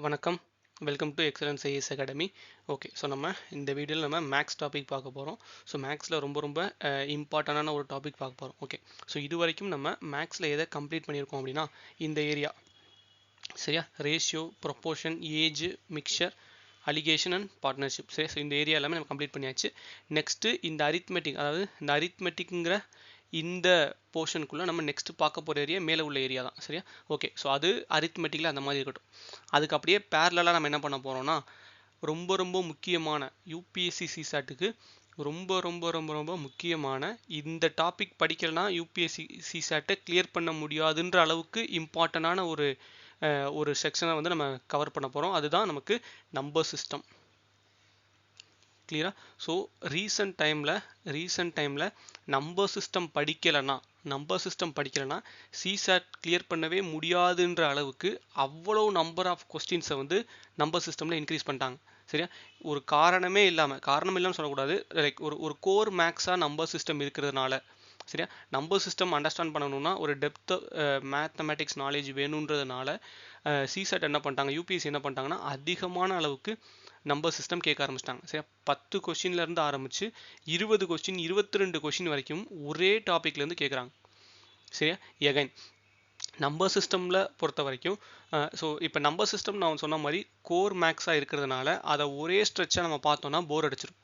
வணக்கம். Welcome to excellence IAS academy. Okay, so நம்ம இந்த வீடியோவில் நம்ம மேக்ஸ் டாபிக் பார்க்க போகிறோம். ஸோ மேக்ஸில் ரொம்ப இம்பார்ட்டண்டான ஒரு டாபிக் பார்க்க போகிறோம். ஓகே, ஸோ இது வரைக்கும் நம்ம மேக்ஸில் எதை கம்ப்ளீட் பண்ணியிருக்கோம் அப்படின்னா இந்த ஏரியா, சரியா? Ratio, proportion, age, mixture, alligation and partnership. சரி, ஸோ இந்த ஏரியா எல்லாமே நம்ம கம்ப்ளீட் பண்ணியாச்சு. நெக்ஸ்ட்டு இந்த அரித்மெட்டிக், அதாவது இந்த அரித்மெட்டிக்குங்கிற இந்த போர்ஷனுக்குள்ளே நம்ம நெக்ஸ்ட் பார்க்க போகிற ஏரியா மேலே உள்ள ஏரியா தான், சரியா? ஓகே, ஸோ அது அரித்மெட்டிக்கில் அந்த மாதிரி இருக்கட்டும். அதுக்கு அப்படியே பேரலாக நம்ம என்ன பண்ண போகிறோம்னா ரொம்ப முக்கியமான யூபிஎஸ்சி சிசாட்டுக்கு ரொம்ப முக்கியமான இந்த டாபிக் படிக்கலைன்னா யூபிஎஸ்சி சிசாட்டை கிளியர் பண்ண முடியாதுன்ற அளவுக்கு இம்பார்ட்டண்டான ஒரு செக்ஷனை வந்து நம்ம கவர் பண்ண போகிறோம். அதுதான் நமக்கு நம்பர் சிஸ்டம். கிளியரா? ஸோ ரீசன்ட் டைமில் நம்பர் சிஸ்டம் படிக்கலைன்னா சிசாட் கிளியர் பண்ணவே முடியாதுன்ற அளவுக்கு அவ்வளோ நம்பர் ஆஃப் கொஸ்டின்ஸை வந்து நம்பர் சிஸ்டமில் இன்க்ரீஸ் பண்ணிட்டாங்க, சரியா? ஒரு காரணம் இல்லாமல் சொல்லக்கூடாது. லைக் ஒரு கோர் மேக்ஸாக நம்பர் சிஸ்டம் இருக்கிறதுனால, சரியா? நம்பர் சிஸ்டம் அண்டர்ஸ்டாண்ட் பண்ணணும்னா ஒரு டெப்த் மேத்தமேட்டிக்ஸ் நாலேஜ் வேணுன்றதுனால சிசாட் என்ன பண்ணிட்டாங்க, யூபிஎஸ்சி என்ன பண்ணிட்டாங்கன்னா அதிகமான அளவுக்கு நம்பர் சிஸ்டம் கேட்க ஆரம்பிச்சிட்டாங்க, சரியா? 10 கொஸ்டின்லேருந்து ஆரம்பித்து 20 கொஸ்டின் 22 கொஸ்டின் வரைக்கும் ஒரே டாப்பிக்லேருந்து கேட்குறாங்க, சரியா? எகைன் நம்பர் சிஸ்டமில் பொறுத்த வரைக்கும் ஸோ இப்போ நம்பர் சிஸ்டம் நான் சொன்ன மாதிரி கோர் மேக்ஸாக இருக்கிறதுனால அதை ஒரே ஸ்ட்ரெச்சாக நம்ம பார்த்தோன்னா போர் அடிச்சிடும்,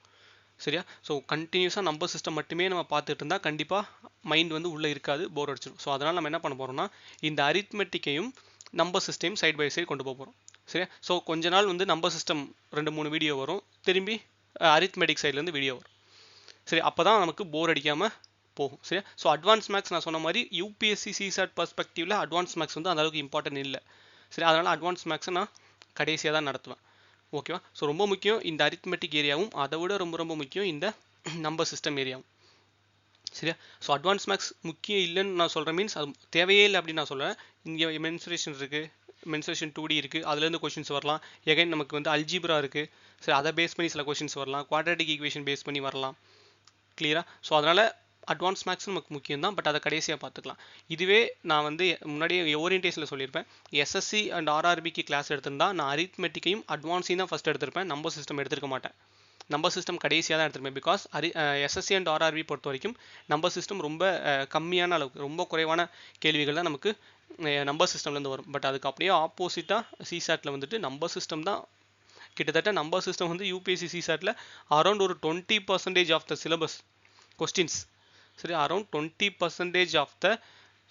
சரியா? ஸோ கண்டினியூஸாக நம்பர் சிஸ்டம் மட்டுமே நம்ம பார்த்துட்டு இருந்தால் கண்டிப்பாக மைண்ட் வந்து உள்ளே இருக்காது, போர் அடிச்சிடும். ஸோ அதனால் நம்ம என்ன பண்ண போகிறோம்னா இந்த அரித்மெட்டிக்கையும் number system side by side கொண்டு போக போகிறோம், சரியா? ஸோ கொஞ்ச நாள் வந்து நம்பர் சிஸ்டம் 2-3 வீடியோ வரும், திரும்பி அரித்மெட்டிக் சைட்லேருந்து வீடியோ வரும், சரி? அப்போ தான் நமக்கு போர் அடிக்காமல் போகும், சரியா? ஸோ அட்வான்ஸ் மேக்ஸ் நான் சொன்ன மாதிரி யூபிஎஸ்சி சிசாட் பர்ஸ்பெக்டிவில் அட்வான்ஸ் மேக்ஸ் வந்து அந்தளவுக்கு இம்பார்ட்டன்ட் இல்லை, சரி? அதனால் அட்வான்ஸ் மேக்ஸை நான் கடைசியாக தான் நடத்துவேன், ஓகேவா? ஸோ ரொம்ப முக்கியம் இந்த அரித்மெட்டிக் ஏரியாவும், அதை விட ரொம்ப முக்கியம் இந்த நம்பர் சிஸ்டம் ஏரியாவும், சரியா? ஸோ அட்வான்ஸ் மேக்ஸ் முக்கியம் இல்லைன்னு நான் சொல்கிறேன், மீன்ஸ் அது தேவையே இல்லை அப்படின்னு நான் சொல்கிறேன். இங்கே மென்சுரேஷன் இருக்குது, மென்சுரேஷன் 2D இருக்குது, அதுலேருந்து கொஷின்ஸ் வரலாம். எகைன் நமக்கு வந்து அல்ஜிப்ரா இருக்குது, சரி? அதை பேஸ் பண்ணி சில கொஷின்ஸ் வரலாம், குவாட்ராட்டிக் ஈக்குவேஷன் பேஸ் பண்ணி வரலாம், கிளியரா? ஸோ அதனால் அட்வான்ஸ் மேக்ஸ் நமக்கு முக்கியம் தான், பட் அதை கடைசியாக பார்த்துக்கலாம். இதுவே நான் வந்து முன்னாடியே ஓரியன்டேஷனில் சொல்லியிருப்பேன், எஸ்எஸ்சி அண்ட் ஆர்ஆர்பிக்கு கிளாஸ் எடுத்திருந்தா நான் அரித்மெட்டிக்கையும் அட்வான்ஸையும் தான் ஃபஸ்ட் எடுத்திருப்பேன், நம்பர் சிஸ்டம் எடுத்திருக்க மாட்டேன். நம்பர் சிஸ்டம் கடைசியாக தான் எடுத்திருப்பேன். பிகாஸ் எஸ்எஸ்சி அண்ட் ஆர்ஆர்பி பொறுத்த வரைக்கும் நம்பர் சிஸ்டம் ரொம்ப கம்மியான அளவுக்கு, ரொம்ப குறைவான கேள்விகள் தான் நமக்கு நம்பர் சிஸ்டம்லேருந்து வரும். பட் அதுக்கு அப்படியே ஆப்போசிட்டாக சிசாட்டில் வந்துட்டு நம்பர் சிஸ்டம் தான் கிட்டத்தட்ட நம்பர் சிஸ்டம் வந்து யூபிஎஸ்சி சிசாட்டில் அரௌண்ட் ஒரு 20% ஆஃப் த சிலபஸ் கொஸ்டின்ஸ், சரி? Around 20% of the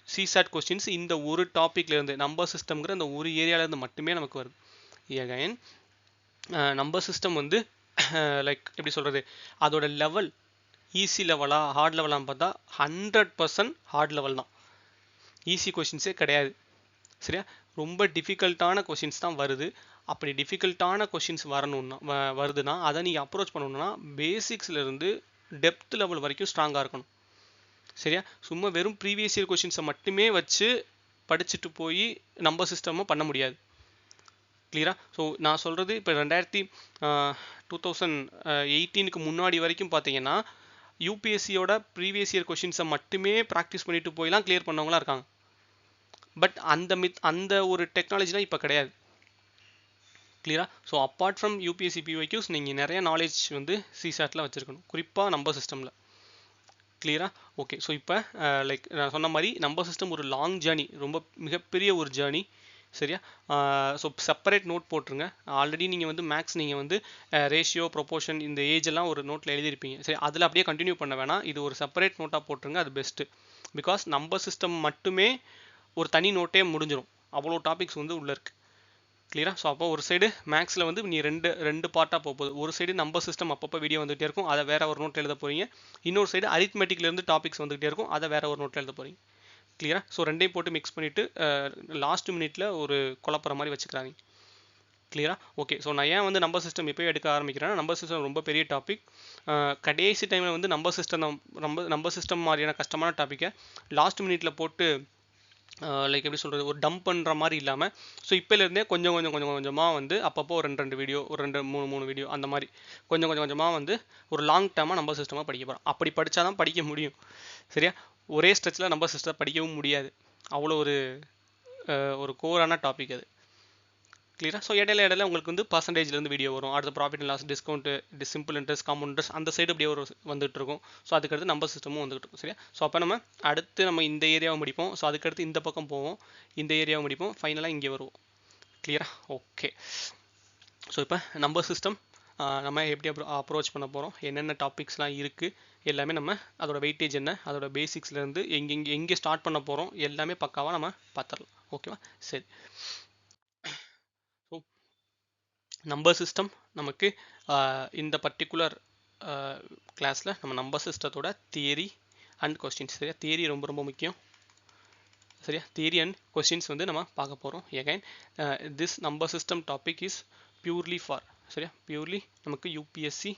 CSAT questions இந்த ஒரு டாப்பிக்லேருந்து நம்பர் சிஸ்டம்ங்கிற அந்த ஒரு ஏரியாவிலேருந்து மட்டுமே நமக்கு வருது. எகைன் நம்பர் சிஸ்டம் வந்து லைக் எப்படி சொல்கிறது, அதோட லெவல் ஈஸி லெவலா ஹார்ட் லெவலான்னு பார்த்தா 100% ஹார்ட் லெவல் தான், ஈஸி கொஷின்ஸே கிடையாது, சரியா? ரொம்ப டிஃபிகல்ட்டான கொஷின்ஸ் தான் வருது. அப்படி டிஃபிகல்ட்டான கொஷின்ஸ் வருதுன்னா அதை நீங்கள் அப்ரோச் பண்ணணும்னா பேசிக்ஸ்லேருந்து டெப்த் லெவல் வரைக்கும் ஸ்ட்ராங்காக இருக்கணும், சரியா? சும்மா வெறும் ப்ரீவியஸ் இயர் கொஷின்ஸை மட்டுமே வச்சு படிச்சுட்டு போய் நம்பர் சிஸ்டமும் பண்ண முடியாது, கிளியரா? ஸோ நான் சொல்கிறது இப்போ 2018க்கு முன்னாடி வரைக்கும் பார்த்தீங்கன்னா யூபிஎஸ்சியோட ப்ரீவியஸ் இயர் கொஷின்ஸை மட்டுமே ப்ராக்டிஸ் பண்ணிட்டு போயெல்லாம் கிளியர் பண்ணவங்களாம் இருக்காங்க. பட் அந்த ஒரு டெக்னாலஜிலாம் இப்போ கிடையாது, கிளியரா? ஸோ அப்பார்ட் ஃப்ரம் யூபிஎஸ்சி பிஒய்க்யூஸ் நீங்கள் நிறைய நாலேஜ் வந்து சிசாட்டில் வச்சுருக்கணும், குறிப்பாக நம்பர் சிஸ்டமில், கிளியரா? ஓகே, ஸோ இப்போ லைக் நான் சொன்ன மாதிரி நம்பர் சிஸ்டம் ஒரு லாங் ஜேர்னி, ரொம்ப மிகப்பெரிய ஒரு ஜேர்னி, சரியா? ஸோ செப்பரேட் நோட் போட்டுருங்க. ஆல்ரெடி நீங்கள் வந்து மேக்ஸ் நீங்கள் வந்து ரேஷியோ, ப்ரொப்போர்ஷன், இந்த ஏஜ் எல்லாம் ஒரு நோட்டில் எழுதியிருப்பீங்க, சரி? அதில் அப்படியே கண்டினியூ பண்ண வேணாம், இது ஒரு செப்பரேட் நோட்டாக போட்டுருங்க, அது பெஸ்ட்டு. பிகாஸ் நம்பர் சிஸ்டம் மட்டுமே ஒரு தனி நோட்டே முடிஞ்சிடும், அவ்வளோ டாபிக்ஸ் வந்து உள்ளே இருக்குது, கிளியரா? ஸோ அப்போ ஒரு சைடு மேக்ஸில் வந்து நீ ரெண்டு பார்ட்டாக போகுது. ஒரு சைடு நம்பர் சிஸ்டம் அப்பப்போ வீடியோ வந்துகிட்டே இருக்கும், அதை வேற ஒரு நோட்டில் எழுத போகிறீங்க. இன்னொரு சைடு அரித்மெட்டிக்லேருந்து டாபிக்ஸ் வந்துகிட்டே இருக்கும், அதை வேற ஒரு நோட்டில் எழுத போகிறீங்க, கிளியரா? ஸோ ரெண்டையும் போட்டு மிக்ஸ் பண்ணிவிட்டு லாஸ்ட் மினிட்ல ஒரு குழப்பற மாதிரி வச்சுக்கிறாங்க, கிளியரா? ஓகே, ஸோ நான் ஏன் வந்து நம்பர் சிஸ்டம் இப்போயே எடுக்க ஆரம்பிக்கிறேன்னா நம்பர் சிஸ்டம் ரொம்ப பெரிய டாபிக். கடைசி டைமில் வந்து நம்பர் சிஸ்டம் மாதிரியான கஷ்டமான டாப்பிக்கை லாஸ்ட் மினிட்ல போட்டு லைக் எப்படி சொல்கிறது, ஒரு டம்ப் பண்ணுற மாதிரி இல்லாமல், ஸோ இப்போலேருந்தே கொஞ்சமாக வந்து அப்பப்போ ஒரு 2 வீடியோ, ஒரு 2-3 வீடியோ, அந்த மாதிரி கொஞ்சமாக வந்து ஒரு லாங் டேர்மாக நம்பர் சிஸ்டமாக படிக்க போகிறோம். அப்படி படித்தா தான் படிக்க முடியும், சரியா? ஒரே ஸ்ட்ரெச்சில் நம்பர் சிஸ்டம் படிக்கவும் முடியாது, அவ்வளோ ஒரு கோரான டாபிக் அது, கிளியரா? ஸோ இடையில உங்களுக்கு வந்து பர்சன்டேஜ்லேருந்து வீடியோ வரும், அடுத்து profit and loss, discount, simple interest, compound interest, அந்த சைடு அப்படியே வந்துட்டு இருக்கும். ஸோ அதுக்கடுத்து நம்பர் சிஸ்டமும் வந்துட்டு இருக்கும். சரியா? ஸோ அப்போ நம்ம இந்த ஏரியாவை முடிப்போம். ஸோ அதுக்கடுத்து இந்த பக்கம் போவோம், இந்த ஏரியாவை முடிப்போம், ஃபைனலாக இங்கே வருவோம். கிளியரா? ஓகே. ஸோ இப்போ நம்பர் சிஸ்டம் நம்ம எப்படி அப்ரோச் பண்ண போகிறோம், என்னென்ன டாபிக்ஸ்லாம் இருக்குது, எல்லாமே நம்ம அதோட வெயிட்டேஜ் என்ன, அதோட பேசிக்ஸ்லேருந்து எங்கே ஸ்டார்ட் பண்ண போகிறோம், எல்லாமே பக்காவாக நம்ம பார்த்துடலாம். ஓகேவா? சரி. ஸோ நம்பர் சிஸ்டம் நமக்கு இந்த பர்டிகுலர் கிளாஸில் நம்ம நம்பர் சிஸ்டத்தோட தியரி அண்ட் கொஸ்டின்ஸ். சரியா? தியரி ரொம்ப ரொம்ப முக்கியம். சரியா? தியரி அண்ட் கொஸ்டின்ஸ் வந்து நம்ம பார்க்க போகிறோம். Again this number system topic is purely for, சரியா, பியூர்லி நமக்கு யூபிஎஸ்சி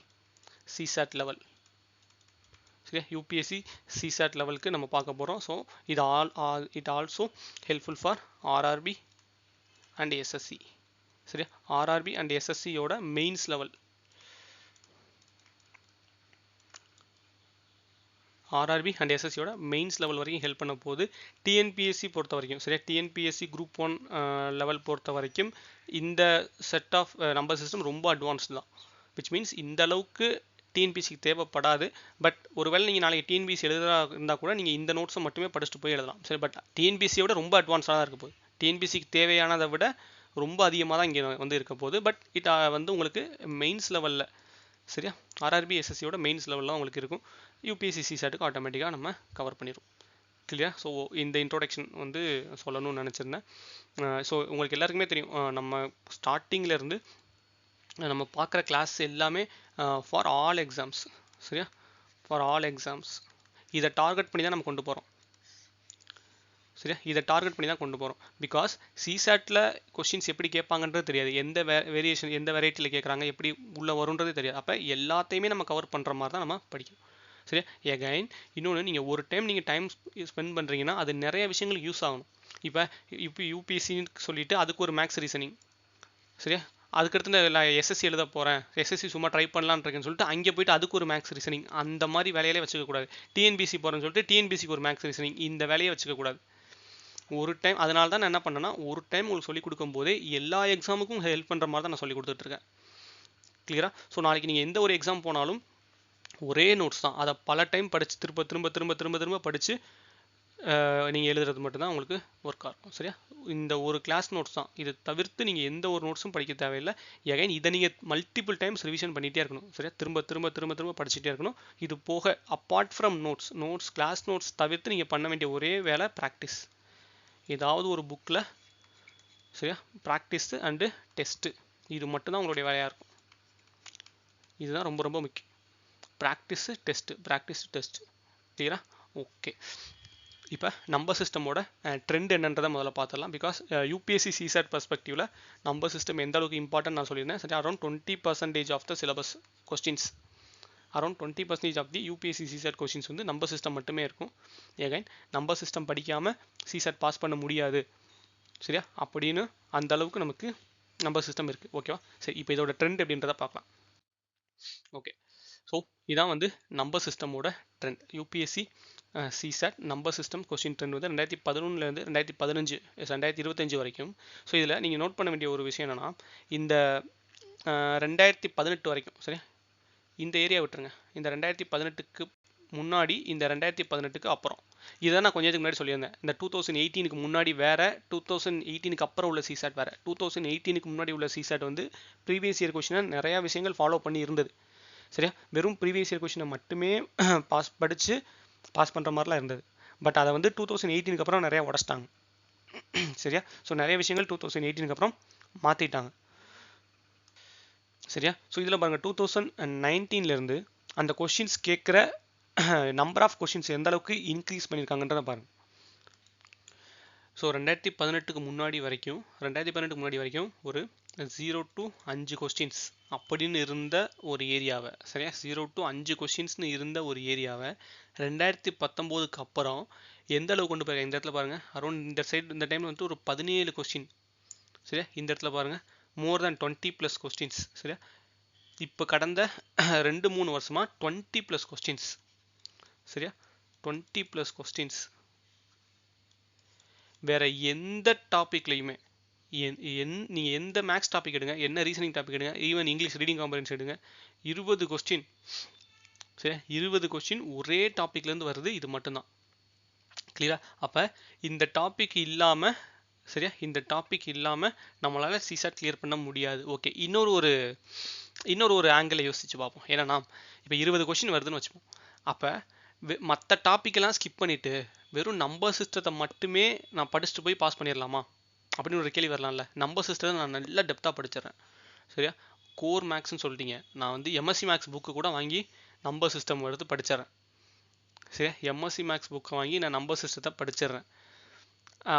சிசாட் லெவல். சரியா? யூபிஎஸ்சி சிசாட் லெவலுக்கு நம்ம பார்க்க போகிறோம். So it also helpful for RRB and SSC. சரியா? ஆர்ஆர்பி அண்ட் எஸ்எஸ்சியோட மெயின்ஸ் லெவல், ஆர்ஆர்பி அண்ட் எஸ்எஸ்சியோட மெயின்ஸ் லெவல் வரைக்கும் ஹெல்ப் பண்ண போகுது. டிஎன்பிஎஸ்சி பொறுத்த வரைக்கும், சரியா, டிஎன்பிஎஸ்சி குரூப் 1 லெவல் பொறுத்த வரைக்கும் இந்த செட் ஆஃப் நம்பர் சிஸ்டம் ரொம்ப அட்வான்ஸ்டு தான். விச் மீன்ஸ் இந்த அளவுக்கு டிஎன்பிஎஸ்சிக்கு தேவைப்படாது. பட் ஒருவேளை நீங்கள் நாளைக்கு டிஎன்பிஎஸ்சி எழுதுறா இருந்தால் கூட நீங்கள் இந்த நோட்ஸை மட்டுமே படிச்சுட்டு போய் எழுதலாம். சரி, பட் டிஎன்பிஎஸ்சியோட ரொம்ப அட்வான்ஸாக தான் இருக்க போகுது. டிஎன்பிஎஸ்சிக்கு தேவையானதை விட ரொம்ப அதிகமாக தான் இங்கே வந்து இருக்க போகுது. பட் இது வந்து உங்களுக்கு மெயின்ஸ் லெவலில், சரியா, ஆர்ஆர்பி எஸ்எஸ்சியோட மெயின்ஸ் லெவலில் உங்களுக்கு இருக்கும். யூபிஎஸ்சி சிசாட்டுக்கு ஆட்டோமேட்டிக்காக நம்ம கவர் பண்ணிடுவோம். கிளியரா? ஸோ இந்த இன்ட்ரோடக்ஷன் வந்து சொல்லணும்னு நினச்சிருந்தேன். ஸோ உங்களுக்கு எல்லாருக்குமே தெரியும், நம்ம ஸ்டார்டிங்லேருந்து நம்ம பார்க்குற கிளாஸ் எல்லாமே ஃபார் ஆல் எக்ஸாம்ஸ். சரியா? For all exams. இதை டார்கெட் பண்ணி தான் நம்ம கொண்டு போகிறோம். சரியா? இதை டார்கெட் பண்ணி தான் கொண்டு போகிறோம். பிகாஸ் சிசாட்டில் கொஸ்டின்ஸ் எப்படி கேட்பாங்கன்றது தெரியாது, எந்த வேரியேஷன் எந்த வெரைட்டியில் கேட்குறாங்க, எப்படி உள்ளே வரும்ன்றது தெரியாது. அப்போ எல்லாத்தையுமே நம்ம கவர் பண்ணுற மாதிரி தான் நம்ம படிக்கணும். சரியா? எகைன் இன்னொன்று, நீங்கள் ஒரு டைம் டைம் ஸ்பெண்ட் பண்ணுறீங்கன்னா அது நிறைய விஷயங்களுக்கு யூஸ் ஆகணும். இப்போ யூபிஎஸ்சின்னு சொல்லிட்டு அதுக்கு ஒரு மேக்ஸ் ரீசனிங், சரியா, அதுக்கடுத்து நான் எஸ்எஸ்சி எழுத போகிறேன், எஸ்எஸ்சி சும்மா ட்ரை பண்ணலான்னு இருக்கேன்னு சொல்லிட்டு அங்கே போயிட்டு அதுக்கு ஒரு மேக்ஸ் ரீசனிங், அந்த மாதிரி வேலையிலே வச்சுக்கக்கூடாது. டிஎன்பிசி போகிறேன்னு சொல்லிட்டு டிஎன்பிசிக்கு ஒரு மேக்ஸ் ரீசனிங், இந்த வேலையை வச்சுக்கக்கூடாது. ஒரு டைம், அதனால தான் நான் என்ன பண்ணேன்னா, ஒரு டைம் உங்களுக்கு சொல்லிக் கொடுக்கும் போதே எல்லா எக்ஸாமுக்கும் ஹெல்ப் பண்ணுற மாதிரி தான் நான் சொல்லிக் கொடுத்துட்ருக்கேன். கிளியரா? ஸோ நாளைக்கு நீங்கள் எந்த ஒரு எக்ஸாம் போனாலும் ஒரே நோட்ஸ் தான், அதை பல டைம் படித்து திரும்ப திரும்ப திரும்ப திரும்ப திரும்ப படித்து நீங்கள் எழுதுறது மட்டும்தான் உங்களுக்கு ஒர்க் ஆகும். சரியா? இந்த ஒரு கிளாஸ் நோட்ஸ் தான், இதை தவிர்த்து நீங்கள் எந்த ஒரு நோட்ஸும் படிக்க தேவையில்லை. எகைன் இதை நீங்கள் மல்டிபிள் டைம்ஸ் ரிவிஷன் பண்ணிகிட்டே இருக்கணும். சரியா? திரும்ப திரும்ப திரும்ப திரும்ப படிச்சுட்டே இருக்கணும். இது போக apart from notes class notes தவிர்த்து நீங்கள் பண்ண வேண்டிய ஒரே வேலை ப்ராக்டிஸ். ஏதாவது ஒரு புக்கில், சரியா, ப்ராக்டிஸ் அண்டு டெஸ்ட்டு, இது மட்டும்தான் உங்களுடைய வேலையாக இருக்கும். இதுதான் ரொம்ப ரொம்ப முக்கியம். Practice test, practice test. கிளியரா? ஓகே. இப்போ நம்பர் சிஸ்டமோட ட்ரெண்ட் என்னன்றதை முதல்ல பார்த்துடலாம். பிகாஸ் யூபிஎஸ்சி சிசாட் பர்ஸ்பெக்டிவில் நம்பர் சிஸ்டம் எந்த அளவுக்கு இம்பார்ட்டன்ட் நான் சொல்லியிருந்தேன். சரி, around 20% of the syllabus questions, around 20% of the UPSC CSAT questions வந்து நம்பர் சிஸ்டம் மட்டுமே இருக்கும். ஏகைன் நம்பர் சிஸ்டம் படிக்காமல் சிசாட் பாஸ் பண்ண முடியாது, சரியா, அப்படின்னு அந்த அளவுக்கு நமக்கு நம்பர் சிஸ்டம் இருக்குது. ஓகேவா? சரி, இப்போ இதோட ட்ரெண்ட் எப்படின்றத பார்க்கலாம். ஓகே. ஸோ இதான் வந்து நம்பர் சிஸ்டமோட trend. UPSC CSAT number system question trend வந்து 2011 2025 வரைக்கும். ஸோ இதில் நீங்கள் நோட் பண்ண வேண்டிய ஒரு விஷயம் என்னென்னா, இந்த 2018 வரைக்கும், சரி, இந்த ஏரியா விட்டுருங்க, இந்த 2018க்கு முன்னாடி, இந்த 2018க்கு அப்புறம், இதை நான் கொஞ்சத்துக்கு முன்னாடி சொல்லியிருந்தேன். இந்த 2018க்கு முன்னாடி வேறு, 2018க்கு அப்புறம் உள்ள சிசாட் வேறு. 2018க்கு முன்னாடி உள்ள சிசாட் வந்து ப்ரீவியஸ் இயர் கொஸ்டினை நிறையா விஷயங்கள் ஃபாலோ பண்ணி இருந்தது. சரியா? வெறும் ப்ரீவியஸ் இயர் கொஸ்டினை மட்டுமே படித்து பாஸ் பண்ணுற மாதிரிலாம் இருந்தது. பட் அதை வந்து 2018க்கு அப்புறம் நிறையா உடச்சிட்டாங்க. சரியா? ஸோ நிறைய விஷயங்கள் 2018க்கு அப்புறம் மாற்றிட்டாங்க. சரியா? ஸோ இதில் பாருங்கள், 2019லேருந்து அந்த கொஷின்ஸ் கேட்குற நம்பர் ஆஃப் கொஷின்ஸ் எந்த அளவுக்கு இன்க்ரீஸ் பண்ணியிருக்காங்கன்றதை பாருங்கள். ஸோ 2018க்கு முன்னாடி வரைக்கும் ஒரு 0 to 5 கொஸ்டின்ஸ் அப்படின்னு இருந்த ஒரு ஏரியாவை, சரியா, 0 to 5 கொஸ்டின்ஸ்னு இருந்த ஒரு ஏரியாவை 2019க்கு அப்புறம் எந்த அளவு கொண்டு போயிருக்காங்க. இந்த இடத்துல பாருங்கள், அரௌண்ட் இந்த சைடு இந்த டைமில் வந்து ஒரு 17 கொஸ்டின். சரியா? இந்த இடத்துல பாருங்கள், மோர் தேன் 20+ கொஸ்டின்ஸ். சரியா? இப்போ கடந்த 2-3 வருஷமாக 20+ கொஸ்டின்ஸ். சரியா? 20+ கொஸ்டின்ஸ். வேற எந்த டாப்பிக்லையுமே நீங்கள் எந்த மேக்ஸ் டாபிக் எடுங்க, என்ன ரீசனிங் டாபிக் எடுங்க, ஈவன் இங்கிலீஷ் ரீடிங் காம்பரன்ஸ் எடுங்க, 20 கொஸ்டின், சரி 20 கொஸ்டின் ஒரே டாப்பிக்லேருந்து வருது, இது மட்டும்தான். கிளியரா? அப்போ இந்த டாபிக் இல்லாமல், சரியா, இந்த டாபிக் இல்லாமல் நம்மளால் சிசாட் கிளியர் பண்ண முடியாது. ஓகே, இன்னொரு ஒரு ஆங்கிளை யோசிச்சு பார்ப்போம். ஏன்னா இப்போ 20 கொஸ்டின் வருதுன்னு வச்சுப்போம். அப்போ மற்ற டாப்பிக்கெல்லாம் ஸ்கிப் பண்ணிவிட்டு வெறும் நம்பர் சிஸ்டத்தை மட்டுமே நான் படிச்சுட்டு போய் பாஸ் பண்ணிடலாமா அப்படின்னு ஒரு கேள்வி வரலாம்ல. நம்பர் சிஸ்டத்தை நான் நல்லா டெப்த்தாக படிச்சிடறேன், சரியா. கோர் மேக்ஸ்ன்னு சொல்லிட்டீங்க, நான் வந்து எம்எஸ்சி மேக்ஸ் புக்கு கூட வாங்கி நம்பர் சிஸ்டம் எடுத்து படிச்சிடறேன், சரியா. எம்எஸ்சி மேக்ஸ் புக்கை வாங்கி நான் நம்பர் சிஸ்டத்தை படிச்சிடுறேன்.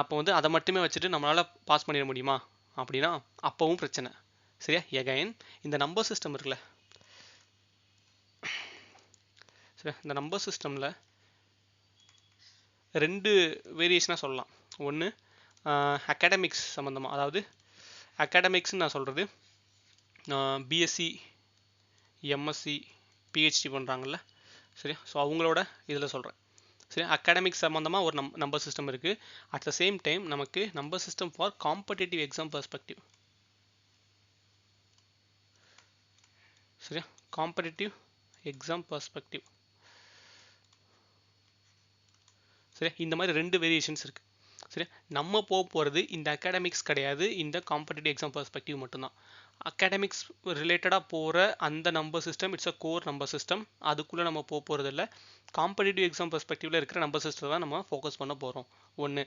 அப்போ வந்து அதை மட்டுமே வச்சுட்டு நம்மளால் பாஸ் பண்ணிட முடியுமா அப்படின்னா அப்போவும் பிரச்சனை, சரியா. எகைன் இந்த நம்பர் சிஸ்டம் இருக்குல்ல, சரியா, இந்த நம்பர் சிஸ்டமில் 2 வேரியேஷனாக சொல்லலாம். ஒன்று அகாடமிக்ஸ் சம்மந்தமாக, அதாவது அகாடமிக்ஸ்ன்னு நான் சொல்கிறது பிஎஸ்சி, எம்எஸ்சி, பிஹெச்டி பண்ணுறாங்கல்ல, சரியா. ஸோ அவங்களோட இதில் சொல்கிறேன், சரி. அகாடமிக்ஸ் சம்மந்தமாக ஒரு நம்பர் சிஸ்டம் இருக்குது. அட் த சேம் டைம் நமக்கு number system for competitive exam perspective, சரியா. காம்படிட்டிவ் எக்ஸாம் பெர்ஸ்பெக்டிவ், சரி. இந்த மாதிரி 2 வேரியேஷன்ஸ் இருக்குது, சரி. நம்ம போகிறது இந்த அகாடமிக்ஸ் கிடையாது, இந்த காம்படிட்டிவ் எக்ஸாம் பெர்ஸ்பெக்டிவ் மட்டும்தான். அகாடமிக்ஸ் ரிலேட்டடாக போகிற அந்த number system it's a core number system, அதுக்குள்ளே நம்ம போகிறது இல்லை. காம்படிட்டிவ் எக்ஸாம் பெர்ஸ்பெக்டிவில் இருக்கிற நம்பர் சிஸ்டம் தான் நம்ம ஃபோக்கஸ் பண்ண போகிறோம். ஒன்று,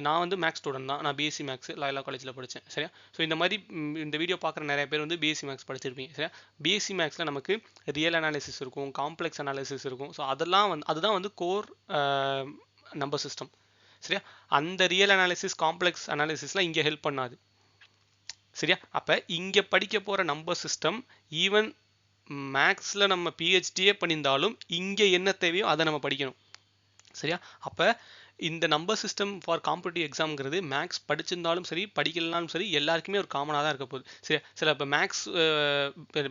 நான் வந்து மேக்ஸ் ஸ்டூடெண்ட் தான், நான் பிஎஸ்சி மேக்ஸ் லாயலா காலேஜில் படித்தேன், சரியா. ஸோ இந்த மாதிரி இந்த வீடியோ பார்க்குற நிறைய பேர் வந்து பிஎஸ்சி மேக்ஸ் படிச்சிருப்பீங்க, சரியா. பிஎஸ்சி மேக்ஸில் நமக்கு ரியல் அனாலிசிஸ் இருக்கும், காம்ப்ளெக்ஸ் அனாலிசிஸ் இருக்கும். ஸோ அதெல்லாம் வந்து அதுதான் வந்து கோர் நம்பர் சிஸ்டம், சரியா. அந்த ரியல் அனாலிசிஸ், காம்ப்ளெக்ஸ் அனாலிசிஸ்லாம் இங்கே ஹெல்ப் பண்ணாது, சரியா. அப்போ இங்கே படிக்க போகிற நம்பர் சிஸ்டம் ஈவன் மேக்ஸில் நம்ம பிஹெச்டியே பண்ணியிருந்தாலும் இங்கே என்ன தேவையோ அதை நம்ம படிக்கணும், சரியா. அப்போ இந்த நம்பர் சிஸ்டம் ஃபார் காம்படிட்டிவ் எக்ஸாம்ங்கிறது மேக்ஸ் படிச்சிருந்தாலும் சரி படிக்கலனாலும் சரி எல்லாருக்குமே ஒரு காமனாக தான் இருக்க போகுது, சரியா. சில இப்போ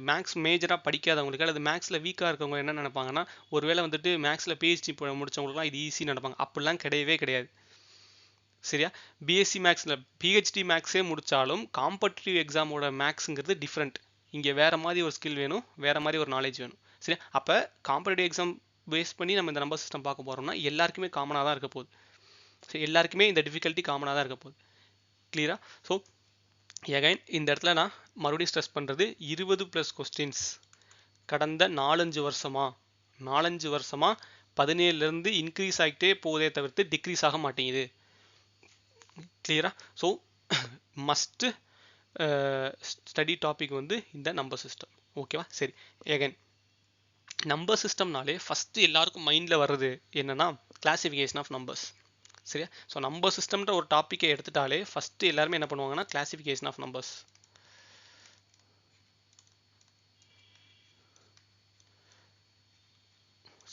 மேக்ஸ் மேஜராக படிக்காதவங்களுக்கு அல்லது மேக்ஸில் வீக்காக இருக்கவங்க என்ன நினைப்பாங்கன்னா, ஒருவேளை வந்துட்டு மேக்ஸில் பிஹெச்டி முடிச்சவங்களுக்குலாம் இது ஈஸின்னு நினைப்பாங்க. அப்படிலாம் கிடையவே கிடையாது, சரியா. பிஎஸ்சி மேக்ஸில் பிஹெச்டி மேக்ஸே முடித்தாலும் காம்படிட்டிவ் எக்ஸாமோட மேக்ஸுங்கிறது டிஃப்ரெண்ட். இங்கே வேறு மாதிரி ஒரு ஸ்கில் வேணும், வேறு மாதிரி ஒரு நாலேஜ் வேணும், சரியா. அப்போ காம்படிட்டிவ் எக்ஸாம் பேஸ் பண்ணி நம்ம இந்த நம்பர் சிஸ்டம் பார்க்க போகிறோம்னா எல்லாருக்குமே காமனாக தான் இருக்க போகுது, சரி. எல்லாருக்குமே இந்த டிஃபிகல்ட்டி காமனாக தான் இருக்க போகுது, கிளியரா. ஸோ எகைன் இந்த இடத்துல நான் மறுபடியும் ஸ்ட்ரெஸ் பண்ணுறது 20+ கொஸ்டின்ஸ் கடந்த 4-5 வருஷமாக 17லேருந்து இன்க்ரீஸ் ஆகிட்டே போதே தவிர்த்து டிக்ரீஸ் ஆக மாட்டேங்குது, கிளியரா. ஸோ மஸ்ட்டு ஸ்டடி டாபிக் வந்து இந்த நம்பர் சிஸ்டம், ஓகேவா. சரி, எகைன் நம்பர் சிஸ்டம்னாலே ஃபஸ்ட்டு எல்லாருக்கும் மைண்டில் வர்றது என்னென்னா கிளாசிஃபிகேஷன் ஆஃப் நம்பர்ஸ், சரியா. ஸோ நம்பர் சிஸ்டம்ன்ற ஒரு டாப்பிக்கை எடுத்துட்டாலே ஃபஸ்ட்டு எல்லாருமே என்ன பண்ணுவாங்கன்னா கிளாசிஃபிகேஷன் ஆஃப் நம்பர்ஸ்,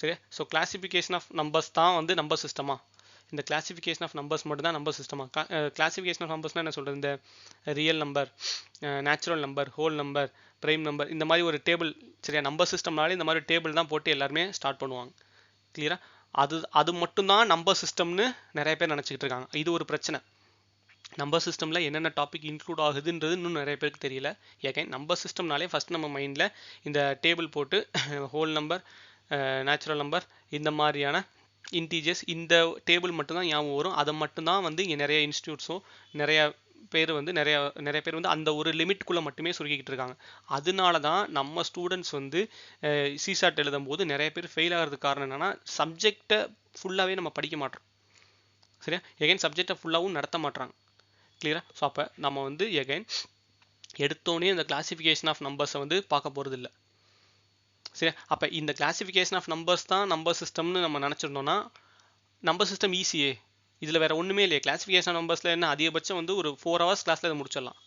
சரியா. ஸோ கிளாசிஃபிகேஷன் ஆஃப் நம்பர்ஸ் தான் வந்து நம்பர் சிஸ்டமா, இந்த கிளாசிஃபிகேஷன் ஆஃப் நம்பர்ஸ் மட்டும் தான் நம்பர் சிஸ்டமா. கிளாசிஃபிகேஷன் ஆஃப் நம்பர்ஸ்னால் என்ன சொல்கிறது, இந்த real number, natural number, whole number, prime number, இந்த மாதிரி ஒரு டேபிள், சரியா. நம்பர் சிஸ்டம்னாலே இந்த மாதிரி டேபிள் தான் போட்டு எல்லாருமே ஸ்டார்ட் பண்ணுவாங்க, கிளியரா. அது மட்டும்தான் நம்பர் சிஸ்டம்னு நிறைய பேர் நினச்சிக்கிட்டு இருக்காங்க. இது ஒரு பிரச்சனை. நம்பர் சிஸ்டமில் என்னென்ன டாபிக் இன்க்ளூட் ஆகுதுன்றது இன்னும் நிறைய பேருக்கு தெரியல. ஏகேன் நம்பர் சிஸ்டம்னாலே ஃபஸ்ட் நம்ம மைண்டில் இந்த டேபிள் போட்டு ஹோல் நம்பர், நேச்சுரல் நம்பர், இந்த மாதிரியான இன்டீஜர்ஸ், இந்த டேபிள் மட்டும்தான் ஞாபகம் வரும். அதை மட்டும்தான் வந்து இங்கே நிறைய இன்ஸ்டியூட்ஸும் நிறைய பேர் வந்து அந்த ஒரு லிமிட்குள்ளே மட்டுமே சுருக்கிக்கிட்டு இருக்காங்க. அதனால தான் நம்ம ஸ்டூடெண்ட்ஸ் வந்து சிசாட் எழுதும் போது நிறைய பேர் ஃபெயில் ஆகிறதுக்கு காரணம் என்னென்னா சப்ஜெக்டை ஃபுல்லாகவே நம்ம படிக்க மாட்டோம், சரியா. எகைன் சப்ஜெக்டை ஃபுல்லாகவும் நடத்த மாட்டாங்க, கிளியரா. ஸோ அப்போ நம்ம வந்து எகைன் எடுத்தோடனே இந்த கிளாசிஃபிகேஷன் ஆஃப் நம்பர்ஸை வந்து பார்க்க போகிறது இல்லை, சரியா. அப்போ இந்த கிளாசிஃபிகேஷன் ஆஃப் நம்பர்ஸ் தான் நம்பர் சிஸ்டம்னு நம்ம நினச்சிருந்தோம்னா நம்பர் சிஸ்டம் ஈஸியே, இதில் வேறு ஒன்றுமே இல்லையே. கிளாசிஃபிகேஷன் நம்பர்ஸில் என்ன அதிகபட்சம் வந்து ஒரு 4 hours கிளாஸில் இதை முடிச்சிடலாம்.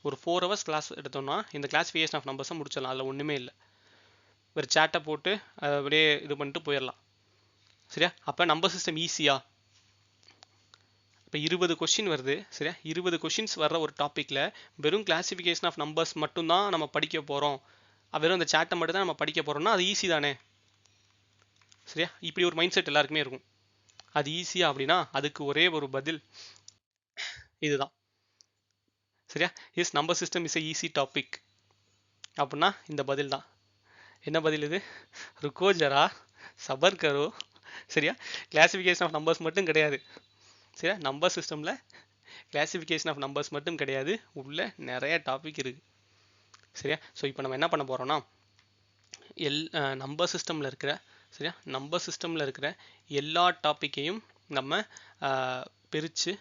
ஒரு 4 hours கிளாஸ் எடுத்தோம்னா இந்த கிளாசிஃபிகேஷன் ஆஃப் நம்பர்ஸை முடிச்சிடலாம். அதில் ஒன்றுமே இல்லை, ஒரு சேட்டை போட்டு அப்படியே இது பண்ணிட்டு போயிடலாம், சரியா. அப்போ நம்பர் சிஸ்டம் ஈஸியா, இப்போ 20 கொஸ்டின் வருது, சரியா. 20 கொஸ்டின்ஸ் வர்ற ஒரு டாப்பிக்கில் வெறும் கிளாசிஃபிகேஷன் ஆஃப் நம்பர்ஸ் மட்டும்தான் நம்ம படிக்க போகிறோம், வெறும் அந்த சேட்டை மட்டும் தான் நம்ம படிக்க போகிறோம்னா அது ஈஸி தானே, சரியா. இப்படி ஒரு மைண்ட் செட் எல்லாருக்குமே இருக்கும். அது ஈஸியா அப்படின்னா அதுக்கு ஒரே ஒரு பதில் இதுதான். சரியா? Is number system is a easy topic அப்படின்னா இந்த பதில் தான். என்ன பதில் இது? ருக்கோ ஜரா, சபர் கரோ. சரியா? கிளாசிஃபிகேஷன் ஆஃப் நம்பர்ஸ் மட்டும் கிடையாது. சரியா? நம்பர் சிஸ்டமில் கிளாசிஃபிகேஷன் ஆஃப் நம்பர்ஸ் மட்டும் கிடையாது, உள்ள நிறைய டாபிக் இருக்குது. சரியா? ஸோ இப்போ நம்ம என்ன பண்ண போகிறோம்னா நம்பர் சிஸ்டமில் இருக்கிற சரியா நம்பர் சிஸ்டமில் இருக்கிற எல்லா டாப்பிக்கையும் நம்ம பிரித்து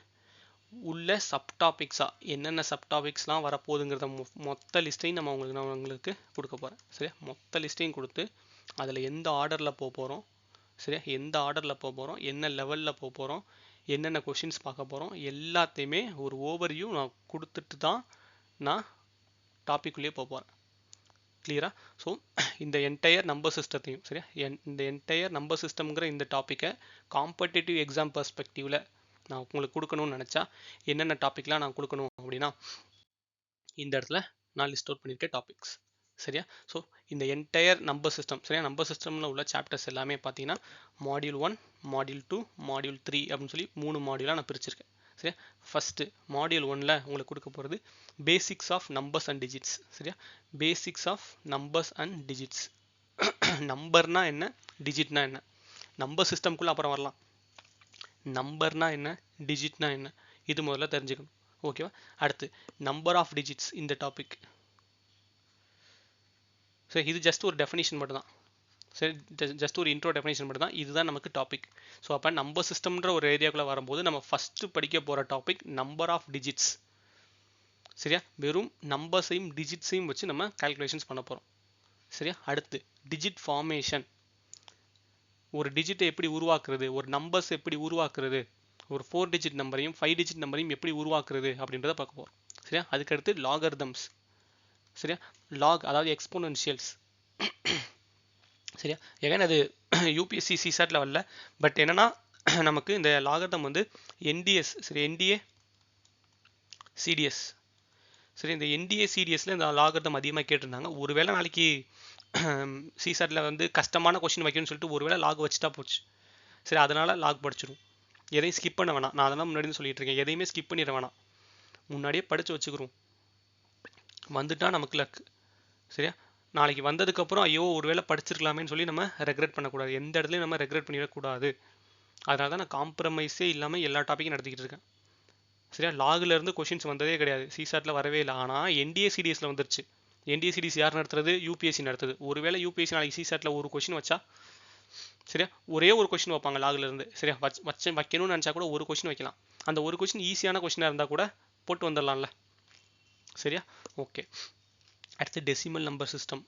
உள்ள சப்டாபிக்ஸாக என்னென்ன சப்டாபிக்ஸ்லாம் வரப்போகுதுங்கிறத மொத்த லிஸ்ட்டையும் நான் உங்களுக்கு கொடுக்க போகிறேன். சரியா? மொத்த லிஸ்ட்டையும் கொடுத்து அதில் எந்த ஆர்டரில் போக போகிறோம், சரியா, எந்த ஆர்டரில் போக போகிறோம், என்ன லெவலில் போக போகிறோம், என்னென்ன கொஷின்ஸ் பார்க்க போகிறோம், எல்லாத்தையுமே ஒரு ஓவர்வியூ நான் கொடுத்துட்டு தான் நான் டாபிக்குள்ளேயே போக போகிறேன். கிளியரா? ஸோ இந்த என்டையர் நம்பர் சிஸ்டத்தையும் சரியா இந்த என்டையர் நம்பர் சிஸ்டம்ங்கிற இந்த டாப்பிக்கை காம்படிட்டிவ் எக்ஸாம் பெர்ஸ்பெக்டிவில் நான் உங்களுக்கு கொடுக்கணும்னு நினச்சா என்னென்ன டாபிக்லாம் நான் கொடுக்கணும் அப்படின்னா இந்த இடத்துல நான் லிஸ்ட் அவுட் பண்ணியிருக்கேன் டாபிக்ஸ். சரியா? ஸோ இந்த என்டையர் நம்பர் சிஸ்டம் சரியா நம்பர் சிஸ்டமில் உள்ள சாப்டர்ஸ் எல்லாமே பார்த்தீங்கன்னா மாடியூல் 1, மாடியூல் 2, மாடியூல் 3 அப்படின்னு சொல்லி 3 மாடியூலாக நான் பிரிச்சிருக்கேன். சரியா? ஃபஸ்ட்டு மாடியூல் 1ல் உங்களுக்கு கொடுக்க போகிறது basics of numbers and digits. சரியா? Basics of numbers and digits. நம்பர்னா என்ன, டிஜிட்னா என்ன, நம்பர் சிஸ்டம்குள்ளே அப்புறம் வரலாம். நம்பர்னா என்ன, டிஜிட்னா என்ன, இது முதல்ல தெரிஞ்சுக்கணும். ஓகேவா? அடுத்து நம்பர் ஆஃப் டிஜிட்ஸ் இந்த டாபிக். சரி, இது ஜஸ்ட் ஒரு டெஃபினிஷன் மட்டும் தான். சரி, ஜஸ்ட் ஒரு இன்ட்ரோ டெஃபினேஷன் மட்டும் தான். இதுதான் நமக்கு டாபிக். ஸோ அப்போ நம்பர் சிஸ்டம்ன்ற ஒரு ஏரியாக்குள்ளே வரும்போது நம்ம ஃபஸ்ட்டு படிக்க போகிற டாபிக் நம்பர் ஆஃப் டிஜிட்ஸ். சரியா? வெறும் நம்பர்ஸையும் டிஜிட்ஸையும் வச்சு நம்ம கால்குலேஷன்ஸ் பண்ண போகிறோம். சரியா? அடுத்து டிஜிட் ஃபார்மேஷன். ஒரு டிஜிட்டை எப்படி உருவாக்குறது, ஒரு நம்பர்ஸ் எப்படி உருவாக்குறது, ஒரு 4 டிஜிட் நம்பரையும் 5 டிஜிட் நம்பரையும் எப்படி உருவாக்குறது அப்படின்றத பார்க்க போகிறோம். சரியா? அதுக்கடுத்து லாகர்தம்ஸ். சரியா? லாக் அதாவது எக்ஸ்போனென்ஷியல்ஸ். சரியா? எகைன் அது யூபிஎஸ்சி சிசாட்டில் வரல, பட் என்னன்னா நமக்கு இந்த லாகர்தம் வந்து என்டிஎஸ் சரி என்டிஏ சிடிஎஸ் சரி இந்த என்டிஏ சிடிஎஸ்ல இந்த லாகர்தம் அதிகமாக கேட்டிருந்தாங்க. ஒருவேளை நாளைக்கு சிசாட்டில் வந்து கஷ்டமான கொஸ்டின் வைக்கணும்னு சொல்லிட்டு ஒருவேளை லாக் வச்சுட்டா போச்சு. சரி, அதனால் லாக் படிச்சிடும். எதையும் ஸ்கிப் பண்ண வேணாம். நான் அதெல்லாம் முன்னாடி சொல்லிட்டு இருக்கேன், எதையுமே ஸ்கிப் பண்ணிட வேணாம், முன்னாடியே படித்து வச்சுக்கிறோம். வந்துட்டா நமக்கு லக். சரியா? நாளைக்கு வந்ததுக்கப்புறம் ஐயோ ஒருவேளை படிச்சிருக்கலாமேன்னு சொல்லி நம்ம ரெக்ரெட் பண்ணக்கூடாது. எந்த இடத்துலையும் நம்ம ரெக்ரெட் பண்ணிடக்கூடாது. அதனால தான் நான் காம்ப்ரமைஸே இல்லாமல் எல்லா டாப்பிக்கும் நடத்திக்கிட்டு இருக்கேன். சரியா? லாகிலேருந்து கொஷின்ஸ் வந்ததே கிடையாது, சிசாட்டில் வரவே இல்லை. ஆனால் என்டிஏ சிடிஎஸில் வந்துருச்சு. என்டிஏ சிடிஎஸ் யார் நடத்துறது? யூபிஎஸ்சி நடத்துது. ஒருவேளை யூபிஎஸ்சி நாளைக்கு சிசாட்டில் ஒரு கொஷின் வச்சா சரியா ஒரே ஒரு கொஷின் வைப்பாங்க லாகிலேருந்து. சரியா? வைக்கணும்னு நினச்சா கூட ஒரு கொஷின் வைக்கலாம். அந்த ஒரு கொஷின் ஈஸியான கொஷினாக இருந்தால் கூட போட்டு வந்துடலாம்ல. சரியா? ஓகே. அடுத்து டெசிமல் நம்பர் சிஸ்டம்.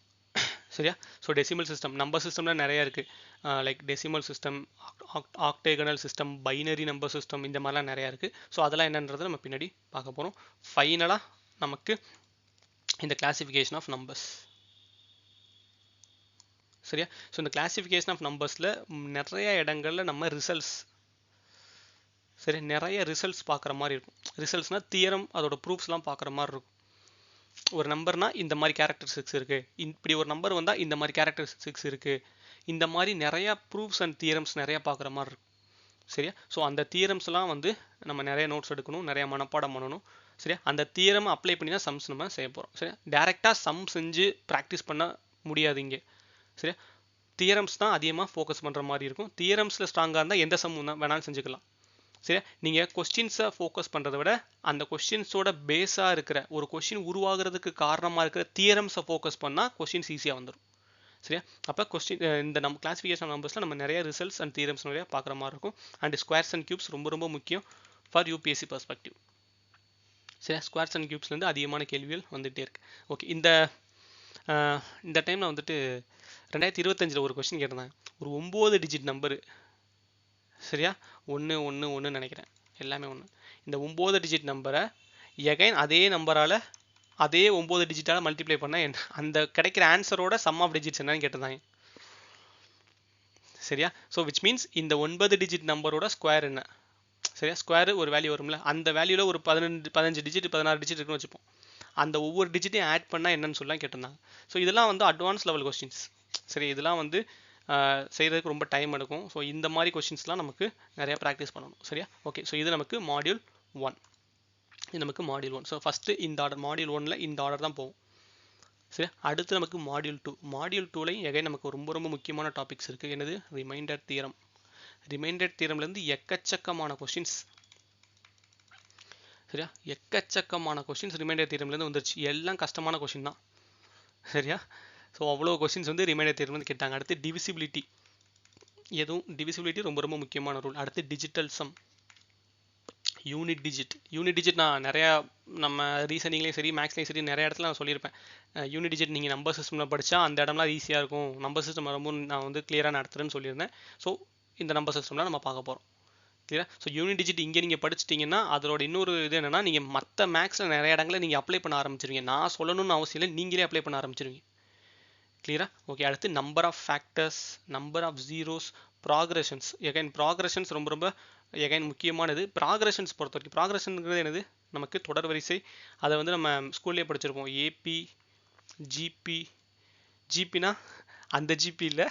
சரியா? ஸோ டெசிமல் சிஸ்டம் நம்பர் சிஸ்டம்லாம் நிறையா இருக்குது. Like decimal system, octagonal system, binary number system, இந்த மாதிரிலாம் நிறையா இருக்குது. ஸோ அதெல்லாம் என்னன்றதை நம்ம பின்னாடி பார்க்க போகிறோம். ஃபைனலாக நமக்கு இந்த கிளாசிஃபிகேஷன் ஆஃப் நம்பர்ஸ். சரியா? ஸோ இந்த கிளாசிஃபிகேஷன் ஆஃப் நம்பர்ஸில் நிறைய இடங்களில் நம்ம ரிசல்ட்ஸ் சரி நிறைய ரிசல்ட்ஸ் பார்க்குற மாதிரி இருக்கும். ரிசல்ட்ஸ்னால் தியரம், அதோட ப்ரூஃப்ஸ்லாம் பார்க்குற மாதிரி இருக்கும். ஒரு நம்பர்னால் இந்த மாதிரி கேரக்டரிஸ்டிக்ஸ் இருக்குது, இப்படி ஒரு நம்பர் வந்தால் இந்த மாதிரி கேரக்டரிஸ்டிக்ஸ் இருக்குது, இந்த மாதிரி நிறையா ப்ரூஃப்ஸ் அண்ட் தியரம்ஸ் நிறையா பார்க்குற மாதிரி இருக்கும். சரியா? ஸோ அந்த தியரம்ஸ்லாம் வந்து நம்ம நிறைய நோட்ஸ் எடுக்கணும், நிறையா மனப்பாடம் பண்ணணும். சரியா? அந்த தியரம் அப்ளை பண்ணி தான் சம்ஸ் நம்ம செய்ய போகிறோம். சரியா? டேரெக்டாக சம் செஞ்சு ப்ராக்டிஸ் பண்ண முடியாது இங்கே. சரியா? தியரம்ஸ் தான் அதிகமாக ஃபோக்கஸ் பண்ணுற மாதிரி இருக்கும். தியரம்ஸில் ஸ்ட்ராங்காக இருந்தால் எந்த சம் வேணாலும் செஞ்சுக்கலாம். சரியா? நீங்கள் கொஸ்டின்ஸை ஃபோக்கஸ் பண்ணுறதை விட அந்த கொஸ்டின்ஸோட பேஸாக இருக்கிற ஒரு கொஸ்டின் உருவாகிறதுக்கு காரணமாக இருக்கிற தியரம்ஸை ஃபோக்கஸ் பண்ணால் கொஸ்டின்ஸ் ஈஸியாக வந்துடும். சரியா? அப்போ கொஸ்டின் இந்த நம்ம கிளாசிஃபிகேஷன் நம்பர்ஸில் நம்ம நிறைய ரிசல்ட்ஸ் அண்ட் தியரம்ஸ் நிறைய பார்க்குற மாதிரி இருக்கும். அண்ட் ஸ்கொயர்ஸ் அண்ட் கியூப்ஸ் ரொம்ப ரொம்ப முக்கியம் ஃபார் யூபிஎஸ்சி பெர்ஸ்பெக்டிவ். சரியா? ஸ்கொயர்ஸ் அண்ட் கியூப்ஸ்லேருந்து அதிகமான கேள்விகள் வந்துகிட்டே இருக்கு. ஓகே. இந்த டைமில் வந்துட்டு 2025 ஒரு கொஸ்டின் கேட்டிருந்தாங்க. ஒரு 9 டிஜிட் நம்பரு. சரியா? 1 1 1 நினைக்கிறேன், எல்லாமே 1. இந்த 9 டிஜிட் நம்பரை எகைன் அதே நம்பரால் அதே 9 டிஜிட்டால் மல்டிப்ளை பண்ணால் என்ன, அந்த கிடைக்கிற ஆன்சரோட சம் ஆஃப் டிஜிட்ஸ் என்னன்னு கேட்டிருந்தாங்க. சரியா? ஸோ விச் மீன்ஸ் இந்த 9 டிஜிட் நம்பரோட ஸ்கொயர் என்ன. சரியா? ஸ்கொயர் ஒரு வேல்யூ வரும்ல, அந்த வேல்யூவில் ஒரு 15 டிஜிட் 16 டிஜிட் இருக்குன்னு வச்சுப்போம். அந்த ஒவ்வொரு டிஜிட்டையும் ஆட் பண்ணால் என்னன்னு சொல்லலாம் கேட்டிருந்தாங்க. ஸோ இதெல்லாம் வந்து அட்வான்ஸ் லெவல் கொஸ்டின்ஸ். சரி, இதெல்லாம் வந்து செய்கிறதுக்கு ரொம்ப டைம் எடுக்கும். ஸோ இந்த மாதிரி கொஸ்டின்ஸ்லாம் நமக்கு நிறையா ப்ராக்டிஸ் பண்ணணும். சரியா? ஓகே. ஸோ இது நமக்கு மாடியூல் 1. இது நமக்கு மாடியூல் 1. ஸோ ஃபஸ்ட்டு இந்த ஆர்டர் மாடியூல் 1ல் இந்த ஆர்டர் தான் போகும். சரி, அடுத்து நமக்கு மாடியூல் 2. மாடியூல் 2லையும் எகைன் நமக்கு ரொம்ப ரொம்ப முக்கியமான டாபிக்ஸ் இருக்குது. என்னது? Reminder theorem. ரிமைண்டர் தியரம்லேருந்து எக்கச்சக்கமான கொஸ்டின்ஸ், சரியா, எக்கச்சக்கமான கொஸ்டின்ஸ் ரிமைண்டர் தியரம்லேருந்து வந்துருச்சு. எல்லாம் கஷ்டமான கொஸ்டின் தான், சரியா. ஸோ அவ்வளோ கொஸ்டின்ஸ் வந்து ரிமைண்டர் தியரம்லேருந்து கேட்டாங்க. அடுத்து டிவிசிபிலிட்டி, டிவிசிபிலிட்டி ரொம்ப ரொம்ப முக்கியமான ரூல். அடுத்து டிஜிட்டல் சம், யூனிட் டிஜிட் நான் நிறையா நம்ம ரீசனிங்லேயும் சரி மேக்ஸ்லேயும் சரி நிறைய இடத்துல நான் சொல்லியிருப்பேன். யூனிட் டிஜிட் நீங்கள் நம்பர் சிஸ்டமில் படித்தா அந்த இடம்லாம் ஈஸியாக இருக்கும், நம்பர் சிஸ்டம் ரொம்ப நான் வந்து கிளியராக நடத்துகிறேன்னு சொல்லியிருந்தேன். ஸோ இந்த நம்பர் சிஸ்டம்லாம் நம்ம பார்க்க போகிறோம், கிளியரா. ஸோ யூனிட் டிஜிட் இங்கே நீங்கள் படிச்சிட்டிங்கன்னா அதோட இன்னொரு இது என்னென்னா, நீங்கள் மற்ற மேக்ஸில் நிறைய இடங்களில் நீங்கள் அப்ளை பண்ண ஆரம்பிச்சிருவீங்க. நான் சொல்லணும்னு அவசியம் இல்லை, நீங்களே அப்ளை பண்ண ஆரம்பிச்சிருவீங்க, கிளியரா. ஓகே, அடுத்து number of factors, number of zeros, progressions. Again progressions ரொம்ப ரொம்ப எகைன் முக்கியமானது. ப்ராக்ரெஷன்ஸ் பொறுத்த வரைக்கும் ப்ராக்ரெஷனுங்கிறது என்னது? நமக்கு தொடர் வரிசை. அதை வந்து நம்ம ஸ்கூல்லேயே படிச்சிருப்போம். AB, GB. ஜிபினா அந்த ஜிபி இல்லை,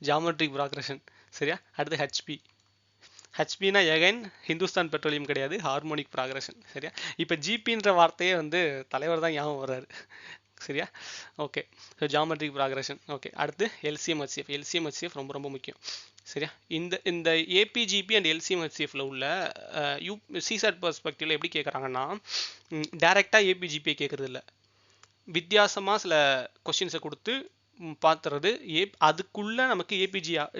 ஜாமெட்ரிக் ப்ராக்ரெஷன், சரியா. அடுத்து ஹெச்பி. ஹெச்பினா எகைன் ஹிந்துஸ்தான் பெட்ரோலியம் கிடையாது, ஹார்மோனிக் ப்ராக்ரெஷன், சரியா. இப்போ ஜிபின்ற வார்த்தையே வந்து தலைவர் தான் ஞாபகம் வர்றாரு, சரியா. Okay, so geometric progression. Okay, அடுத்து எல்சிஎம் ஹெச்சிஎஃப். எல்சிஎம் ஹெச்சிஎஃப் ரொம்ப ரொம்ப முக்கியம், சரியா. இந்த ஏபிஜிபி அண்ட் எல்சிஎம் ஹெச்சிஎஃப்ல உள்ள சிசாட் பெர்ஸ்பெக்டிவ்ல எப்படி கேட்குறாங்கன்னா, டைரெக்டாக ஏபிஜிபியை கேட்குறது இல்லை, வித்தியாசமாக சில கொஸ்டின்ஸை கொடுத்து பார்த்துறது. அதுக்குள்ளே நமக்கு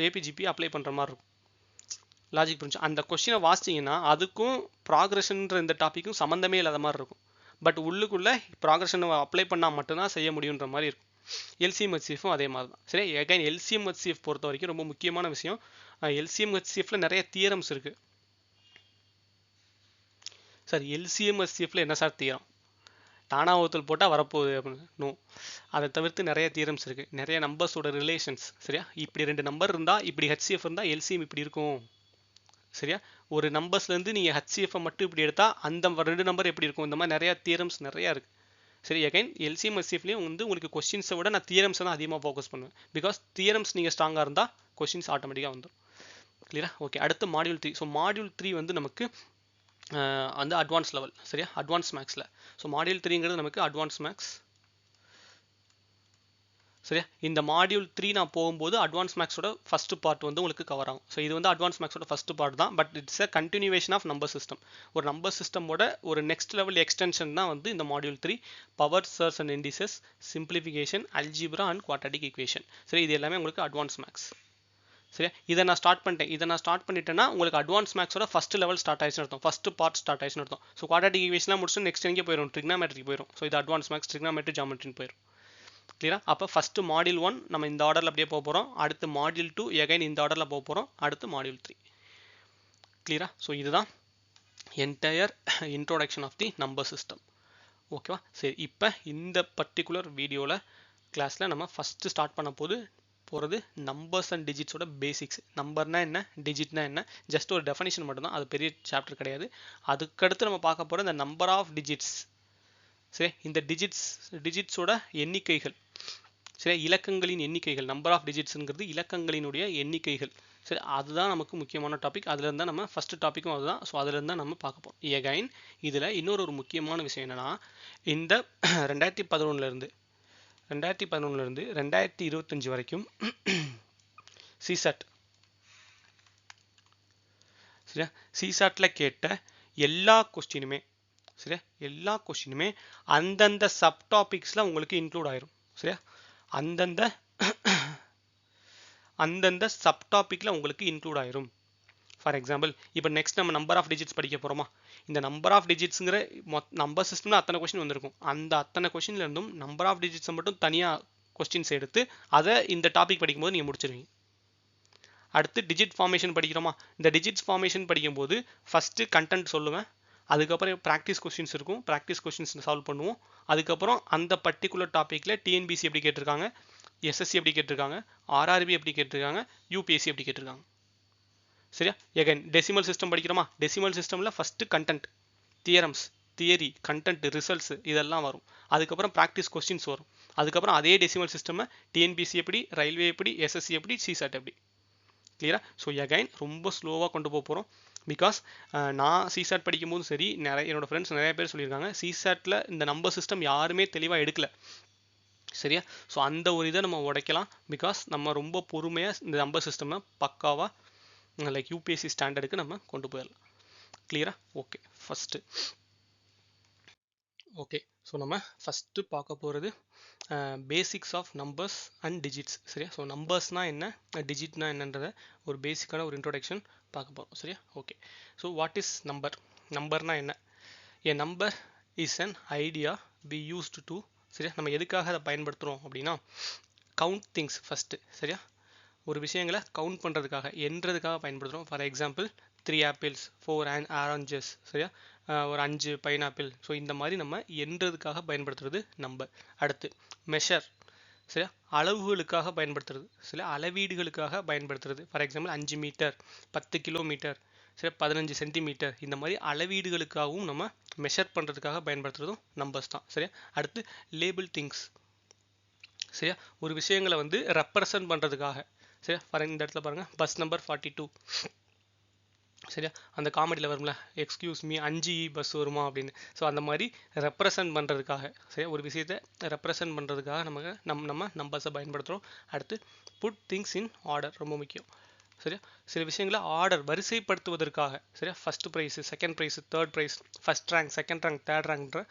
ஏபிஜிபி அப்ளை பண்ணுற மாதிரி இருக்கும். லாஜிக் புரிஞ்சு அந்த கொஸ்டினை வாசிச்சிங்கன்னா அதுக்கும் ப்ராக்ரெஷன்ற இந்த டாப்பிக்கும் சம்மந்தமே இல்லாத மாதிரி இருக்கும். பட் உள்ளுக்குள்ளே ப்ராக்ரெஷனை அப்ளை பண்ணால் மட்டும்தான் செய்ய முடியுன்ற மாதிரி இருக்கும். எல்சிஎம் ஹெச்சிஎஃப்பும் அதே மாதிரி தான், சரி. எகைன் எல்சிஎம் ஹெச்சிஎஃப் பொறுத்த வரைக்கும் ரொம்ப முக்கியமான விஷயம், எல்சிஎம் ஹெச்சிஎஃப்ல நிறைய தியரம்ஸ் இருக்குது. சார் எல்சிஎம் ஹெச்சிஎஃப்ல என்ன சார் தியரம்? தானாவத்தில் போட்டால் வரப்போகுது அப்படின்னு நோ. அதை தவிர்த்து நிறைய தியரம்ஸ் இருக்குது, நிறைய நம்பர்ஸோட ரிலேஷன்ஸ், சரியா. இப்படி 2 நம்பர் இருந்தால் இப்படி ஹெச்சிஎஃப் இருந்தால் எல்சிஎம் இப்படி இருக்கும், சரியா. ஒரு நம்பர்ஸ்லேருந்து நீங்கள் ஹெச்சிஎஃப் மட்டும் இப்படி எடுத்தால் அந்த 2 நம்பர் எப்படி இருக்கும், இந்த மாதிரி நிறையா தியரம்ஸ் நிறையா இருக்குது, சரி. அகைன் எல்சிஎம் ஹெச்சிஎஃப்லேயும் வந்து உங்களுக்கு கொஸ்டின்ஸை விட நான் தியரம்ஸை தான் அதிகமாக ஃபோக்கஸ் பண்ணுவேன். பிகாஸ் தியரம்ஸ் நீங்கள் ஸ்ட்ராங்காக இருந்தால் கொஸ்டின்ஸ் ஆட்டோமேட்டிக்காக வந்துடும், கிளியரா. ஓகே, அடுத்து மாடியூல் 3. ஸோ மாடியூல் 3 வந்து நமக்கு வந்து அட்வான்ஸ் லெவல், சரியா, அட்வான்ஸ் மேக்ஸில். ஸோ மாடியூல் 3ங்கிறது நமக்கு அட்வான்ஸ் மேக்ஸ், சரியா. இந்த மாடியூல் 3 நான் போகும்போது அட்வான்ஸ் மேக்ஸோட ஃபர்ஸ்ட் பார்ட் வந்து உங்களுக்கு கவர் ஆகும். ஸோ இது வந்து அட்வான்ஸ் மேக்ஸோட ஃபர்ஸ்ட் பார்ட் தான், but it's a continuation of number system. ஒரு நம்பர் சிஸ்டமோட ஒரு நெக்ஸ்ட் லெவல் எக்ஸ்டென்ஷன் தான் வந்து இந்த module 3. Power, surds and indices, simplification, algebra and quadratic equation, சரி. இது எல்லாமே உங்களுக்கு அட்வான்ஸ் மேக்ஸ், சரியா. இதை நான் ஸ்டார்ட் பண்ணிட்டேன்னா உங்களுக்கு அட்வான்ஸ் மேக்ஸோட ஃபர்ஸ்ட் லெவல் ஸ்டார்ட் ஆயிடுச்சுன்னு அர்த்தம், ஃபர்ஸ்ட் பார்ட் ஸ்டார்ட் ஆயிடுச்சுன்னு அர்த்தம். ஸோ குவாட்ராட்டிக் ஈக்குவேஷன்லாம் முடிச்சு நெக்ஸ்ட் எங்கே போயிடும்? ட்ரிக்னாமெட்ரிக்கு போயிடும். ஸோ இது அட்வான்ஸ் மேக்ஸ், ட்ரிக்னாமெட்ரி, ஜாமெட்ரின்னு போயிடும், கிளியரா. அப்போ ஃபர்ஸ்ட் மாடியூல் 1 நம்ம இந்த ஆர்டரில் அப்படியே போக போகிறோம். அடுத்து மாடியூல் 2 எகைன் இந்த ஆர்டரில் போக போகிறோம். அடுத்து மாடியூல் 3, கிளியரா. ஸோ இதுதான் entire introduction of the number system, ஓகேவா. சரி, இப்போ இந்த பர்டிகுலர் வீடியோவில் கிளாஸில் நம்ம ஃபஸ்ட்டு ஸ்டார்ட் பண்ண போகிறது நம்பர்ஸ் அண்ட் டிஜிட்ஸோட பேசிக்ஸ். நம்பர்னா என்ன, டிஜிட்னா என்ன, ஜஸ்ட் ஒரு டெஃபினிஷன் மட்டும்தான், அது பெரிய சாப்டர் கிடையாது. அதுக்கடுத்து நம்ம பார்க்க போகிற இந்த நம்பர் ஆஃப் டிஜிட்ஸ், சரி. இந்த டிஜிட்ஸோட எண்ணிக்கைகள், சரி, இலக்கங்களின் எண்ணிக்கைகள். நம்பர் ஆஃப் டிஜிட்ஸுங்கிறது இலக்கங்களினுடைய எண்ணிக்கைகள், சரி. அதுதான் நமக்கு முக்கியமான டாபிக். அதுலேருந்து தான் நம்ம ஃபஸ்ட்டு டாப்பிக்கும் அதுதான். ஸோ அதுலேருந்து தான் நம்ம பார்க்க போகிறோம். எகைன் இதில் இன்னொரு முக்கியமான விஷயம் என்னென்னா, இந்த 2011 இருந்து 2025 வரைக்கும் சிசாட், சரியா, சிசாட்டில் கேட்ட எல்லா கொஸ்டினுமே, சரியா, எல்லா கொஸ்டினுமே அந்தந்த சப் டாபிக்ஸில் உங்களுக்கு இன்க்ளூட் ஆயிரும், சரியா. அந்தந்த சப் டாப்பிக்கில் உங்களுக்கு இன்க்ளூட் ஆயிரும். ஃபார் எக்ஸாம்பிள், இப்போ நெக்ஸ்ட் நம்ம நம்பர் ஆஃப் டிஜிட்ஸ் படிக்க போகிறோமா, இந்த நம்பர் ஆஃப் டிஜிட்ஸுங்கிற நம்பர் சிஸ்டம்ல அத்தனை கொஸ்டின் வந்திருக்கும். அந்த அத்தனை கொஸ்டின்லேருந்தும் நம்பர் ஆஃப் டிஜிட்ஸை மட்டும் தனியாக கொஸ்டின்ஸ் எடுத்து அதை இந்த டாபிக் படிக்கும்போது நீங்கள் முடிச்சிருவீங்க. அடுத்து டிஜிட் ஃபார்மேஷன் படிக்கிறோமா, இந்த டிஜிட்ஸ் ஃபார்மேஷன் படிக்கும்போது ஃபஸ்ட்டு கண்டென்ட் சொல்லுவேன், அதுக்கப்புறம் ப்ராக்டிஸ் கொஸ்டின்ஸ் இருக்கும், ப்ராக்டிஸ் கொஸ்டின்ஸ் சால்வ் பண்ணுவோம். அதுக்கப்புறம் அந்த பர்டிகுலர் டாப்பிக்கில் டிஎன்பிசி எப்படி கேட்டிருக்காங்க, எஸ்எஸ்சி எப்படி கேட்டிருக்காங்க, ஆர்ஆர்பி எப்படி கேட்டிருக்காங்க, யூபிஎஸ்சி எப்படி கேட்டிருக்காங்க, சரியா. எகைன் டெசிமல் சிஸ்டம் படிக்கிறோமா, டெசிமல் சிஸ்டமில் first content, theorems, theory, content, results இதெல்லாம் வரும். அதுக்கப்புறம் ப்ராக்டிஸ் கொஸ்டின்ஸ் வரும். அதுக்கப்புறம் அதே டெசிமல் சிஸ்டம் டிஎன்பிசி எப்படி, ரயில்வே எப்படி, எஸ்எஸ்சி எப்படி, சிசாட் எப்படி, கிளியரா. ஸோ எகைன் ரொம்ப ஸ்லோவாக கொண்டு போக போகிறோம். பிகாஸ் நான் சிசாட் படிக்கும் போதும் சரி, என்னோட ஃப்ரெண்ட்ஸ் நிறைய பேர் சொல்லியிருக்காங்க சிசாட்டில் இந்த நம்பர் சிஸ்டம் யாருமே தெளிவாக எடுக்கல. சரியா? ஸோ அந்த ஒரு இதை நம்ம உடைக்கலாம். பிகாஸ் நம்ம ரொம்ப பொறுமையாக இந்த நம்பர் சிஸ்டமை பக்காவாக லைக் யூபிஎஸ்சி ஸ்டாண்டர்டுக்கு நம்ம கொண்டு போயிடலாம். கிளியரா? ஓகே. ஓகே, ஸோ நம்ம ஃபஸ்ட்டு பார்க்க போகிறது basics of numbers and digits. சரியா? ஸோ நம்பர்ஸ்னால் என்ன, டிஜிட்னா என்னன்றத ஒரு பேசிக்கான ஒரு இன்ட்ரோடக்ஷன் பார்க்க போகிறோம். சரியா? Okay. So what is number? நம்பர்னா என்ன? A number is an idea we used to, சரியா, நம்ம எதுக்காக அதை பயன்படுத்துகிறோம் அப்படின்னா கவுண்ட் திங்ஸ் ஃபஸ்ட்டு. சரியா? ஒரு விஷயங்களை கவுண்ட் பண்ணுறதுக்காக, எண்றதுக்காக பயன்படுத்துகிறோம். ஃபார் எக்ஸாம்பிள் 3 ஆப்பிள்ஸ், 4 ஆரஞ்சஸ், சரியா, ஒரு 5 பைனாப்பிள். ஸோ இந்த மாதிரி நம்ம எண்றதுக்காக பயன்படுத்துறது நம்பர். அடுத்து மெஷர், சரியா, அளவுகளுக்காக பயன்படுத்துறது, சில அளவீடுகளுக்காக பயன்படுத்துறது. ஃபார் எக்ஸாம்பிள் 5 மீட்டர், 10 கிலோமீட்டர், சரி, 15 சென்டிமீட்டர், இந்த மாதிரி அளவீடுகளுக்காகவும் நம்ம மெஷர் பண்ணுறதுக்காக பயன்படுத்துறதும் நம்பர்ஸ் தான். சரியா? அடுத்து லேபிள் திங்ஸ், சரியா, ஒரு விஷயங்களை வந்து ரெப்ரசன்ட் பண்ணுறதுக்காக. சரியா? ஃபார் இந்த இடத்துல பாருங்கள், பஸ் நம்பர் 42, சரியா, அந்த காமெடியில் வரும்ல, எக்ஸ்கியூஸ் மீ 5 பஸ் வருமா அப்படின்னு. ஸோ அந்த மாதிரி ரெப்ரசன்ட் பண்ணுறதுக்காக, சரியா, ஒரு விஷயத்தை ரெப்ரசன்ட் பண்ணுறதுக்காக நம்ம நம்பர்ஸை பயன்படுத்துகிறோம். அடுத்து புட் திங்ஸ் இன் ஆர்டர், ரொம்ப முக்கியம். சரியா? சில விஷயங்களை ஆர்டர், வரிசைப்படுத்துவதற்காக. சரியா? First prize, second prize, third prize, first rank, second rank, third ரேங்க்ன்ற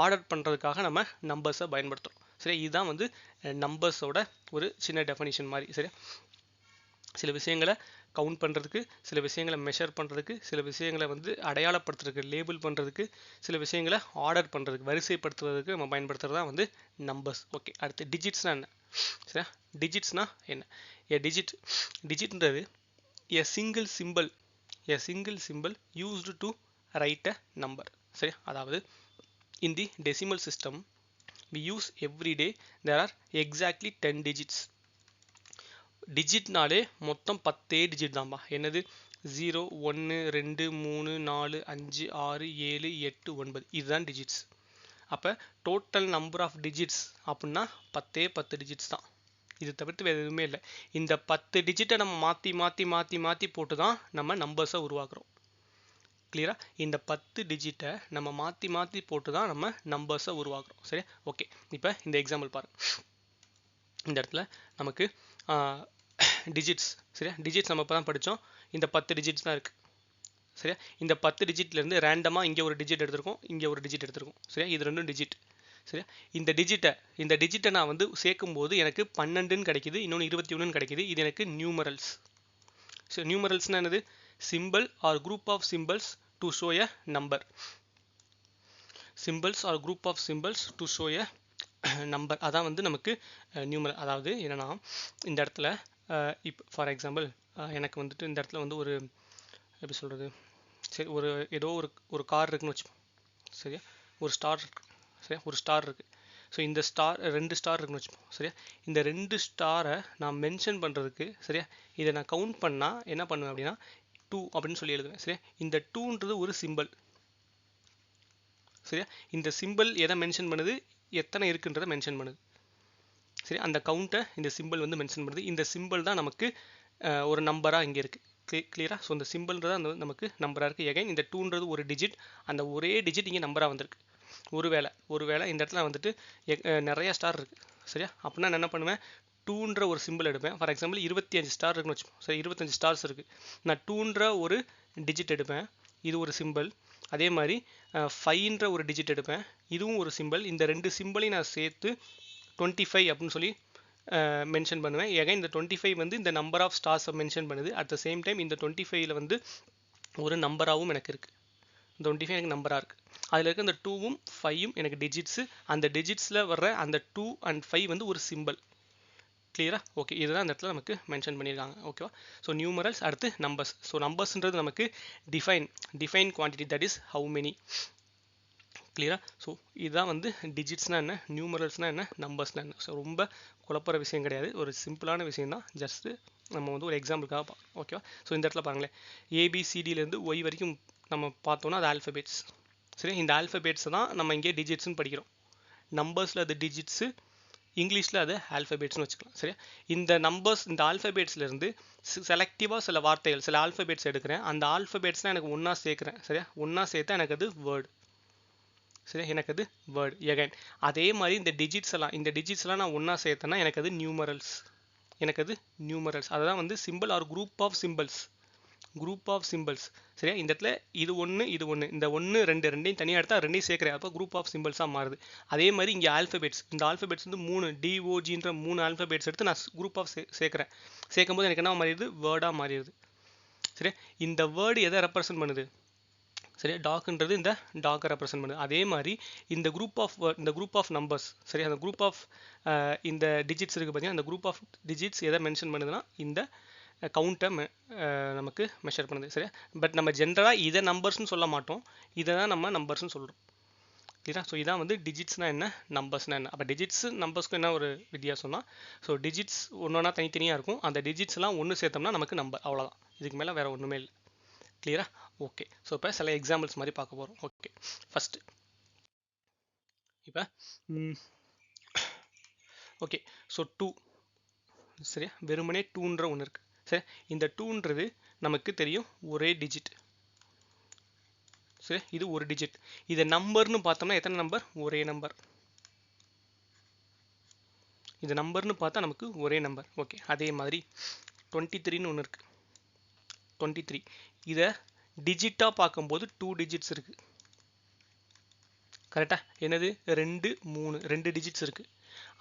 ஆர்டர் பண்ணுறதுக்காக நம்ம நம்பர்ஸை பயன்படுத்துகிறோம். சரியா? இதுதான் வந்து நம்பர்ஸோட ஒரு சின்ன டெஃபனிஷன் மாதிரி. சரியா? சில விஷயங்களை கவுண்ட் பண்ணுறதுக்கு, சில விஷயங்களை மெஷர் பண்ணுறதுக்கு, சில விஷயங்களை வந்து அடையாளப்படுத்துறதுக்கு, லேபிள் பண்ணுறதுக்கு, சில விஷயங்களை ஆர்டர் பண்ணுறதுக்கு, வரிசைப்படுத்துவதற்கு நம்ம பயன்படுத்துறது தான் வந்து நம்பர்ஸ். ஓகே. அடுத்து டிஜிட்ஸ்னா என்ன? சரியா? டிஜிட்ஸ்னா என்ன? டிஜிட்ன்றது a single symbol used to write a number. சரி, அதாவது in the decimal system we use every day there are exactly 10 digits. டிஜிட்னாலே மொத்தம் 10 டிஜிட் தான்பா. என்னது? 0 1 2 3 4 5 6 7 8 9, இதுதான் டிஜிட்ஸ். அப்போ டோட்டல் நம்பர் ஆஃப் டிஜிட்ஸ் அப்படின்னா 10 டிஜிட்ஸ் தான். இது தவிர்த்து வேறு எதுவுமே இல்லை. இந்த 10 டிஜிட்டை நம்ம மாற்றி மாற்றி மாற்றி மாற்றி போட்டு தான் நம்ம நம்பர்ஸை உருவாக்குறோம். கிளியரா? இந்த 10 டிஜிட்டை நம்ம மாற்றி மாற்றி போட்டு தான் நம்ம நம்பர்ஸை உருவாக்குறோம். சரி, ஓகே. இப்போ இந்த எக்ஸாம்பிள் பாருங்க. இந்த இடத்துல நமக்கு டிஜிட்ஸ், சரியா, டிஜிட்ஸ் நம்ம இப்போ தான் படித்தோம். இந்த 10 டிஜிட்ஸ் தான் இருக்குது. சரியா? இந்த 10 டிஜிட்லேருந்து ரேண்டமாக இங்கே ஒரு டிஜிட் எடுத்திருக்கோம், இங்கே ஒரு டிஜிட் எடுத்திருக்கோம். சரியா? இது ரெண்டும் டிஜிட். சரியா? இந்த டிஜிட்டை நான் வந்து சேர்க்கும் போது எனக்கு 12ன்னு கிடைக்குது, இன்னொன்று 21ன்னு கிடைக்குது. இது எனக்கு நியூமரல்ஸ். ஸோ நியூமரல்ஸ்னால் என்னது? Symbol or group of symbols to show a number. Symbols or group of symbols to show a number. அதான் வந்து நமக்கு நியூமரல். அதாவது என்னென்னா, இந்த இடத்துல இப்போ ஃபார் எக்ஸாம்பிள் எனக்கு வந்துட்டு இந்த இடத்துல வந்து ஒரு எப்படி சொல்கிறது, சரி, ஏதோ ஒரு கார் இருக்குன்னு வச்சுப்போம். சரியா? ஒரு ஸ்டார் இருக்கு. சரியா? ஒரு ஸ்டார் இருக்குது. ஸோ இந்த ஸ்டார் 2 ஸ்டார் இருக்குன்னு வச்சுப்போம். சரியா? இந்த 2 ஸ்டாரை நான் மென்ஷன் பண்ணுறதுக்கு, சரியா, இதை நான் கவுண்ட் பண்ணால் என்ன பண்ணுவேன் அப்படின்னா 2 அப்படின்னு சொல்லி எழுதுவேன். சரியா? இந்த 2ன்றது ஒரு சிம்பிள். சரியா? இந்த சிம்பிள் எதை மென்ஷன் பண்ணுது? எத்தனை இருக்குன்றதை மென்ஷன் பண்ணுது. சரி, அந்த கவுண்ட்டை இந்த சிம்பிள் வந்து மென்ஷன் பண்ணுது. இந்த சிம்பிள் தான் நமக்கு ஒரு நம்பராக இங்கே இருக்குது. கிளியரா? ஸோ இந்த சிம்பிள்ன்றது அந்த நமக்கு நம்பராக இருக்குது. எகைன் இந்த 2ன்றது ஒரு டிஜிட், அந்த ஒரே டிஜிட் இங்கே நம்பராக வந்திருக்கு. ஒருவேளை இந்த இடத்துல வந்துட்டு நிறைய ஸ்டார் இருக்குது. சரியா? அப்படின்னா நான் என்ன பண்ணுவேன்? 2ன்ற ஒரு சிம்பிள் எடுப்பேன். ஃபார் எக்ஸாம்பிள் 25 ஸ்டார் இருக்குன்னு வச்சுப்போம். சரி, 25 ஸ்டார்ஸ் இருக்குது. நான் 2ன்ற ஒரு டிஜிட் எடுப்பேன், இது ஒரு சிம்பிள். அதே மாதிரி 5ன்ற ஒரு டிஜிட் எடுப்பேன், இதுவும் ஒரு சிம்பிள். இந்த 2 சிம்பிளையும் நான் சேர்த்து 25 அப்படின்னு சொல்லி மென்ஷன் பண்ணுவேன். எகைன் இந்த 25 வந்து இந்த நம்பர் ஆஃப் ஸ்டார்ஸை மென்ஷன் பண்ணுது. அட் த சேம் டைம் இந்த 25ல் வந்து ஒரு நம்பராகவும் எனக்கு இருக்குது. 25 எனக்கு நம்பராக இருக்குது. அதில் இருக்க அந்த 2வும் 5ம் எனக்கு டிஜிட்ஸு. அந்த டிஜிட்ஸில் வர்ற அந்த 2 and 5 வந்து ஒரு சிம்பிள். கிளியரா? ஓகே. இதுதான் அந்த இடத்துல நமக்கு மென்ஷன் பண்ணியிருக்காங்க. ஓகேவா? So numerals. அடுத்து நம்பர்ஸ். ஸோ நம்பர்ஸ்ன்றது நமக்கு define quantity, that is how many. கிளியரா? ஸோ இதுதான் வந்து டிஜிட்ஸ்னால் என்ன, நியூமரல்ஸ்னால் என்ன, நம்பர்ஸ்னால் என்ன. ஸோ ரொம்ப குழப்பற விஷயம் கிடையாது, ஒரு சிம்பிளான விஷயம் தான். ஜஸ்ட்டு நம்ம வந்து ஒரு எக்ஸாம்பிளுக்காக பார்க்கணும். ஓகேவா? ஸோ இந்த இடத்துல பாருங்களேன், ஏபிசிடிலேருந்து ஒய் வரைக்கும் நம்ம பார்த்தோன்னா அது ஆல்ஃபபெட்ஸ். சரி, இந்த ஆல்ஃபபெட்ஸை தான் நம்ம இங்கே டிஜிட்ஸ்னு படிக்கிறோம். நம்பர்ஸில் அது டிஜிட்ஸு, இங்கிலீஷில் அது ஆல்ஃபபெட்ஸ்னு வச்சுக்கலாம். சரியா? இந்த நம்பர்ஸ், இந்த ஆல்ஃபபெட்ஸ்லேருந்து செலக்டிவாக சில வார்த்தைகள், சில ஆல்ஃபபெட்ஸ் எடுக்கிறேன். அந்த ஆல்ஃபபெட்ஸ்லாம் எனக்கு ஒன்றா சேர்க்குறேன். சரியா? ஒன்றா சேர்த்தா எனக்கு அது வேர்டு. சரியா? எனக்கு அது வேர்டு. எகைன் அதே மாதிரி இந்த டிஜிட்ஸ்லாம் நான் ஒன்றா சேர்த்தேன்னா எனக்கு அது நியூமரல்ஸ். எனக்கு அது நியூமரல்ஸ். அதுதான் வந்து symbol or group of symbols. சரியா? இந்த இடத்துல இது ஒன்று இது ஒன்று, இந்த ஒன்று ரெண்டு ரெண்டையும் தனியாக எடுத்தால் ரெண்டையும் சேர்க்குறேன். அப்போ குரூப் ஆஃப் சிம்பிள்ஸாக மாறுது. அதே மாதிரி இங்கே ஆல்ஃபபெட்ஸ், இந்த ஆல்ஃபபெட்ஸ் வந்து 3 டிஓஜின்ற 3 ஆல்ஃபபெட்ஸ் எடுத்து நான் குரூப் ஆஃப் சேர்க்கும் போது எனக்கு என்ன மாறிடுது? வேர்டாக மாறிடுது. சரியா? இந்த வேர்டு எதை ரெப்ரசன்ட் பண்ணுது? சரியா? டாக்ன்றது இந்த டாக்கை ரெப்ரசன்ட் பண்ணுது. அதே மாதிரி இந்த குரூப் ஆஃப் நம்பர்ஸ், சரியா? அந்த குரூப் ஆஃப் இந்த டிஜிட்ஸ் இருக்குது பார்த்தீங்கன்னா, அந்த குரூப் ஆஃப் டிஜிட்ஸ் எதை மென்ஷன் பண்ணுதுன்னா இந்த கவுண்ட்டை நமக்கு மெஷர் பண்ணுது. சரியா? பட் நம்ம ஜென்ரலாக இதை நம்பர்ஸ்னு சொல்ல மாட்டோம், இதை தான் நம்ம நம்பர்ஸ்னு சொல்கிறோம். சரியா? ஸோ இதான் வந்து டிஜிட்ஸ்னால் என்ன, நம்பர்ஸ்னால் என்ன. அப்போ டிஜிட்ஸ் நம்பர்ஸ்க்கு என்ன ஒரு வித்தியாசம்னா, ஸோ டிஜிட்ஸ் ஒன்றா தனித்தனியாக இருக்கும், அந்த டிஜிட்ஸ்லாம் ஒன்று சேர்த்தோம்னா நமக்கு நம்பர், அவ்வளோதான். இதுக்கு மேலே வேறு ஒன்றுமே இல்லை. கிளியரா? ஓகே. ஸோ இப்போ சில எக்ஸாம்பிள்ஸ் மாதிரி பார்க்க போகிறோம். ஓகே, ஃபஸ்ட்டு இப்போ ஓகே, ஸோ 2. சரியா? வெறுமனே 2ன்ற ஒன்று இருக்குது. சரி, இந்த 2ன்றது நமக்கு தெரியும் ஒரே டிஜிட். சரி, இது ஒரு டிஜிட். இதை நம்பர்னு பார்த்தோம்னா எத்தனை நம்பர்? ஒரே நம்பர். இது நம்பர்னு பார்த்தா நமக்கு ஒரே நம்பர். ஓகே, அதே மாதிரி 23ன்னு ஒன்று இருக்குது. 23 இதை டிஜிட்டாக பார்க்கும்போது 2 டிஜிட்ஸ் இருக்குது. கரெக்டாக? என்னது? 2 3 2 டிஜிட்ஸ் இருக்குது.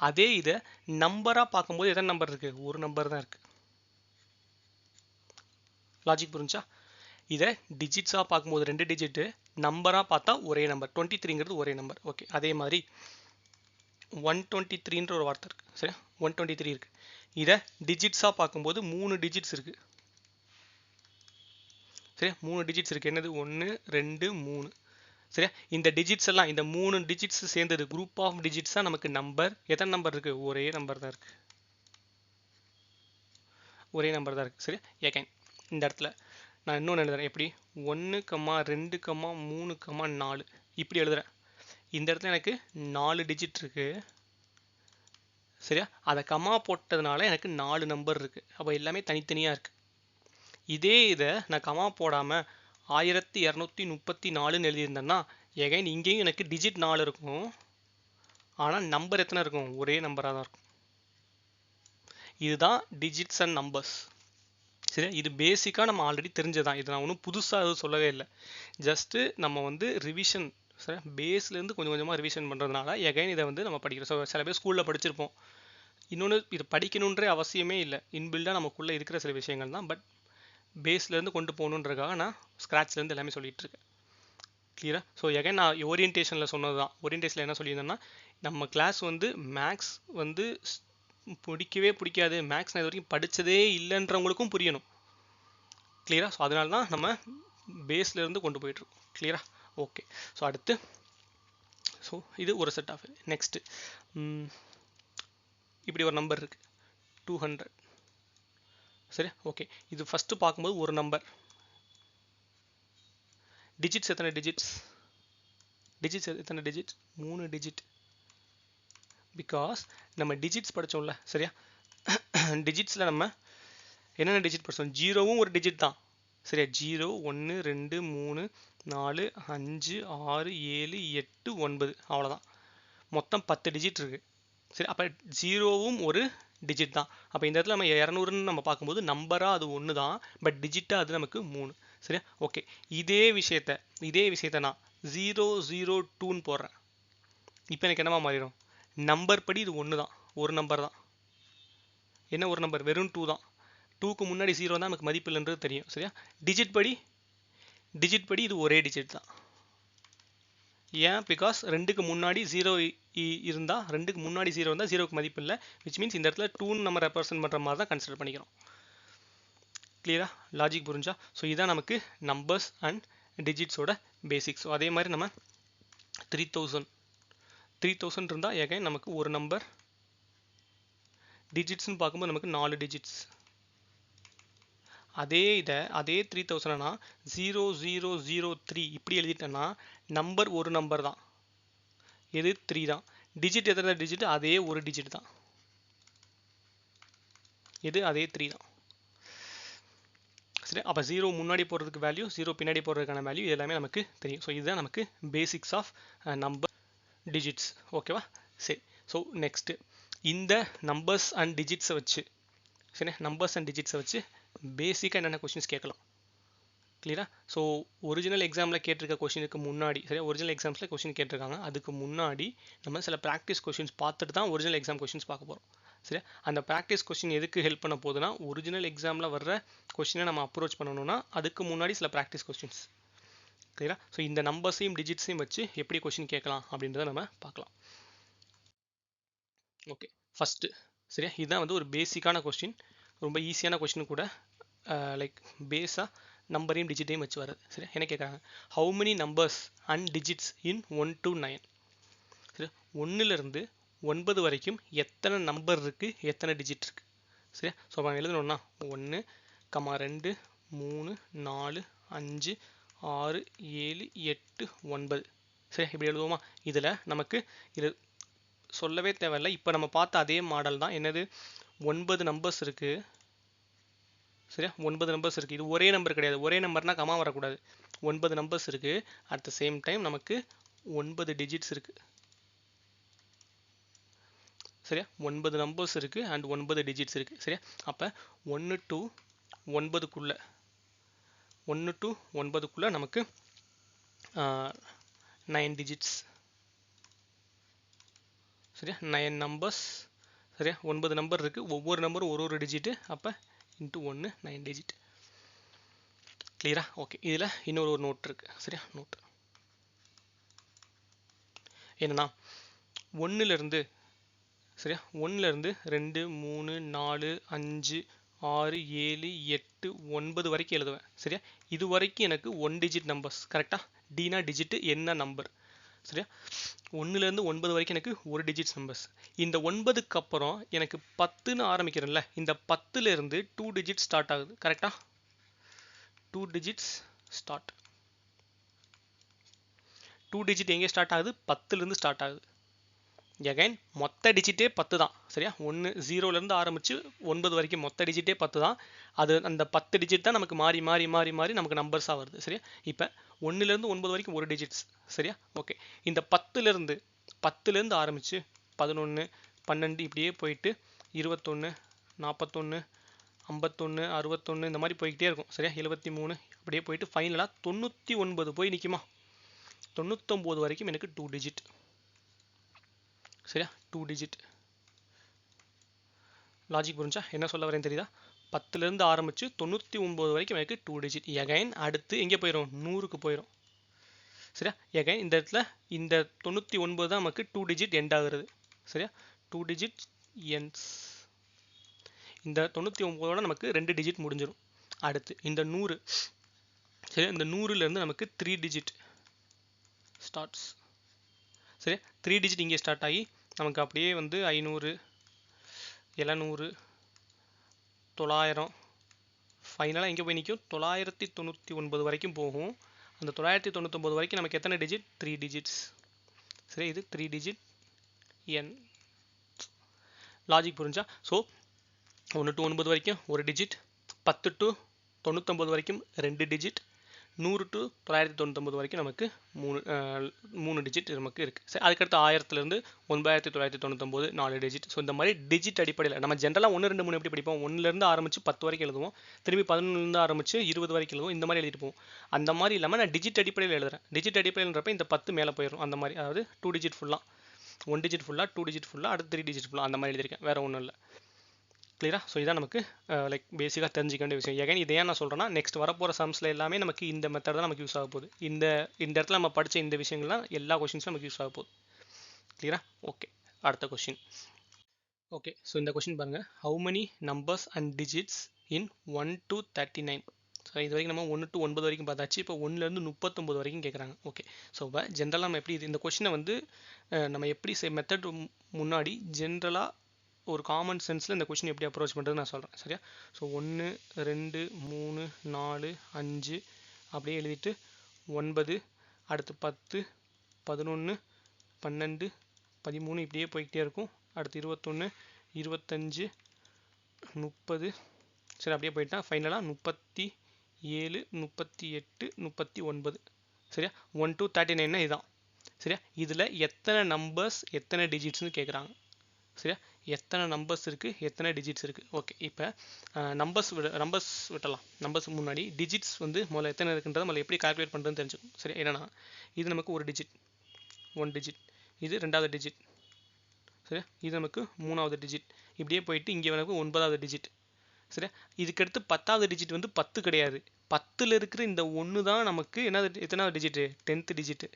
அதே இதை நம்பராக பார்க்கும்போது எத்தனை நம்பர் இருக்குது? ஒரு நம்பர் தான் இருக்குது. லாஜிக் புரிஞ்சா? இதை டிஜிட்ஸாக பார்க்கும்போது 2 டிஜிட்டு, நம்பராக பார்த்தா ஒரே நம்பர். 23ங்கிறது ஒரே நம்பர். ஓகே, அதே மாதிரி 123ன்ற ஒரு வார்த்தை இருக்குது. சரியா? 123 இருக்குது. இதை டிஜிட்ஸாக பார்க்கும்போது 3 டிஜிட்ஸ் இருக்குது. சரியா? 3 டிஜிட்ஸ் இருக்குது. என்னது? 1 2 3. சரியா? இந்த டிஜிட்ஸ் எல்லாம், இந்த 3 டிஜிட்ஸ் சேர்ந்தது குரூப் ஆஃப் டிஜிட்ஸ் தான் நமக்கு நம்பர். எத்தனை நம்பர் இருக்குது? ஒரே நம்பர் தான் இருக்குது. ஒரே நம்பர் தான் இருக்குது. சரியா? ஏகேன் இந்த இடத்துல நான் இன்னொன்று எழுதுறேன். எப்படி? 1, 2, 3, 4 இப்படி எழுதுறேன். இந்த இடத்துல எனக்கு 4 டிஜிட் இருக்குது. சரியா? அதை கமா போட்டதுனால எனக்கு 4 நம்பர் இருக்குது. அப்போ எல்லாமே தனித்தனியாக இருக்குது. இதே இதை நான் கமா போடாமல் 1234ன்னு எழுதியிருந்தேன்னா எகைன் இங்கேயும் எனக்கு டிஜிட் 4 இருக்கும், ஆனால் நம்பர் எத்தனை இருக்கும்? ஒரே நம்பராக தான் இருக்கும். இதுதான் டிஜிட்ஸ் அண்ட் நம்பர்ஸ். சரியா? இது பேசிக்காக நம்ம ஆல்ரெடி தெரிஞ்சதான். இது நான் ஒன்றும் புதுசாக எதுவும் சொல்லவே இல்லை. ஜஸ்ட்டு நம்ம வந்து ரிவிஷன், சரியா, பேஸ்லேருந்து கொஞ்சம் கொஞ்சமாக ரிவிஷன் பண்ணுறதுனால எகைன் இதை வந்து நம்ம படிக்கிறோம். ஸோ சில பேர் ஸ்கூலில் படிச்சிருப்போம். இன்னொன்று, இது படிக்கணுன்ற அவசியமே இல்லை, இன்பில்டாக நமக்குள்ளே இருக்கிற சில விஷயங்கள் தான். பட் பேஸ்லேருந்து கொண்டு போகணுன்றதுக்காக நான் ஸ்க்ராட்ச்லேருந்து எல்லாமே சொல்லிகிட்டு இருக்கேன். கிளியரா? ஸோ எகைன் நான் ஓரியன்டேஷனில் சொன்னது தான். ஓரியன்டேஷனில் என்ன சொல்லியிருந்தேன்னா, நம்ம கிளாஸ் வந்து மேக்ஸ் வந்து பிடிக்காது, மேக்ஸ் நான் இது வரைக்கும் படித்ததே இல்லைன்றவங்களுக்கும் புரியணும். கிளியரா? ஸோ அதனால தான் நம்ம பேஸ்லேருந்து கொண்டு போயிட்டுருக்கோம். கிளியரா? ஓகே. ஸோ அடுத்து, ஸோ இது ஒரு செட் ஆஃப். நெக்ஸ்ட்டு இப்படி ஒரு நம்பர் இருக்குது 200. சரி, ஓகே. இது ஃபஸ்ட்டு பார்க்கும்போது ஒரு நம்பர். டிஜிட்ஸ் எத்தனை டிஜிட்ஸ்? எத்தனை டிஜிட்ஸ்? 3 டிஜிட். பிகாஸ் நம்ம டிஜிட்ஸ் படித்தோம்ல. சரியா? டிஜிட்ஸில் நம்ம என்னென்ன டிஜிட் படித்தோம்? 0வும் ஒரு டிஜிட் தான். சரியா? 0 1 2 3 4 5 6 7 8 9 அவ்வளோதான். மொத்தம் 10 டிஜிட் இருக்குது. சரி, அப்போ 0வும் ஒரு டிஜிட் தான். அப்போ இந்த இடத்துல நம்ம 200ன்னு நம்ம பார்க்கும்போது நம்பராக அது 1 தான், பட் டிஜிட்டாக அது நமக்கு 3. சரியா? ஓகே. இதே விஷயத்த நான் 002ன்னு போடுறேன். இப்போ எனக்கு என்னவா மாறிடும்? நம்பர் படி இது 1 தான், ஒரு நம்பர் தான். என்ன ஒரு நம்பர்? வெறும் 2 தான். 2க்கு முன்னாடி 0 தான் நமக்கு மதிப்பு இல்லைன்றது தெரியும். சரியா? டிஜிட் படி இது ஒரே டிஜிட் தான். ஏன்? பிகாஸ் 2க்கு முன்னாடி 0 இருந்தால், 2க்கு முன்னாடி 0 இருந்தால் 0க்கு மதிப்பு இல்லை. விச் மீன்ஸ் இந்த இடத்துல 2ன்னு நம்ம ரெப்ரசன்ட் பண்ணுற மாதிரி தான் கன்சிடர் பண்ணிக்கிறோம். கிளியரா? லாஜிக் புரிஞ்சா? ஸோ இதான் நமக்கு நம்பர்ஸ் அண்ட் டிஜிட்ஸோட பேசிக்ஸ். ஸோ அதே மாதிரி நம்ம 3000 இருந்தால் எகைன் நமக்கு ஒரு நம்பர். டிஜிட்ஸ்னு பார்க்கும்போது நமக்கு 4 டிஜிட்ஸ். அதே 3000னா 0003 இப்படி எழுதிட்டேன்னா நம்பர் ஒரு நம்பர் தான். எது? 3 தான். டிஜிட் எத்தனை டிஜிட்? அதே ஒரு டிஜிட் தான், இது அதே 3 தான். சரி, அப்போ 0 முன்னாடி போடுறதுக்கு வேல்யூ, 0 பின்னாடி போடுறதுக்கான வேல்யூ, இது எல்லாமே நமக்கு தெரியும். ஸோ இதுதான் நமக்கு பேசிக்ஸ் ஆஃப் நம்பர் டிஜிட்ஸ். ஓகேவா? சரி, ஸோ நெக்ஸ்ட்டு இந்த நம்பர்ஸ் அண்ட் டிஜிட்ஸை வச்சு, சரி, நம்பர்ஸ் அண்ட் டிஜிட்ஸை வச்சு பேசிக்காக என்னென்ன கொஷின்ஸ் கேட்கலாம். கிளியரா? ஸோ ஒரிஜினல் எக்ஸாமில் கேட்டிருக்க கொஷினுக்கு முன்னாடி, சரியா, ஒரிஜினல் எக்ஸாம்ஸில் கொஷின் கேட்டிருக்காங்க, அதுக்கு முன்னாடி நம்ம சில ப்ராக்டிஸ் கொஷின்ஸ் பார்த்துட்டு தான் ஒரிஜினல் எக்ஸாம் கொஷின்ஸ் பார்க்க போகிறோம். சரியா? அந்த ப்ராக்டிஸ் கொஷின் எதுக்கு ஹெல்ப் பண்ண போகுதுன்னா, ஒரிஜினல் எக்ஸாமில் வர்ற கொஷினை நம்ம அப்ரோச் பண்ணணும்னா அதுக்கு முன்னாடி சில ப்ராக்டிஸ் கொஷின்ஸ். கிளியரா? ஸோ இந்த நம்பர்ஸையும் டிஜிட்ஸையும் வச்சு எப்படி கொஷின் கேட்கலாம் அப்படின்றத நம்ம பார்க்கலாம். ஓகே, ஃபஸ்ட்டு, சரியா, இதுதான் வந்து ஒரு பேசிக்கான கொஸ்டின், ரொம்ப ஈஸியான கொஸ்டின் கூட. லைக் பேஸாக நம்பரையும் டிஜிட்டையும் வச்சு வருது. சரி, என்ன கேட்குறாங்க? How many numbers and digits in 1 to 9? சரி, 1லேருந்து 9 வரைக்கும் எத்தனை நம்பர் இருக்குது, எத்தனை டிஜிட் இருக்குது? சரியா? ஸோ நம்ம எழுதணும்னா 1, 2, 3, 4, 5, 6, 7, 8, 9. சரி, இப்படி எழுதுவோமா? இதில் நமக்கு இது சொல்லவே தேவையில்லை, இப்போ நம்ம பார்த்த அதே மாடல் தான். என்னது? 9 நம்பர்ஸ் இருக்குது. சரியா? 9 நம்பர்ஸ் இருக்குது. இது ஒரே நம்பர் கிடையாது, ஒரே நம்பர்னா கமா வரக்கூடாது. 9 நம்பர்ஸ் இருக்குது. அட் த சேம் டைம் நமக்கு 9 டிஜிட்ஸ் இருக்குது. சரியா? 9 நம்பர்ஸ் இருக்குது அண்ட் 9 டிஜிட்ஸ் இருக்குது. சரியா? அப்போ 1 to 9க்குள்ளே 1 to 9க்குள்ளே நமக்கு 9 டிஜிட்ஸ். சரியா? 9 நம்பர்ஸ். சரியா? 9 நம்பர் இருக்குது, ஒவ்வொரு நம்பரும் ஒரு டிஜிட்டு. அப்போ இன்ட்டு 1, 9 டிஜிட். கிளியரா? ஓகே, இதில் இன்னொரு நோட் இருக்குது. சரியா? நோட் என்னன்னா, 1லேருந்து, சரியா, 1லேருந்து 2, 3, 4, 5, 6, 7, 8, 9 வரைக்கும் எழுதுவேன். சரியா? இது வரைக்கும் எனக்கு 1 டிஜிட் நம்பர்ஸ். கரெக்டாக? டினா டிஜிட்டு, என்ன நம்பர். சரியா? 1லேருந்து 9 வரைக்கும் எனக்கு ஒரு டிஜிட்ஸ் நம்பர்ஸ். இந்த 9க்கு அப்புறம் எனக்கு 10ன்னு ஆரம்பிக்கிறேன்ல, இந்த 10லேருந்து 2 டிஜிட் ஸ்டார்ட் ஆகுது. கரெக்டாக? 2 டிஜிட்ஸ் ஸ்டார்ட். 2 டிஜிட் எங்கே ஸ்டார்ட் ஆகுது? 10லேருந்து ஸ்டார்ட் ஆகுது. எகைன் மொத்த டிஜிட்டே 10 தான். சரியா? 0லேருந்து ஆரம்பித்து 9 வரைக்கும் மொத்த டிஜிட்டே 10 தான். அது அந்த 10 டிஜிட் தான் நமக்கு மாறி மாறி மாறி மாறி நமக்கு நம்பர்ஸாக வருது. சரியா? இப்போ 1லேருந்து 9 வரைக்கும் ஒரு டிஜிட்ஸ். சரியா? ஓகே, இந்த 10லேருந்து ஆரம்பித்து 11, 12 இப்படியே போயிட்டு 21, 41, 51, 61 இந்த மாதிரி போய்கிட்டே இருக்கும். சரியா? 73 அப்படியே போயிட்டு ஃபைனலாக 99 போய் நிற்குமா? 99 வரைக்கும் எனக்கு 2 டிஜிட். சரியா? 2 டிஜிட். லாஜிக் புரிஞ்சா? என்ன சொல்ல வரேன்னு தெரியுதா? 10லேருந்து ஆரம்பித்து 99 வரைக்கும் எனக்கு 2 டிஜிட். எகைன் அடுத்து எங்கே போயிடும்? 100க்கு போயிடும். சரியா? எகைன் இந்த இடத்துல இந்த 99 தான் நமக்கு 2 டிஜிட் எண்ட் ஆகுறது. சரியா? 2 டிஜிட் எண்ட்ஸ். இந்த 99ஓட நமக்கு 2 டிஜிட் முடிஞ்சிடும். அடுத்து இந்த 100. சரி, இந்த 100லேருந்து நமக்கு 3 டிஜிட் ஸ்டார்ட்ஸ். சரி, 3 டிஜிட் இங்கே ஸ்டார்ட் ஆகி நமக்கு அப்படியே வந்து 500, 700, 900, ஃபைனலாக எங்கே போய் நிற்கும்? 999 வரைக்கும் போகும். அந்த 999 வரைக்கும் நமக்கு எத்தனை டிஜிட்? 3 டிஜிட்ஸ். சரி, இது 3 டிஜிட் என். லாஜிக் புரிஞ்சா? ஸோ 1 to 9 வரைக்கும் ஒரு டிஜிட், 10 to 99 வரைக்கும் 2 டிஜிட், 100 to 999 வரைக்கும் நமக்கு 3 டிஜிட் நமக்கு இருக்குது. சரி, அதுக்கடுத்து 1000லேருந்து 9999 4 டிஜிட். ஸோ இந்த மாதிரி டிஜிட் அடிப்படையில் நம்ம ஜென்ரலாக 1, 2, 3 எப்படி படிப்போம்? 1லேருந்து ஆரம்பித்து 10 வரைக்கும் எழுதுவோம், திரும்பி 11லேருந்து ஆரம்பித்து 20 வரைக்கும் எழுதுவோம், இந்த மாதிரி எழுதிட்டு போவோம். அந்த மாதிரி இல்லாமல் நான் டிஜிட் அடிப்படையில் எழுதுறேன். டிஜிட் அடிப்படையில்ன்றப்ப இந்த 10 மேலே போயிடும். அந்த மாதிரி, அதாவது 2 டிஜிட் ஃபுல்லாக, 1 டிஜிட் ஃபுல்லாக, 2 டிஜிட் ஃபுல்லாக, அடுத்து 3 டிஜிட் ஃபுல்லாக, அந்த மாதிரி எழுதியிருக்கேன், வேறு ஒன்றும் இல்லை. கிளியரா? ஸோ இதான் நமக்கு லைக் பேசிக்காக தெரிஞ்சிக்க வேண்டிய விஷயம். எகைன் இதை ஏன் நான் சொல்கிறேன்னா, நெக்ஸ்ட் வரப்போகிற சம்ஸில் எல்லாமே நமக்கு இந்த மெத்தட் தான் நமக்கு யூஸ் ஆக போகுது. இந்த இடத்துல நம்ம படித்த இந்த விஷயங்கள்லாம் எல்லா கொஷின்ஸும் நமக்கு யூஸ் ஆக போகுது. கிளியரா? ஓகே, அடுத்த கொஷின். ஓகே, ஸோ இந்த கொஷின் பாருங்கள். How many numbers and digits in 1 to 39? So இது வரைக்கும் நம்ம 1 to 9 வரைக்கும் பார்த்தாச்சு. இப்போ 1லேருந்து 39 வரைக்கும் கேட்குறாங்க. ஓகே, ஸோ இப்போ ஜென்ரலாக நம்ம எப்படி இந்த கொஷினை வந்து நம்ம எப்படி மெத்தட் முன்னாடி ஜென்ரலாக ஒரு காமன் சென்ஸில் இந்த கொஷின் எப்படி அப்ரோச் பண்ணுறது நான் சொல்கிறேன். சரியா? ஸோ 1, 2, 3, 4, 5 அப்படியே எழுதிட்டு 9, அடுத்து 10, 11, 12, 13 இப்படியே போய்கிட்டே இருக்கும். அடுத்து 21, 25, 30, சரி அப்படியே போயிட்டா ஃபைனலாக 37, 38, 39. சரியா, 1 to 39 இதுதான். சரியா, இதில் எத்தனை நம்பர்ஸ் எத்தனை டிஜிட்ஸ்னு கேட்குறாங்க. சரியா, எத்தனை நம்பர்ஸ் இருக்குது எத்தனை டிஜிட்ஸ் இருக்குது. ஓகே, இப்போ நம்பர்ஸ் விட்டலாம். நம்பர்ஸுக்கு முன்னாடி டிஜிட்ஸ் வந்து முதல்ல எத்தனை இருக்குன்றதை முதல்ல எப்படி கால்குலேட் பண்ணுறதுன்னு தெரிஞ்சுக்கும். சரி, என்னன்னா இது நமக்கு ஒரு டிஜிட், 1 டிஜிட், இது ரெண்டாவது டிஜிட். சரியா, இது நமக்கு மூணாவது டிஜிட். இப்படியே போயிட்டு இங்கே நமக்கு 9வது டிஜிட். சரியா, இதுக்கடுத்து 10வது டிஜிட் வந்து 10 கிடையாது. 10ல் இருக்கிற இந்த 1 தான் நமக்கு என்னது எத்தனாவது டிஜிட்டு, 10th டிஜிட்டு.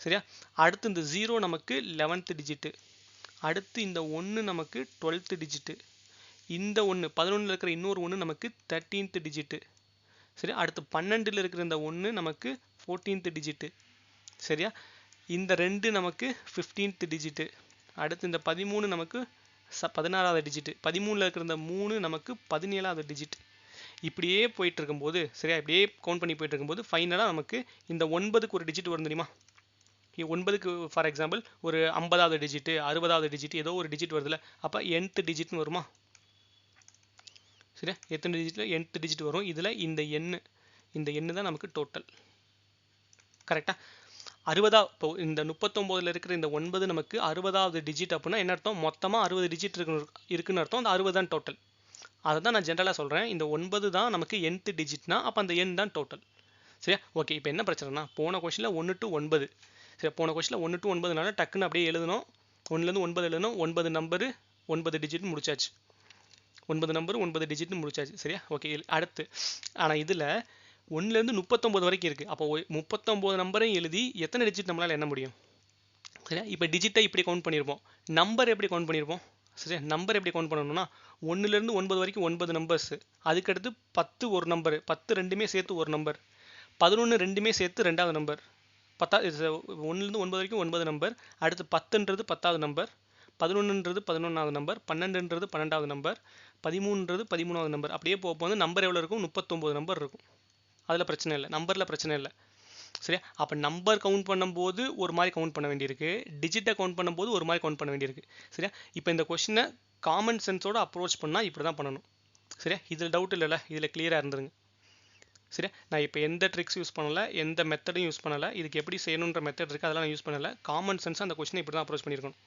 சரியா, அடுத்து இந்த 0 நமக்கு 11th டிஜிட்டு. அடுத்து இந்த 1 நமக்கு 12th டிஜிட்டு. இந்த 1 11ல் இருக்கிற இன்னொரு 1 நமக்கு 13th டிஜிட்டு. சரியா, அடுத்து 12ல் இருக்கிற இந்த 1 நமக்கு 14th டிஜிட்டு. சரியா, இந்த 2 நமக்கு 15th டிஜிட்டு. அடுத்து இந்த 13 நமக்கு 16வது டிஜிட்டு. 13ல் இருக்கிற இந்த 3 நமக்கு 17வது டிஜிட். இப்படியே போயிட்டு இருக்கும்போது, சரியா, இப்படியே கவுண்ட் பண்ணி போயிட்டு இருக்கும்போது ஃபைனலாக நமக்கு இந்த 9க்கு ஒரு டிஜிட் வரும் தெரியுமா. 9க்கு ஃபார் எக்ஸாம்பிள் ஒரு 50வது டிஜிட்டு, 60வது டிஜிட், ஏதோ ஒரு டிஜிட் வருதுல்ல, அப்போ nth டிஜிட்னு வருமா. சரியா, எத்தனை டிஜிட்டில் nth டிஜிட் வரும். இதில் இந்த எண்ணு தான் நமக்கு டோட்டல். கரெக்டாக 60 இப்போ இந்த 39ல் இருக்கிற இந்த 9 நமக்கு 60வது டிஜிட் அப்படின்னா என்ன அர்த்தம், மொத்தமாக 60 டிஜிட் இருக்குன்னு அர்த்தம். அந்த 60 தான் டோட்டல். அதை தான் நான் ஜென்ரலாக சொல்கிறேன். இந்த 9 தான் நமக்கு nth டிஜிட்னா அப்போ அந்த எண் தான் டோட்டல். சரியா, ஓகே. இப்போ என்ன பிரச்சனைனா போன கொஸ்டினில் 1 to 9. சரி, போன கொஸ்டினில் 1 to 9னால டக்குன்னு அப்படியே எழுதணும். 1லேருந்து 9 எழுதணும். 9 நம்பரு 9 டிஜிட்னு முடிச்சாச்சு. 9 நம்பர் 9 டிஜிட்னு முடிச்சாச்சு. சரியா, ஓகே. அடுத்து ஆனால் இதில் 1லேருந்து 39 வரைக்கும் இருக்குது. அப்போ 39 நம்பரையும் எழுதி எத்தனை டிஜிட் நம்மளால் எண்ண முடியும். சரியா, இப்போ டிஜிட்டை இப்படி கவுண்ட் பண்ணியிருப்போம். நம்பர் எப்படி கவுண்ட் பண்ணியிருப்போம். சரியா, நம்பர் எப்படி கவுண்ட் பண்ணணும்னா 1லேருந்து 9 வரைக்கும் 9 நம்பர்ஸ். அதுக்கடுத்து 10 ஒரு நம்பர், 10 ரெண்டுமே சேர்த்து ஒரு நம்பர், 11 ரெண்டுமே சேர்த்து ரெண்டாவது நம்பர். 1லேருந்து 9 வரைக்கும் 9 நம்பர். அடுத்து 10ன்றது 10வது நம்பர், 11ன்றது 11வது நம்பர், 12ன்றது 12வது நம்பர், 13ன்றது 13வது நம்பர். அப்படியே போகும்போது நம்பர் எவ்வளோ இருக்கும், 39 நம்பர் இருக்கும். அதில் பிரச்சனை இல்லை, நம்பரில் பிரச்சனை இல்லை. சரியா, அப்போ நம்பர் கவுண்ட் பண்ணும்போது ஒரு மாதிரி கவுண்ட் பண்ண வேண்டியிருக்கு, டிஜிட்டை கவுண்ட் பண்ணும்போது ஒரு மாதிரி கவுண்ட் பண்ண வேண்டியிருக்கு. சரியா, இப்போ இந்த கொஸ்டினை காமன் சென்ஸோட அப்ரோச் பண்ணால் இப்படி தான் பண்ணணும். சரியா, இதில் டவுட் இல்லைல்ல, இதில் கிளியராக இருந்துருங்க. சரியா, நான் இப்போ எந்த ட்ரிக்ஸ் யூஸ் பண்ணலை, எந்த மெத்தடும் யூஸ் பண்ணலை. இதுக்கு எப்படி செய்யணுன்ற மெத்தட் இருக்குது, அதெல்லாம் நான் யூஸ் பண்ணலை. காமன் சென்ஸாக அந்த கொஸ்டினை இப்படி தான் அப்ரோச் பண்ணியிருக்கணும்.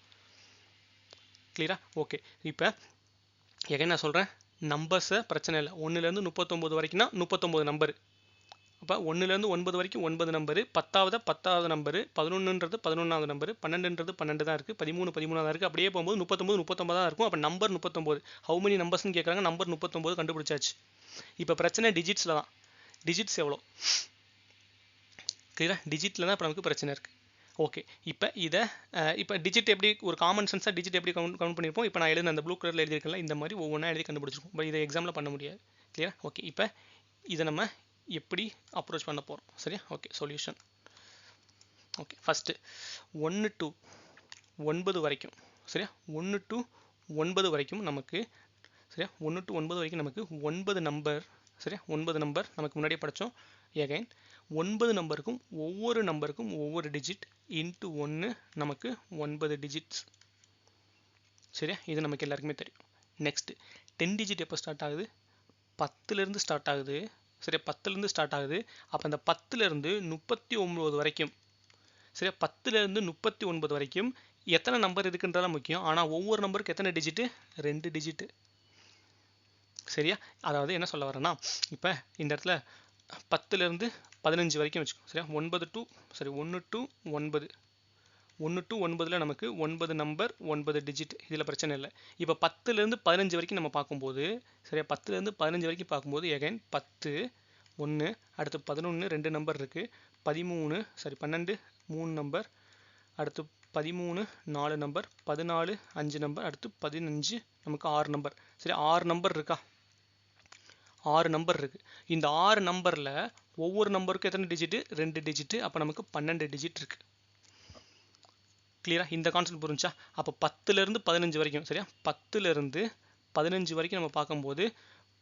கிளியரா, ஓகே. இப்போ எகைன் நான் சொல்கிறேன், நம்பர்ஸை பிரச்சனை இல்லை. 1லேருந்து 39 வரைக்கும்னா 39 நம்பர். அப்போ 1லேருந்து 9 வரைக்கும் 9 நம்பரு, 10வது நம்பரு, 11ன்றது 11வது நம்பரு, 12ன்றது 12 தான் இருக்குது, 13 13 தான் இருக்குது. அப்படியே போகும்போது 39 தான் இருக்கும். அப்போ நம்பர் 39. ஹவு மெனி நம்பர்ஸ்னு கேட்குறாங்க. நம்பர் 39 கண்டுபிடிச்சாச்சு. இப்போ பிரச்சனை டிஜிட்ஸில் தான். டிஜிட்ஸ் எவ்வளோ, கிளியரா, டிஜிட்டில் தான் இப்போ நமக்கு பிரச்சனை இருக்குது. ஓகே, இப்போ இப்போ டிஜிட் எப்படி ஒரு காமன் சென்ஸாக டிஜிட் எப்படி கவுண்ட் பண்ணியிருப்போம். இப்போ நான் எழுதின அந்த ப்ளூ கலரில் எழுதியிருக்கல, இந்த மாதிரி ஒவ்வொன்றா எழுதி கண்டுபிடிச்சிருக்கோம். பட் இதை எக்ஸாமில் பண்ண முடியாது. கிளியரா, ஓகே. இப்போ இதை நம்ம எப்படி அப்ரோச் பண்ண போகிறோம். சரியா, okay. Solution. Okay, first 1 to 9 வரைக்கும். சரியா, 1 to 9 வரைக்கும் நமக்கு, சரியா, 1 to 9 வரைக்கும் நமக்கு 9 நம்பர். சரியா, 9 நம்பர் நமக்கு முன்னாடியே படித்தோம். எகைன் 9 நம்பருக்கும் ஒவ்வொரு டிஜிட் இன்ட்டு 1 நமக்கு 9 டிஜிட்ஸ். சரியா, இது நமக்கு எல்லாருக்குமே தெரியும். நெக்ஸ்ட்டு 10 டிஜிட் எப்போ ஸ்டார்ட் ஆகுது, 10லேருந்து ஸ்டார்ட் ஆகுது. சரியா, 10லேருந்து ஸ்டார்ட் ஆகுது. அப்போ அந்த 10லேருந்து 39 வரைக்கும், சரியா, 10லேருந்து 39 வரைக்கும் எத்தனை நம்பர் இருக்குன்றதான் முக்கியம். ஆனால் ஒவ்வொரு நம்பருக்கு எத்தனை டிஜிட்டு, 2 டிஜிட்டு. சரியா, அதாவது என்ன சொல்ல வரேன்னா, இப்போ இந்த இடத்துல 10லேருந்து 15 வரைக்கும் வச்சுக்கோம். சரியா, 1 to 9. 1 to 9ல் நமக்கு 9 நம்பர் 9 டிஜிட். இதில் பிரச்சனை இல்லை. இப்போ 10லேருந்து 15 வரைக்கும் நம்ம பார்க்கும்போது, சரியா, 10லேருந்து 15 வரைக்கும் பார்க்கும்போது எகைன் 10 1, அடுத்து 11 2 நம்பர் இருக்குது, 12 3 நம்பர், அடுத்து 13 4 நம்பர், 14 5 நம்பர், அடுத்து 15 நமக்கு 6 நம்பர். சரி, 6 நம்பர் இருக்கா, 6 நம்பர் இருக்குது. இந்த 6 நம்பரில் ஒவ்வொரு நம்பருக்கும் எத்தனை டிஜிட்டு, 2 டிஜிட்டு. அப்போ நமக்கு 12 டிஜிட் இருக்குது. கிளியரா, இந்த கான்செப்ட் புரிஞ்சா. அப்போ 10லேருந்து 15 வரைக்கும், சரியா, 10லேருந்து 15 வரைக்கும் நம்ம பார்க்கும்போது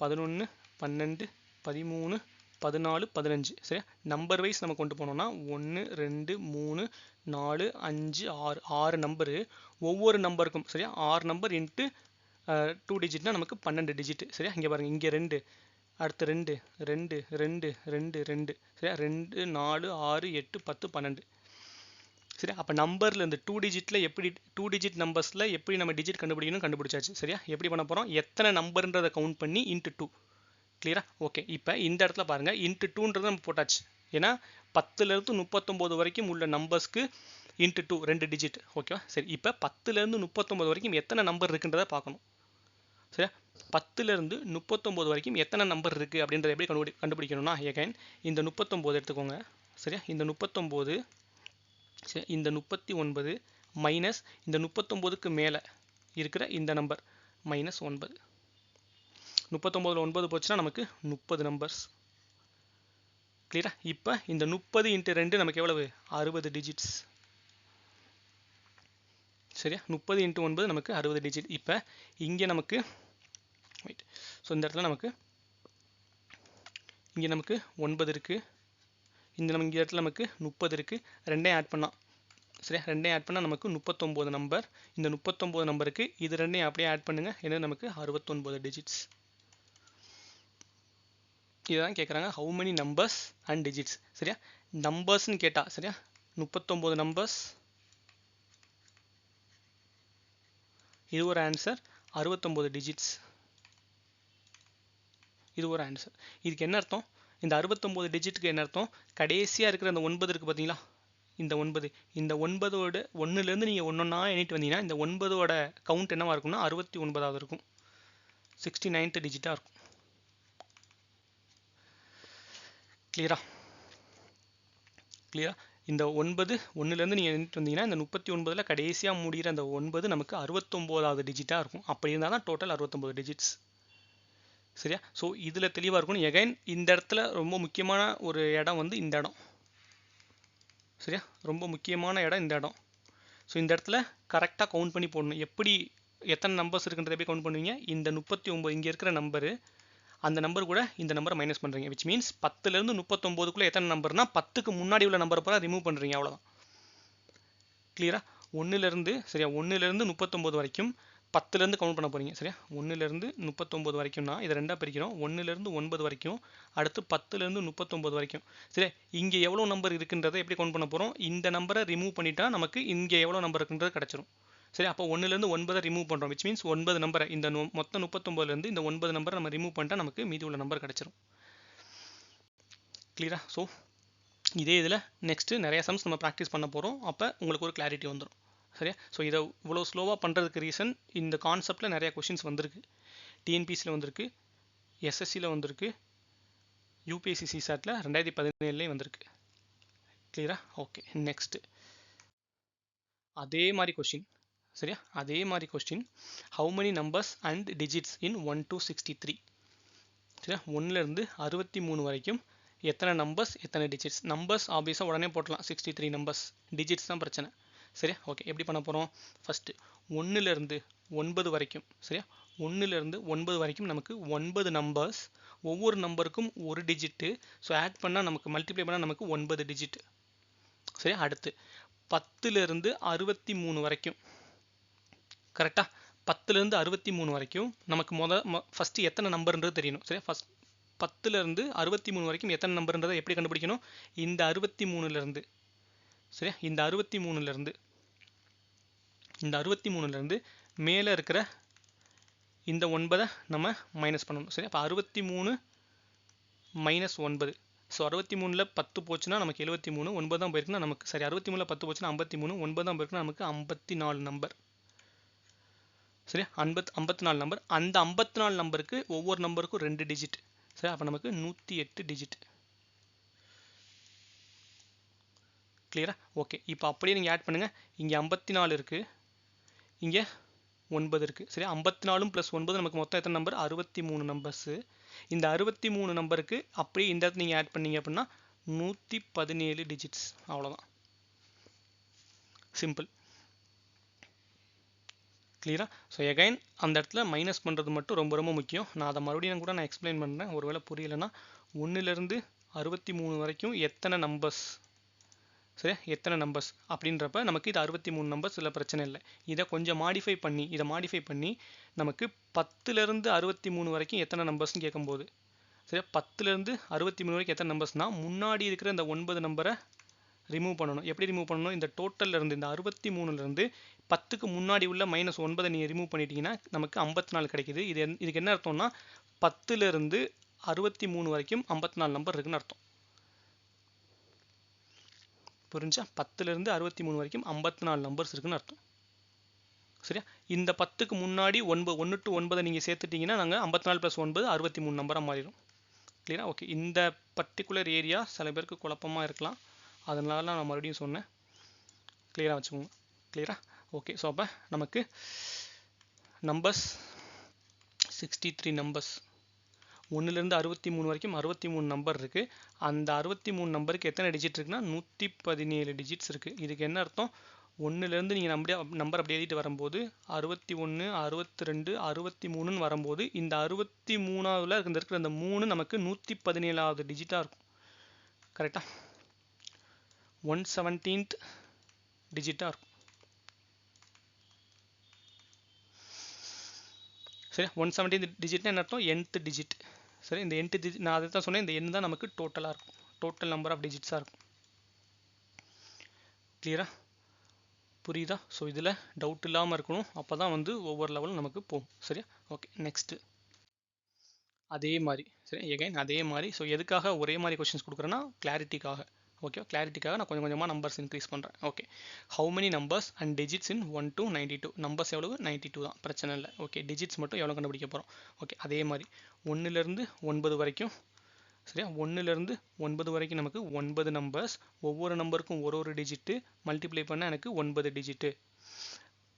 11 12 13 14 15 சரியா. நம்பர் வைஸ் நம்ம கொண்டு போனோம்னா 1 2 3 4 5 6 6 நம்பரு. ஒவ்வொரு நம்பருக்கும் சரியா 6 நம்பர் இன்ட்டு 2 டிஜிட்னா நமக்கு 12 டிஜிட் சரியா. இங்கே பாருங்க, இங்கே 2, அடுத்து 2 2 2 2 2 சரியா. 2 4 6 8 10 12 சரியா. அப்போ நம்பர்ல இருந்து 2 டிஜிட்ல எப்படி 2 டிஜிட் நம்பர்ஸ்ல எப்படி நம்ம டிஜிட் கண்டுபிடிக்கணும் கண்டுபிடிச்சாச்சு சரியா. எப்படி பண்ண போறோம், எத்தனை நம்பர்ன்றதை கவுண்ட் பண்ணி இன்ட்டு 2. கிளியரா? ஓகே. இப்போ இந்த இடத்துல பாருங்க, இன்ட்டு 2ன்றது நம்ம போட்டாச்சு. ஏன்னா 10லேருந்து 39 வரைக்கும் உள்ள நம்பர்ஸ்க்கு இன்ட்டு 2 2 டிஜிட் ஓகேவா. சரி, இப்போ 10லேருந்து 39 வரைக்கும் எத்தனை நம்பர் இருக்குன்றதை பார்க்கணும் சரியா. 10லேருந்து 39 வரைக்கும் எத்தனை நம்பர் இருக்குது அப்படின்றத எப்படி கண்டுபிடிக்கணும்னா, எகைன் இந்த 39 எடுத்துக்கோங்க சரியா. இந்த 39 சரி, இந்த 39 மைனஸ் இந்த 39க்கு மேலே இருக்கிற இந்த நம்பர் -9. 39ல் 9 போச்சுன்னா நமக்கு 30 நம்பர்ஸ். கிளியரா? இப்போ இந்த 30 × 2 நமக்கு எவ்வளவு, 60 டிஜிட்ஸ் சரியா. 30 × 9 நமக்கு 60 டிஜிட். இப்போ இங்கே நமக்கு வெயிட், ஸோ இந்த இடத்துல நமக்கு இங்கே நமக்கு 9 இருக்குது, இந்த இடத்துல நமக்கு 30 இருக்குது. ரெண்டையும் ஆட் பண்ணால் சரியா, ரெண்டையும் ஆட் பண்ணால் நமக்கு 39 நம்பர். இந்த 39 நம்பருக்கு இது ரெண்டையும் அப்படியே ஆட் பண்ணுங்கள், ஏன்னா நமக்கு 69 டிஜிட்ஸ். இதுதான் கேட்குறாங்க, how many numbers and digits சரியா. நம்பர்ஸ்ன்னு கேட்டா சரியா, 39 நம்பர்ஸ், இது ஒரு ஆன்சர். 69 டிஜிட்ஸ், இது ஒரு ஆன்சர். இதுக்கு என்ன அர்த்தம், இந்த 69 டிஜிட்டுக்கு என்ன அர்த்தம், கடைசியாக இருக்கிற அந்த 9 இருக்குது பார்த்தீங்களா, இந்த 9, இந்த 9ஓட 1லேருந்து நீங்கள் ஒன்றா எண்ணிட்டு வந்தீங்கன்னா இந்த 9ஓட கவுண்ட் என்னவா இருக்கும்னா 69வது இருக்கும், 69th டிஜிட்டாக இருக்கும். கிளியரா? கிளியரா? இந்த 9 1லேருந்து நீங்கள் எண்ணிட்டு வந்தீங்கன்னா இந்த 39ல் கடைசியாக முடிகிற அந்த 9 நமக்கு 69வது டிஜிட்டாக இருக்கும். அப்படி இருந்தால் தான் டோட்டல் 69 டிஜிட்ஸ் சரியா. ஸோ இதில் தெளிவாக இருக்கணும். எகைன் இந்த இடத்துல ரொம்ப முக்கியமான ஒரு இடம் வந்து இந்த இடம் சரியா, ரொம்ப முக்கியமான இடம் இந்த இடம். ஸோ இந்த இடத்துல கரெக்டாக கவுண்ட் பண்ணி போடணும். எப்படி எத்தனை நம்பர்ஸ் இருக்குன்றதை எப்படி கவுண்ட் பண்ணுவீங்க, இந்த 39 இங்கே இருக்கிற நம்பரு, அந்த நம்பர் கூட இந்த நம்பரை மைனஸ் பண்ணுறீங்க. விச் மீன்ஸ் 10லேருந்து 39க்குள்ளே எத்தனை நம்பர்னா 10க்கு முன்னாடி உள்ள நம்பரை பூரா ரிமூவ் பண்ணுறீங்க, அவ்வளோதான். கிளியரா? 1லேருந்து சரியா, 1லேருந்து 39 வரைக்கும் 10லேருந்து கவுண்ட் பண்ண போகிறீங்க சரியா. 1லேருந்து 39 வரைக்கும்னா இதை ரெண்டாக பிரிக்கிறோம், 1லேருந்து 9 வரைக்கும், அடுத்து 10லேருந்து 39 வரைக்கும் சரியா. இங்கே எவ்வளோ நம்பர் இருக்குன்றதை எப்படி கவுண்ட் பண்ண போகிறோம், இந்த நம்பரை ரிமூவ் பண்ணிட்டா நமக்கு இங்கே எவ்வளோ நம்பர் இருக்குன்றது கிடச்சிரும் சரி. அப்போ 1லேருந்து 9 ரிமூவ் பண்ணுறோம், விச் மீன்ஸ் 9 நம்பரை, இந்த மொத்தம் 39லேருந்து இந்த 9 நம்பரை நம்ம ரிமூவ் பண்ணிட்டா நமக்கு மீதி உள்ள நம்பர் கிடச்சிரும். கிளியரா? ஸோ இதே இதில் நெக்ஸ்ட்டு நிறைய சம்ஸ் நம்ம ப்ராக்டிஸ் பண்ண போகிறோம், அப்போ உங்களுக்கு ஒரு கிளாரிட்டி வந்துடும் சரியா. ஸோ இதை இவ்வளோ ஸ்லோவாக பண்ணுறதுக்கு ரீசன், இந்த கான்செப்டில் நிறைய கொஷின்ஸ் வந்திருக்கு, டிஎன்பிசியில் வந்திருக்கு, எஸ்எஸ்சியில் வந்திருக்கு, யூபிஎஸ்சி சிசாட்டில் 2017 வந்திருக்கு. கிளியரா? ஓகே. நெக்ஸ்ட்டு அதே மாதிரி கொஷின் சரியா, அதே மாதிரி question, how many numbers and digits in 1 to 63 சரியா. 1லேருந்து 63 வரைக்கும் எத்தனை நம்பர்ஸ் எத்தனை டிஜிட்ஸ். நம்பர்ஸ் ஆப்வியஸாக உடனே போட்டலாம், 63 நம்பர்ஸ். டிஜிட்ஸ் தான் பிரச்சனை சரியா. ஓகே, எப்படி பண்ண போகிறோம், ஃபஸ்ட்டு 1லேருந்து 9 வரைக்கும் சரியா. 1லேருந்து 9 வரைக்கும் நமக்கு 9 நம்பர்ஸ், ஒவ்வொரு நம்பருக்கும் ஒரு டிஜிட்டு. ஸோ ஆட் பண்ணால் நமக்கு மல்டிப்ளை பண்ணால் நமக்கு 9 டிஜிட் சரியா. அடுத்து 10லேருந்து 63 வரைக்கும் கரெக்டாக, 10லேருந்து 63 வரைக்கும் நமக்கு ஃபஸ்ட்டு எத்தனை நம்பர்ன்றது தெரியணும் சரியா. ஃபஸ்ட் 10லேருந்து 63 வரைக்கும் எத்தனை நம்பர்ன்றதை எப்படி கண்டுபிடிக்கணும், இந்த 63லேருந்து சரியா, இந்த 63லேருந்து மேலே இருக்கிற இந்த 9 நம்ம மைனஸ் பண்ணணும் சரியா. அப்போ 63 மைனஸ் 9, ஸோ 63ல் 10 போச்சுன்னா நமக்கு 73, 9 தான் போயிருக்குன்னா நமக்கு சரி, 63ல் 10 போச்சுன்னா 53, 9 தான் போயிருக்குன்னா நமக்கு 54 நம்பர் சரியா. 54 நம்பர். அந்த 54 நம்பருக்கு ஒவ்வொரு நம்பருக்கும் 2 டிஜிட் சரி. அப்போ நமக்கு 108 டிஜிட். கிளியரா? ஓகே. இப்போ அப்படியே நீங்கள் ஆட் பண்ணுங்கள், இங்கே 54 இருக்குது, இங்கே 9 இருக்குது சரி. 54 + 9 நமக்கு மொத்தம் எத்தனை நம்பர், 63 நம்பர்ஸு. இந்த 63 நம்பருக்கு அப்படியே இந்த இடத்துல நீங்கள் ஆட் பண்ணீங்க அப்படின்னா 117 டிஜிட்ஸ், அவ்வளோதான். சிம்பிள். கிளியரா? ஸோ எகைன் அந்த இடத்துல மைனஸ் பண்ணுறது மட்டும் ரொம்ப ரொம்ப முக்கியம். நான் அதை மறுபடியும் கூட நான் எக்ஸ்பிளைன் பண்ணுறேன், ஒருவேளை புரியலைன்னா 1லேருந்து 63 வரைக்கும் எத்தனை நம்பர்ஸ், சரியா, எத்தனை நம்பர்ஸ் அப்படின்றப்ப நமக்கு இது 63 நம்பர்ஸ், இல்லை பிரச்சனை இல்லை. இதை கொஞ்சம் மாடிஃபை பண்ணி நமக்கு 10லேருந்து 63 வரைக்கும் எத்தனை நம்பர்ஸ்னு கேட்கும்போது, சரியா, 10லேருந்து 63 வரைக்கும் எத்தனை நம்பர்ஸ்னால் முன்னாடி இருக்கிற இந்த 9 நம்பரை ரிமூவ் பண்ணணும். எப்படி ரிமூவ் பண்ணணும்? இந்த டோட்டல்லேருந்து, இந்த 63லேருந்து 10க்கு முன்னாடி உள்ள -9 நீங்கள் ரிமூவ் பண்ணிட்டீங்கன்னா நமக்கு 54 கிடைக்குது. இதுக்கு என்ன அர்த்தம்னா 10லேருந்து 63 வரைக்கும் 54 நம்பர் இருக்குன்னு அர்த்தம். புரிஞ்சா? 10லேருந்து 63 வரைக்கும் 54 நம்பர்ஸ் இருக்குன்னு அர்த்தம். சரியா? இந்த 10க்கு முன்னாடி 1 to 9 நீங்கள் சேர்த்துட்டீங்கன்னா நாங்கள் 54 + 9 63 நம்பராக மாறிடும். கிளியரா? ஓகே. இந்த பர்டிகுலர் ஏரியா சில பேருக்கு குழப்பமாக இருக்கலாம், அதனால நான் மறுபடியும் சொன்னேன். கிளியராக வச்சுக்கோங்க. கிளியரா? ஓகே. ஸோ அப்போ நமக்கு நம்பர்ஸ் 63 நம்பர்ஸ், 1லேருந்து 63 வரைக்கும் 63 நம்பர் இருக்குது. அந்த 63 நம்பருக்கு எத்தனை டிஜிட் இருக்குன்னா 117 டிஜிட்ஸ் இருக்குது. இதுக்கு என்ன அர்த்தம்? 1லேருந்து நீங்கள் நம்பர் அப்படி எழுதிட்டு வரும்போது 61, 62, 63ன்னு வரும்போது இந்த 63ஆவில் இருக்கிற அந்த 3 நமக்கு 117வது டிஜிட்டாக இருக்கும். கரெக்டாக? 117th டிஜிட்டாக இருக்கும். சரி, 117th டிஜிட்னா என்ன அர்த்தம்? nth digit. சரி, இந்த nth டிஜிட் நான் அதை தான் சொன்னேன், இந்த n தான் நமக்கு டோட்டலாக இருக்கும், டோட்டல் நம்பர் ஆஃப் டிஜிட்ஸாக இருக்கும். கிளியரா? புரியுதா? ஸோ இதில் டவுட் இல்லாமல் இருக்கணும், அப்போ தான் வந்து ஒவ்வொரு லெவலும் நமக்கு போகும். சரியா? ஓகே. நெக்ஸ்ட்டு அதே மாதிரி, சரி, எகைன் அதே மாதிரி. ஸோ எதுக்காக ஒரே மாதிரி கொஸ்டின்ஸ் கொடுக்குறேன்னா கிளாரிட்டிக்காக. ஓகே, கிளாரிட்டிக்காக நான் கொஞ்சம் கொஞ்சமாக நம்பர்ஸ் இன்க்ரீஸ் பண்ணுறேன். Okay. How many numbers and digits in 1 to 92? Numbers எவ்வளவு? 92 தான், பிரச்சனை இல்லை. ஓகே. டிஜிட்ஸ் மட்டும் எவ்வளோ கண்டுபிடிக்க போகிறோம். ஓகே. அதே மாதிரி 1லேருந்து 9 வரைக்கும், சரியா, 1லேருந்து 9 வரைக்கும் நமக்கு 9 நம்பர்ஸ், ஒவ்வொரு நம்பருக்கும் ஒரு டிஜிட்டு மல்டிப்ளை பண்ணால் எனக்கு 9 டிஜிட்டு.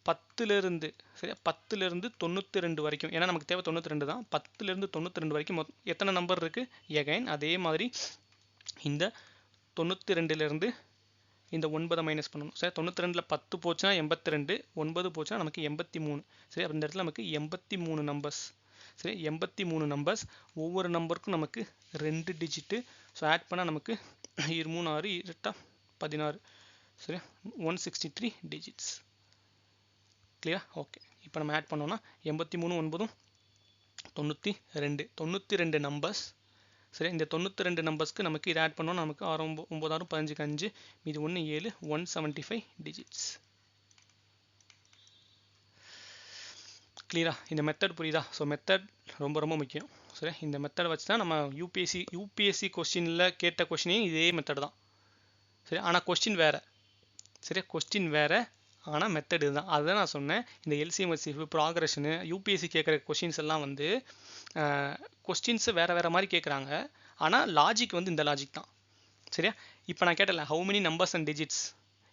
10லேருந்து, சரியா, 10லேருந்து 92 வரைக்கும், ஏன்னா நமக்கு தேவை 92 தான். 10லேருந்து 92 வரைக்கும் எத்தனை நம்பர் இருக்குது? எகைன் அதே மாதிரி இந்த 92லேருந்து இந்த 9 மைனஸ் பண்ணணும். சரி, 92ல் 10 போச்சுன்னா 82, 9 போச்சுன்னா நமக்கு 83. சரி, அந்த இடத்துல நமக்கு 83 நம்பர்ஸ். சரி, 83 நம்பர்ஸ், ஒவ்வொரு நம்பருக்கும் நமக்கு 2 டிஜிட்டு. ஸோ ஆட் பண்ணால் நமக்கு 3 6 8 16, சரி, 163 டிஜிட்ஸ். கிளியரா? ஓகே. இப்போ நம்ம ஆட் பண்ணோம்னா 83 9 92, 92 நம்பர்ஸ். சரி, இந்த 92 நம்பர்ஸ்க்கு நமக்கு இதை ஆட் பண்ணோம்னா நமக்கு 6 9 6 15 5 மீது 1 7 175 டிஜிட்ஸ். கிளியரா? இந்த மெத்தட் புரியுதா? ஸோ மெத்தட் ரொம்ப ரொம்ப முக்கியம். சரி, இந்த மெத்தடை வச்சு தான் நம்ம யூபிஎஸ்சி கொஸ்டினில் கேட்ட கொஸ்டினையும் இதே மெத்தட் தான். சரி, ஆனால் கொஸ்டின் வேறு. சரி, கொஸ்டின் வேறு, ஆனால் மெத்தட் இதுதான். அதுதான் நான் சொன்னேன், இந்த எல்சிஎம் ஹெச்சிஎஃப் ப்ராக்ரெஷனு யூபிஎஸ்சி கேட்குற கொஸ்டின்ஸ் எல்லாம் வந்து கொஸ்டின்ஸு வேறு வேறு மாதிரி கேட்குறாங்க, ஆனால் லாஜிக் வந்து இந்த லாஜிக் தான். சரியா? இப்போ நான் கேட்டல how many numbers and digits,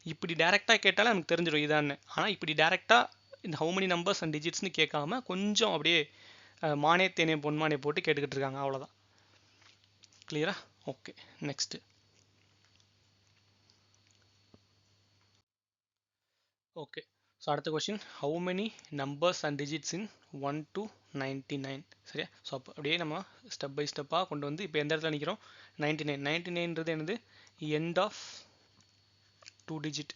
இப்படி டேரெக்டாக கேட்டாலே நமக்கு தெரிஞ்சிடும் இதான்னு. ஆனால் இப்படி டேரெக்டாக இந்த ஹவு மெனி நம்பர்ஸ் அண்ட் டிஜிட்ஸ்னு கேட்காம கொஞ்சம் அப்படியே மானே தேனே பொன்மானே போட்டு கேட்டுக்கிட்டு இருக்காங்க, அவ்வளோதான். கிளியரா? ஓகே. Next okay. ஸோ அடுத்த question, how many numbers and digits in 1 to 99? சரியா? ஸோ அப்போ அப்படியே நம்ம ஸ்டெப் பை ஸ்டெப்பாக கொண்டு வந்து இப்போ எந்த இடத்துல நிற்கிறோம்? 99. 99ன்றது என்னது? End of 2 digit.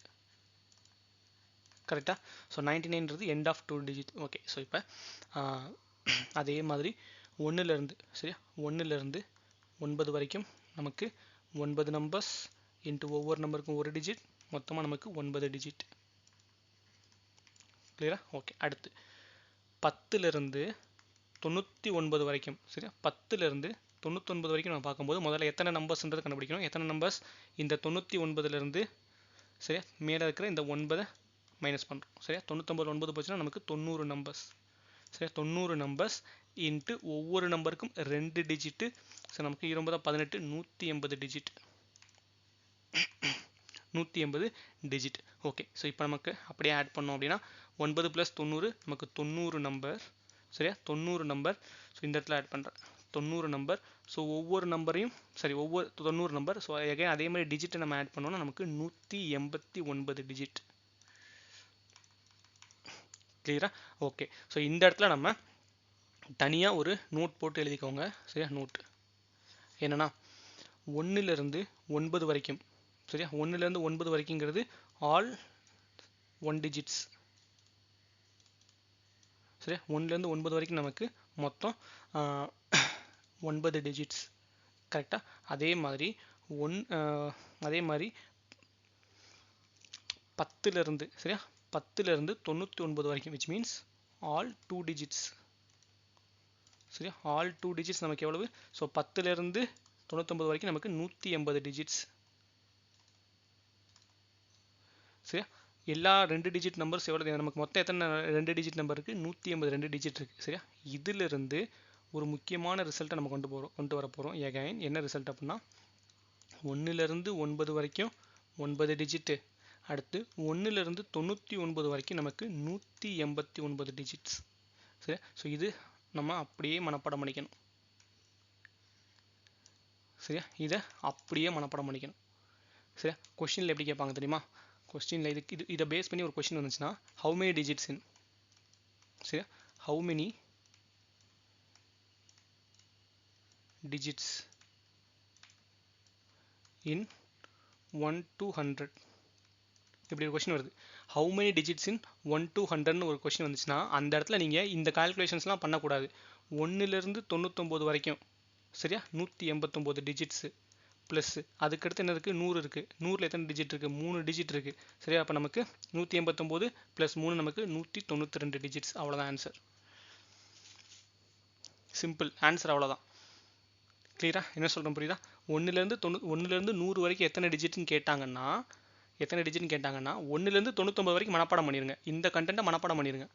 கரெக்டாக? ஸோ 99ன்றது end of 2 digit. Okay. So இப்போ அதே மாதிரி 1லேருந்து, சரியா, 1லேருந்து 9 வரைக்கும் நமக்கு 9 நம்பர்ஸ் இன்ட்டு ஒவ்வொரு நம்பருக்கும் ஒரு டிஜிட், மொத்தமாக நமக்கு 9 டிஜிட். கிளியரா? ஓகே. அடுத்து 10லேருந்து 99 வரைக்கும், சரியா, 10லேருந்து 99 வரைக்கும் நம்ம பார்க்கும்போது முதல்ல எத்தனை நம்பர்ஸ்ன்றது கண்டுபிடிக்கணும். எத்தனை நம்பர்ஸ்? இந்த 99லேருந்து, சரியா, மேலே இருக்கிற இந்த 9 மைனஸ் பண்ணுறோம். சரியா? 99 9 போச்சுன்னா நமக்கு 90 நம்பர்ஸ். சரியா? 90 நம்பர்ஸ் இன்ட்டு ஒவ்வொரு நம்பருக்கும் 2 டிஜிட்டு. ஸோ நமக்கு 20 18 180 டிஜிட். 180 டிஜிட். ஓகே. ஸோ இப்போ நமக்கு அப்படியே ஆட் பண்ணோம் அப்படின்னா 9 + 90 நமக்கு 90 நம்பர். சரியா? 90 நம்பர். ஸோ இந்த இடத்துல ஆட் பண்ணுறேன் 90 நம்பர். ஸோ ஒவ்வொரு நம்பரையும், சரி, ஒவ்வொரு 90 நம்பர். ஸோ எகைன் அதே மாதிரி டிஜிட்டை நம்ம ஆட் பண்ணோம்னா நமக்கு 189 டிஜிட். கிளியரா? ஓகே. ஸோ இந்த இடத்துல நம்ம தனியாக ஒரு நோட் போட்டு எழுதிக்கோங்க. சரியா? நோட் என்னன்னா 1லிருந்து 9 வரைக்கும், சரியா? 1லிருந்து 9 வரைக்கும்ங்கிறது ஆல் 1 டிஜிட்ஸ், சரியா? 1லிருந்து 9 வரைக்கும் நமக்கு மொத்தம் 9 டிஜிட்ஸ், கரெக்டா? அதே மாதிரி 10லிருந்து, சரியா? 10லிருந்து 99 வரைக்கும், which means all 2 digits, சரியா? all 2 digits நமக்கு எவ்வளவு? ஸோ 10லிருந்து 99 வரைக்கும் நமக்கு 180 டிஜிட்ஸ், சரியா? எல்லா 2 டிஜிட் நம்பர்ஸ் எவ்வளவு? நமக்கு மொத்தம் எத்தனை 2 டிஜிட் நம்பர் இருக்கு? 182 டிஜிட் இருக்கு, சரியா? இதிலிருந்து ஒரு முக்கியமான ரிசல்ட்டை நம்ம கொண்டு வர போறோம். again என்ன ரிசல்ட் அப்படின்னா 1லிருந்து 9 வரைக்கும் 9 டிஜிட், அடுத்து 1லிருந்து 99 வரைக்கும் நமக்கு 189 டிஜிட்ஸ், சரியா? ஸோ இது நம்ம அப்படியே மனப்பாடம் பண்ணிக்கணும், சரியா? இதை அப்படியே மனப்பாடம் பண்ணிக்கணும், சரியா? கொஸ்டினில் எப்படி கேட்பாங்க தெரியுமா? கொஸ்டினில் இதை பேஸ் பண்ணி ஒரு கொஸ்டின் வந்துச்சுன்னா ஹவு மெனி டிஜிட்ஸ் இன், சரியா? How many digits in 1 to 100, இப்படி ஒரு கொஸ்டின் வருது. How many digits in 1 to 100ன்னு ஒரு கொஸ்டின் வந்துச்சுன்னா அந்த இடத்துல நீங்கள் இந்த கால்குலேஷன்ஸ்லாம் பண்ணக்கூடாது. 1லிருந்து 99 வரைக்கும், சரியா? 189 டிஜிட்ஸு ப்ளஸ் அதுக்கடுத்து என்ன இருக்குது? 100 இருக்குது. 100ல் எத்தனை டிஜிட் இருக்குது? 3 டிஜிட் இருக்குது, சரியா? அப்போ நமக்கு 189 + 3 நமக்கு 192 டிஜிட்ஸ். அவ்வளோதான் ஆன்சர். சிம்பிள் ஆன்சர், அவ்வளோதான். கிளியரா? என்ன சொல்கிறேன் புரியுதா? 1லிருந்து 100 வரைக்கும் எத்தனை டிஜிட்னு கேட்டாங்கன்னா 1லிருந்து 99 வரைக்கும் மனப்பாடம் பண்ணிடுங்க. இந்த கண்டென்ட்டை மனப்பாடம் பண்ணிடுங்க,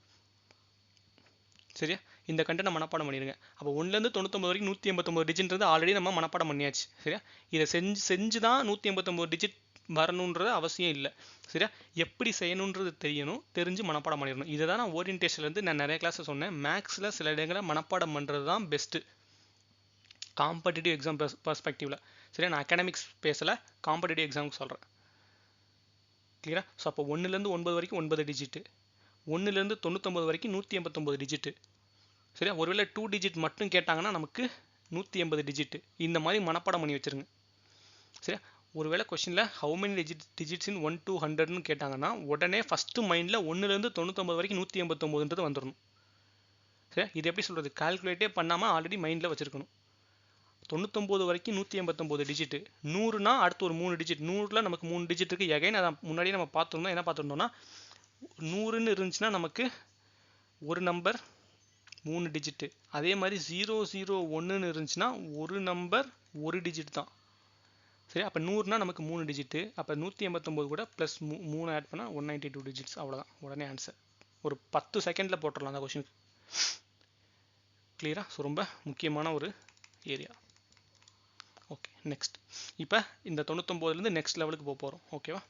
சரியா? இந்த கண்டென்ட்டை மனப்பாடம் பண்ணிடுங்க. அப்போ 1லிருந்து 99 வரைக்கும் 189 டிஜிட்ன்றது ஆல்ரெடி நம்ம மனப்பாடம் பண்ணியாச்சு, சரியா? இதை செஞ்சு தான் 189 டிஜிட் வரணுன்றது அவசியம் இல்லை, சரியா? எப்படி செய்யணுன்றது தெரியணும், தெரிஞ்சு மனப்பாடம் பண்ணிடணும். இதை தான் நான் ஓரியன்டேஷன்லேருந்து நான் நிறைய கிளாஸில் சொன்னேன். மேக்ஸில் சில இடங்களை மனப்பாடம் பண்ணுறது தான் பெஸ்ட்டு காம்படிட்டிவ் எக்ஸாம் பர்ஸ்பெக்டிவில், சரியா? நான் அகாடமிக்ஸ் பேசலை, காம்படிட்டிவ் எக்ஸாமுக்கு சொல்கிறேன். கிளியரா? ஸோ அப்போ 1லிருந்து 9 வரைக்கும் 9 டிஜிட்டு, 1லிருந்து 99 வரைக்கும் 189 டிஜிட்டு, சரியா? ஒருவேளை 2 டிஜிட் மட்டும் கேட்டாங்கன்னா நமக்கு 180 டிஜிட்டு. இந்த மாதிரி மனப்பாடம் பண்ணி வச்சுருங்க, சரியா? ஒருவேளை கொஸ்டினில் how many digits in 1 to 100ன்னு கேட்டாங்கன்னா உடனே ஃபஸ்ட்டு மைண்டில் 1லிருந்து 99 வரைக்கும் 189ன்றது வந்துடணும், சரியா? இது எப்படி சொல்கிறது? கால்குலேட்டே பண்ணாமல் ஆல்ரெடி மைண்டில் வச்சுருக்கணும். 99 வரைக்கும் 189 டிஜிட்டு, 100னா அடுத்து ஒரு 3 டிஜிட், 100ல் நமக்கு 3 டிஜிட் இருக்குது. எகைன் அதை முன்னாடியே நம்ம பார்த்துருந்தோம். என்ன பார்த்துருந்தோம்னா 100ன்னு இருந்துச்சுன்னா நமக்கு ஒரு நம்பர் 3 டிஜிட்டு, அதே மாதிரி 001ன்னு இருந்துச்சுன்னா ஒரு நம்பர் 1 டிஜிட் தான், சரி? அப்போ 100னா நமக்கு 3 டிஜிட்டு, அப்போ 189 கூட ப்ளஸ் 3 ஆட் பண்ணால் 192 டிஜிட்ஸ். அவ்வளோதான், உடனே ஆன்சர். ஒரு 10 செகண்டில் போட்டுடலாம் அந்த கொஷினுக்கு. கிளியரா? ஸோ ரொம்ப முக்கியமான ஒரு ஏரியா. Okay, next. இப்போ இந்த 99லேருந்து நெக்ஸ்ட் லெவலுக்கு போக போகிறோம், ஓகேவா?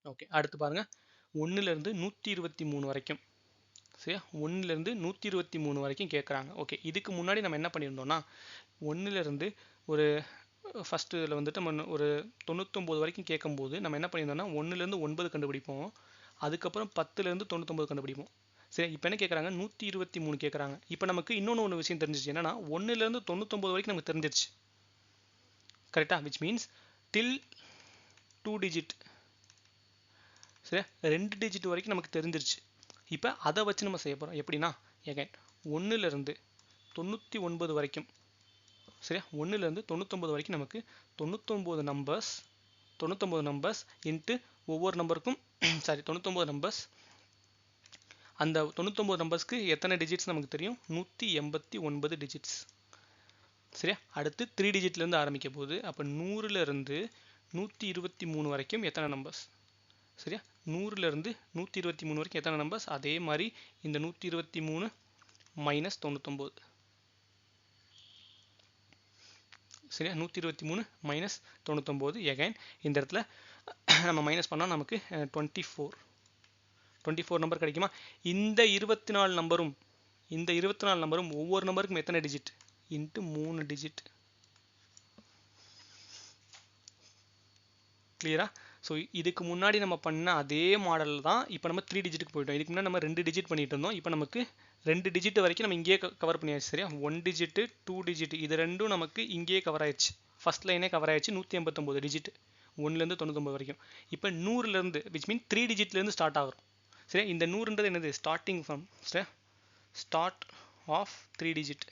ஓகே, அடுத்து பாருங்கள் 1லிருந்து 123 வரைக்கும், சரியா? 1லிருந்து 123 வரைக்கும் கேட்குறாங்க. ஓகே, இதுக்கு முன்னாடி நம்ம என்ன பண்ணியிருந்தோம்னா 1லிருந்து ஒரு ஃபஸ்ட்டு இதில் வந்துட்டு நம்ம ஒரு 99 வரைக்கும் கேட்கும்போது நம்ம என்ன பண்ணியிருந்தோம்னா 1லிருந்து 9 கண்டுபிடிப்போம், அதுக்கப்புறம் 10லிருந்து 99 கண்டுபிடிப்போம், சரி? இப்போ என்ன கேட்குறாங்க? 123 கேட்குறாங்க. இப்போ நமக்கு இன்னொன்று விஷயம் தெரிஞ்சிச்சு, என்னன்னா 1லிருந்து 99 வரைக்கும் நமக்கு தெரிஞ்சிருச்சு, கரெக்டாக? விச் மீன்ஸ் டில் 2 டிஜிட், சரி? 2 டிஜிட் வரைக்கும் நமக்கு தெரிஞ்சிருச்சு. இப்போ அதை வச்சு நம்ம செய்ய போகிறோம். எப்படின்னா எகைன் 1லிருந்து 99 வரைக்கும், சரியா? 1லிருந்து 99 வரைக்கும் நமக்கு 99 நம்பர்ஸ் இன்ட்டு ஒவ்வொரு நம்பருக்கும் சாரி 99 நம்பர்ஸ். அந்த 99 நம்பர்ஸ்க்கு எத்தனை டிஜிட்ஸ் நமக்கு தெரியும்? 189 டிஜிட்ஸ், சரியா? அடுத்து 3 டிஜிட்லேருந்து ஆரம்பிக்க போகுது. அப்போ 100லிருந்து 123 வரைக்கும் எத்தனை நம்பர்ஸ், சரியா? 100லிருந்து 123 வரைக்கும் எத்தனை நம்பர்ஸ்? அதே மாதிரி இந்த 123 மைனஸ் 99, சரியா? 123 மைனஸ் 99. எகைன் இந்த இடத்துல நம்ம மைனஸ் பண்ணால் நமக்கு 24 நம்பர் கிடைக்குமா? இந்த 24 நம்பரும் ஒவ்வொரு நம்பருக்கும் எத்தனை டிஜிட்? Into 3 digit. கிளியரா? ஸோ இதுக்கு முன்னாடி நம்ம பண்ண அதே மாடல் தான் இப்போ நம்ம 3 டிஜிட்டுக்கு போயிட்டோம். இதுக்கு முன்னாடி நம்ம 2 டிஜிட் பண்ணிட்டு இருந்தோம். இப்போ நமக்கு 2 டிஜிட் வரைக்கும் நம்ம இங்கேயே கவர் பண்ணியாச்சு. சரியா, 1 டிஜிட்டு 2 டிஜிட் இது ரெண்டும் நமக்கு இங்கேயே கவர் ஆயிடுச்சு. ஃபர்ஸ்ட் லைனே கவர் ஆயிடுச்சு. 189 டிஜிட் 1லேருந்து 99 வரைக்கும். இப்போ 100லேருந்து விச் மீன் 3 டிஜிட்லேருந்து ஸ்டார்ட் ஆகும். சரியா, இந்த 100ன்றது என்னது? Starting from start of 3 digit,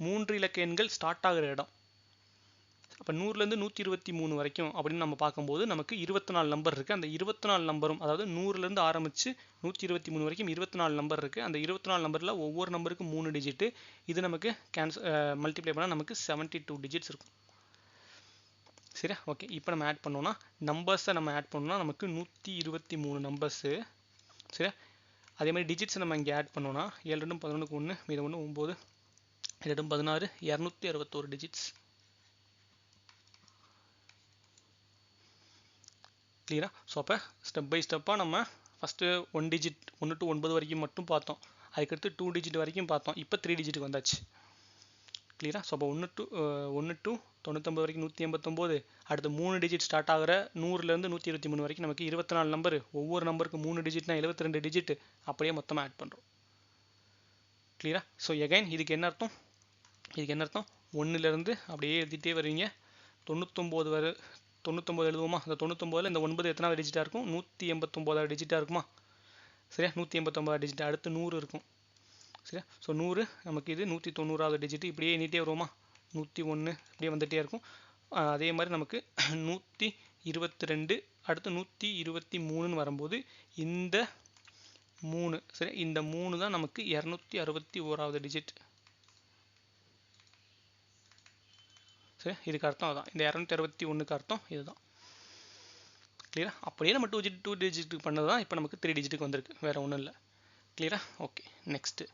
3 இலக்க எண்கள் ஸ்டார்ட் ஆகிற இடம். அப்போ 100லேருந்து 123 வரைக்கும் அப்படின்னு நம்ம பார்க்கும்போது நமக்கு 24 நம்பர் இருக்குது. அந்த 24 நம்பரும், அதாவது 100லேருந்து ஆரம்பித்து 123 வரைக்கும் 24 நம்பர் இருக்குது. அந்த 24 நம்பரில் ஒவ்வொரு நம்பருக்கும் 3 டிஜிட்டு. இது நமக்கு மல்டிப்ளை பண்ணால் நமக்கு 72 டிஜிட்ஸ் இருக்கும். சரியா, ஓகே. இப்போ நம்ம ஆட் பண்ணோன்னா நம்பர்ஸை நம்ம ஆட் பண்ணோன்னா நமக்கு 123 நம்பர்ஸு. சரியா, அதே மாதிரி டிஜிட்ஸை நம்ம இங்கே ஆட் பண்ணோன்னா 7 2 11 1 மீதம் 1 9 7 16 261 டிஜிட்ஸ். கிளியரா? ஸோ அப்போ ஸ்டெப் பை ஸ்டெப்பாக நம்ம ஃபஸ்ட்டு 1 டிஜிட் 1 to 9 வரைக்கும் மட்டும் பார்த்தோம். அதுக்கடுத்து 2 டிஜிட் வரைக்கும் பார்த்தோம். இப்போ 3 டிஜிட்டுக்கு வந்தாச்சு. கிளியரா? ஸோ அப்போ 1 to 99 வரைக்கும் 189. அடுத்து 3 டிஜிட் ஸ்டார்ட் ஆகிற 100லேருந்து 123 வரைக்கும் நமக்கு 24 நம்பர். ஒவ்வொரு நம்பருக்கு 3 டிஜிட்னா 72 டிஜிட். அப்படியே மொத்தமாக ஆட் பண்ணுறோம். கிளியரா? ஸோ எகைன் இதுக்கு என்ன அர்த்தம்? 1லேருந்து அப்படியே எழுதிட்டே வருவீங்க. 99 வரை 99 எழுதுவோமா? அந்த 99ல் இந்த 9 எத்தனாவது டிஜிட்டாக இருக்கும்? 189வது டிஜிட்டாக இருக்குமா? சரியா, 189வது டிஜிட். அடுத்து 100 இருக்கும். சரியா, ஸோ 100 நமக்கு இது 190வது டிஜிட். இப்படியே எண்ணிட்டே வருவோமா? 101 இப்படியே வந்துகிட்டே இருக்கும். அதே மாதிரி நமக்கு 122 அடுத்து 123ன்னு வரும்போது இந்த 3, சரி, இந்த 3 தான் நமக்கு 261வது டிஜிட். சரி, இதுக்கு அர்த்தம் அதான். இந்த 261க்கு அர்த்தம் இதுதான். கிளியரா? அப்படியே நம்ம 2 டிஜிட்டுக்கு பண்ணது தான் இப்போ நமக்கு 3 டிஜிட்டுக்கு வந்திருக்கு. வேறு ஒன்றும் இல்லை. கிளியரா? ஓகே. நெக்ஸ்ட்டு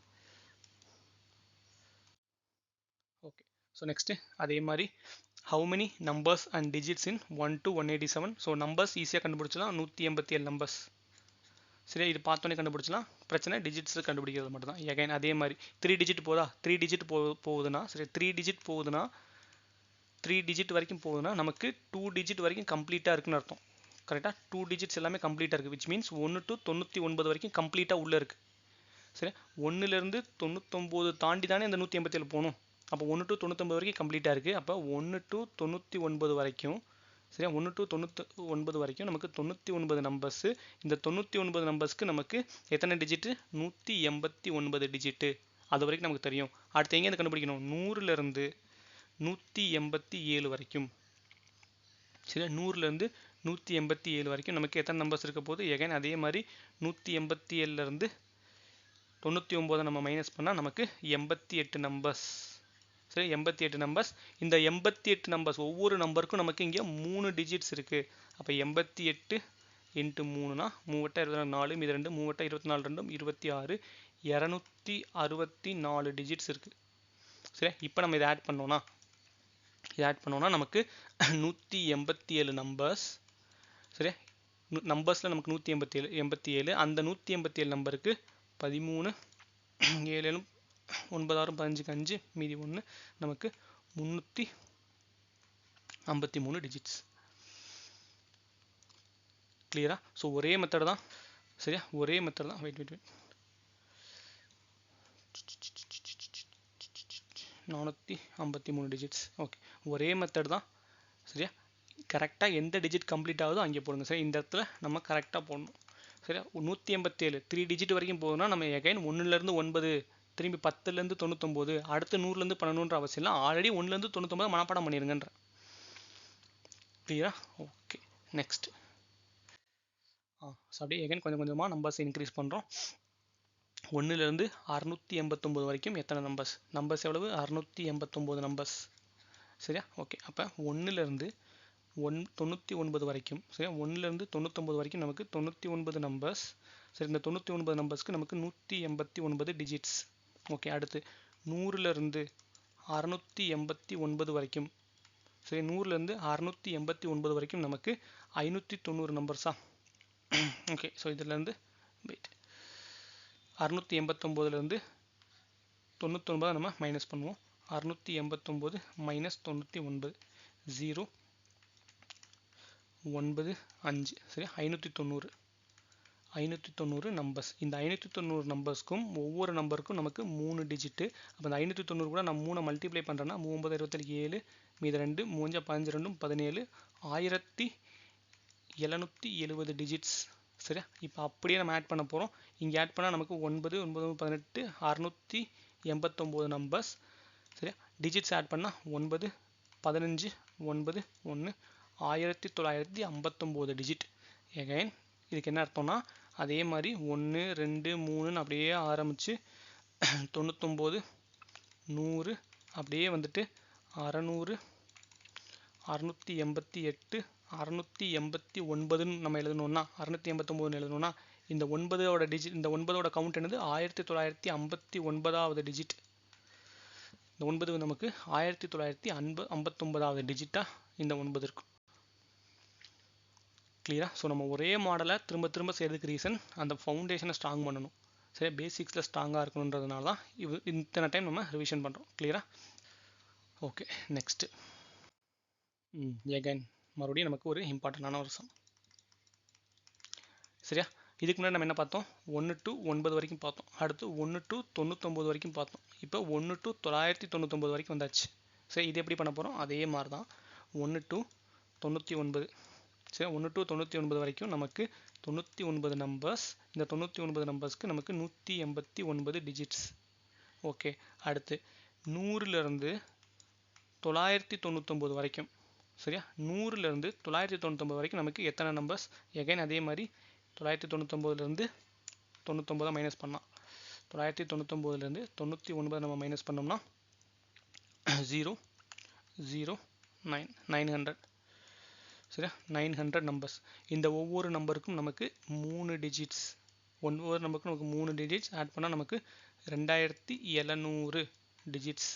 ஸோ நெக்ஸ்ட்டு அதே மாதிரி how many numbers and digits in 1 to 187. So numbers ஈஸியாக கண்டுபிடிச்சலாம். 187 நம்பர்ஸ். சரியா, இது பார்த்தோன்னே கண்டுபிடிச்சலாம். பிரச்சனை டிஜிட்ஸ் கண்டுபிடிக்கிறது மட்டும் தான். எகைன் அதே மாதிரி 3 டிஜிட் போதா? 3 டிஜிட் போகுதுன்னா, சரி, 3 டிஜிட் போகுதுன்னா 3 டிஜிட் வரைக்கும் போகுதுன்னா நமக்கு 2 டிஜிட் வரைக்கும் கம்ப்ளீட்டாக இருக்குன்னு அர்த்தம். கரெக்டாக 2 டிஜிட்ஸ் எல்லாமே கம்ப்ளீட்டாக இருக்குது. விச் மீன்ஸ் 1 to 99 வரைக்கும் கம்ப்ளீட்டாக உள்ளே இருக்குது. சரி, 1லேருந்து 99 தாண்டி தானே இந்த 187 போகணும். அப்போ 1 to 99 வரைக்கும் கம்ப்ளீட்டாக இருக்குது. அப்போ 1 to 99 வரைக்கும், சரியா, 1 to 99 வரைக்கும் நமக்கு 99 நம்பர்ஸு. இந்த 99 நம்பர்ஸ்க்கு நமக்கு எத்தனை டிஜிட்டு? 189 டிஜிட்டு. அது வரைக்கும் நமக்கு தெரியும். அடுத்து எங்கேருந்து கண்டுபிடிக்கணும்? 100லேருந்து 187 வரைக்கும். சரியா, 100லேருந்து 187 வரைக்கும் நமக்கு எத்தனை நம்பர்ஸ் இருக்க போது? எகைன் அதே மாதிரி 187லேருந்து 99 நம்ம மைனஸ் பண்ணால் நமக்கு 88 நம்பர்ஸ். சரி, 88 நம்பர்ஸ். இந்த 88 நம்பர்ஸ் ஒவ்வொரு நம்பருக்கும் நமக்கு இங்கே 3 டிஜிட்ஸ் இருக்குது. அப்போ 88 இன்ட்டு 3னா 3 24 மீது 2 3 24 2 26 264 டிஜிட்ஸ் இருக்குது. சரி, இப்போ நம்ம இதை ஆட் பண்ணோன்னா நமக்கு 187 நம்பர்ஸ். சரியா, நம்பர்ஸில் நமக்கு 187. அந்த 187 நம்பருக்கு 13 7 9 6 15 5 மீதி 1 நமக்கு 353 டிஜிட்ஸ். கிளியரா? ஸோ ஒரே மெத்தட் தான். சரியா, ஒரே மெத்தட் தான். Wait 453 digits. ஓகே, ஒரே மெத்தட் தான். சரியா, கரெக்டாக எந்த டிஜிட் கம்ப்ளீட் ஆகுதோ அங்கே போடுங்க. சரி, இந்த இடத்துல நம்ம கரெக்டாக போடணும். சரியா, 187 3 டிஜிட் வரைக்கும் போகுதுன்னா நம்ம எகைன் 1லேருந்து 9 திரும்பி 10லேருந்து 99 அடுத்து 100லேருந்து 11ன்ற அவசியம் இல்லை. ஆல்ரெடி 1லேருந்து 99 மனப்பாடம் பண்ணிருங்கன்ற. கிளியரா? ஓகே. நெக்ஸ்ட் ஸோ அப்படியே எகைன் கொஞ்சம் கொஞ்சமாக நம்பர்ஸ் இன்க்ரீஸ் பண்ணுறோம். 1லேருந்து 689 வரைக்கும் எத்தனை நம்பர்ஸ் எவ்வளவு? 689 நம்பர்ஸ். சரியா, ஓகே. அப்போ 1லேருந்து 99 வரைக்கும், சரியா, 1லேருந்து 99 வரைக்கும் நமக்கு 99 நம்பர்ஸ். சரி, இந்த 99 நம்பர்ஸ்க்கு நமக்கு 189 டிஜிட்ஸ். ஓகே, அடுத்து 100லேருந்து 689 வரைக்கும், சரி, 100லேருந்து 689 வரைக்கும் நமக்கு 590 நம்பர்ஸா? ஓகே, ஸோ இதுலேருந்து வெயிட் 689லேருந்து 99 நம்ம மைனஸ் பண்ணுவோம். 689 மைனஸ் 99 0 9 5 சரியா 590 நம்பர்ஸ். இந்த 590 நம்பர்ஸ்க்கும் ஒவ்வொரு நம்பருக்கும் நமக்கு 3 டிஜிட்டு. அப்போ இந்த 590 கூட நான் 3 மல்டிப்ளை பண்ணுறேன்னா 3 27 மீது 2 3 15 2 17 1770 டிஜிட்ஸ். சரியா இப்போ அப்படியே நம்ம ஆட் பண்ண போகிறோம். இங்கே ஆட் பண்ணால் நமக்கு 9 9 18 689 நம்பர்ஸ். சரியா டிஜிட்ஸ் ஆட் பண்ணால் 9 15 9 1 1959 டிஜிட். எகைன் இதுக்கு என்ன அர்த்தம்னா அதே மாதிரி 1 2 3 அப்படியே ஆரம்பித்து 99 100 அப்படியே வந்துட்டு 600 688 689 நம்ம எழுதணும்னா 689 எழுதணும்னா இந்த 9ஓட டிஜிட், இந்த 9ஓட கவுண்ட் என்னது 1959வது டிஜிட். இந்த 9 நமக்கு 1959வது டிஜிட்டாக இந்த 9 இருக்கும். கிளியரா? ஸோ நம்ம ஒரே மாடலை திரும்ப திரும்ப செய்யறதுக்கு ரீசன் அந்த ஃபவுண்டேஷனை ஸ்ட்ராங் பண்ணணும். சரி பேசிக்ஸில் ஸ்ட்ராங்காக இருக்கணுன்றதுனால தான் இத்தனை டைம் நம்ம ரிவிஷன் பண்ணுறோம். கிளியரா? ஓகே நெக்ஸ்ட்டு எகைன் மறுபடியும் நமக்கு ஒரு இம்பார்ட்டண்டான ஒரு சம். சரியா இதுக்கு முன்னாடி நம்ம என்ன பார்த்தோம்? 1 to 9 வரைக்கும் பார்த்தோம். அடுத்து 1 to 99 வரைக்கும் பார்த்தோம். இப்போ 1 to 999 வரைக்கும் வந்தாச்சு. சரி இது எப்படி பண்ண போகிறோம்? அதே மாதிரி தான் 1 to 99. சரி 1 to 99 வரைக்கும் நமக்கு 99 நம்பர்ஸ். இந்த 99 நம்பர்ஸ்க்கு நமக்கு 189 டிஜிட்ஸ். ஓகே அடுத்து 100லேருந்து 999 வரைக்கும். சரியா 100லேருந்து 999 வரைக்கும் நமக்கு எத்தனை நம்பர்ஸ்? எகைன் அதே மாதிரி 999லேருந்து 99 மைனஸ் பண்ணலாம். 999லேருந்து 99 நம்ம மைனஸ் பண்ணோம்னா 0 0 9 900. சரியா 900 நம்பர்ஸ். இந்த ஒவ்வொரு நம்பருக்கும் நமக்கு 3 டிஜிட்ஸ். ஒவ்வொரு நம்பருக்கும் நமக்கு 3 டிஜிட்ஸ் ஆட் பண்ணால் நமக்கு 2700 டிஜிட்ஸ்.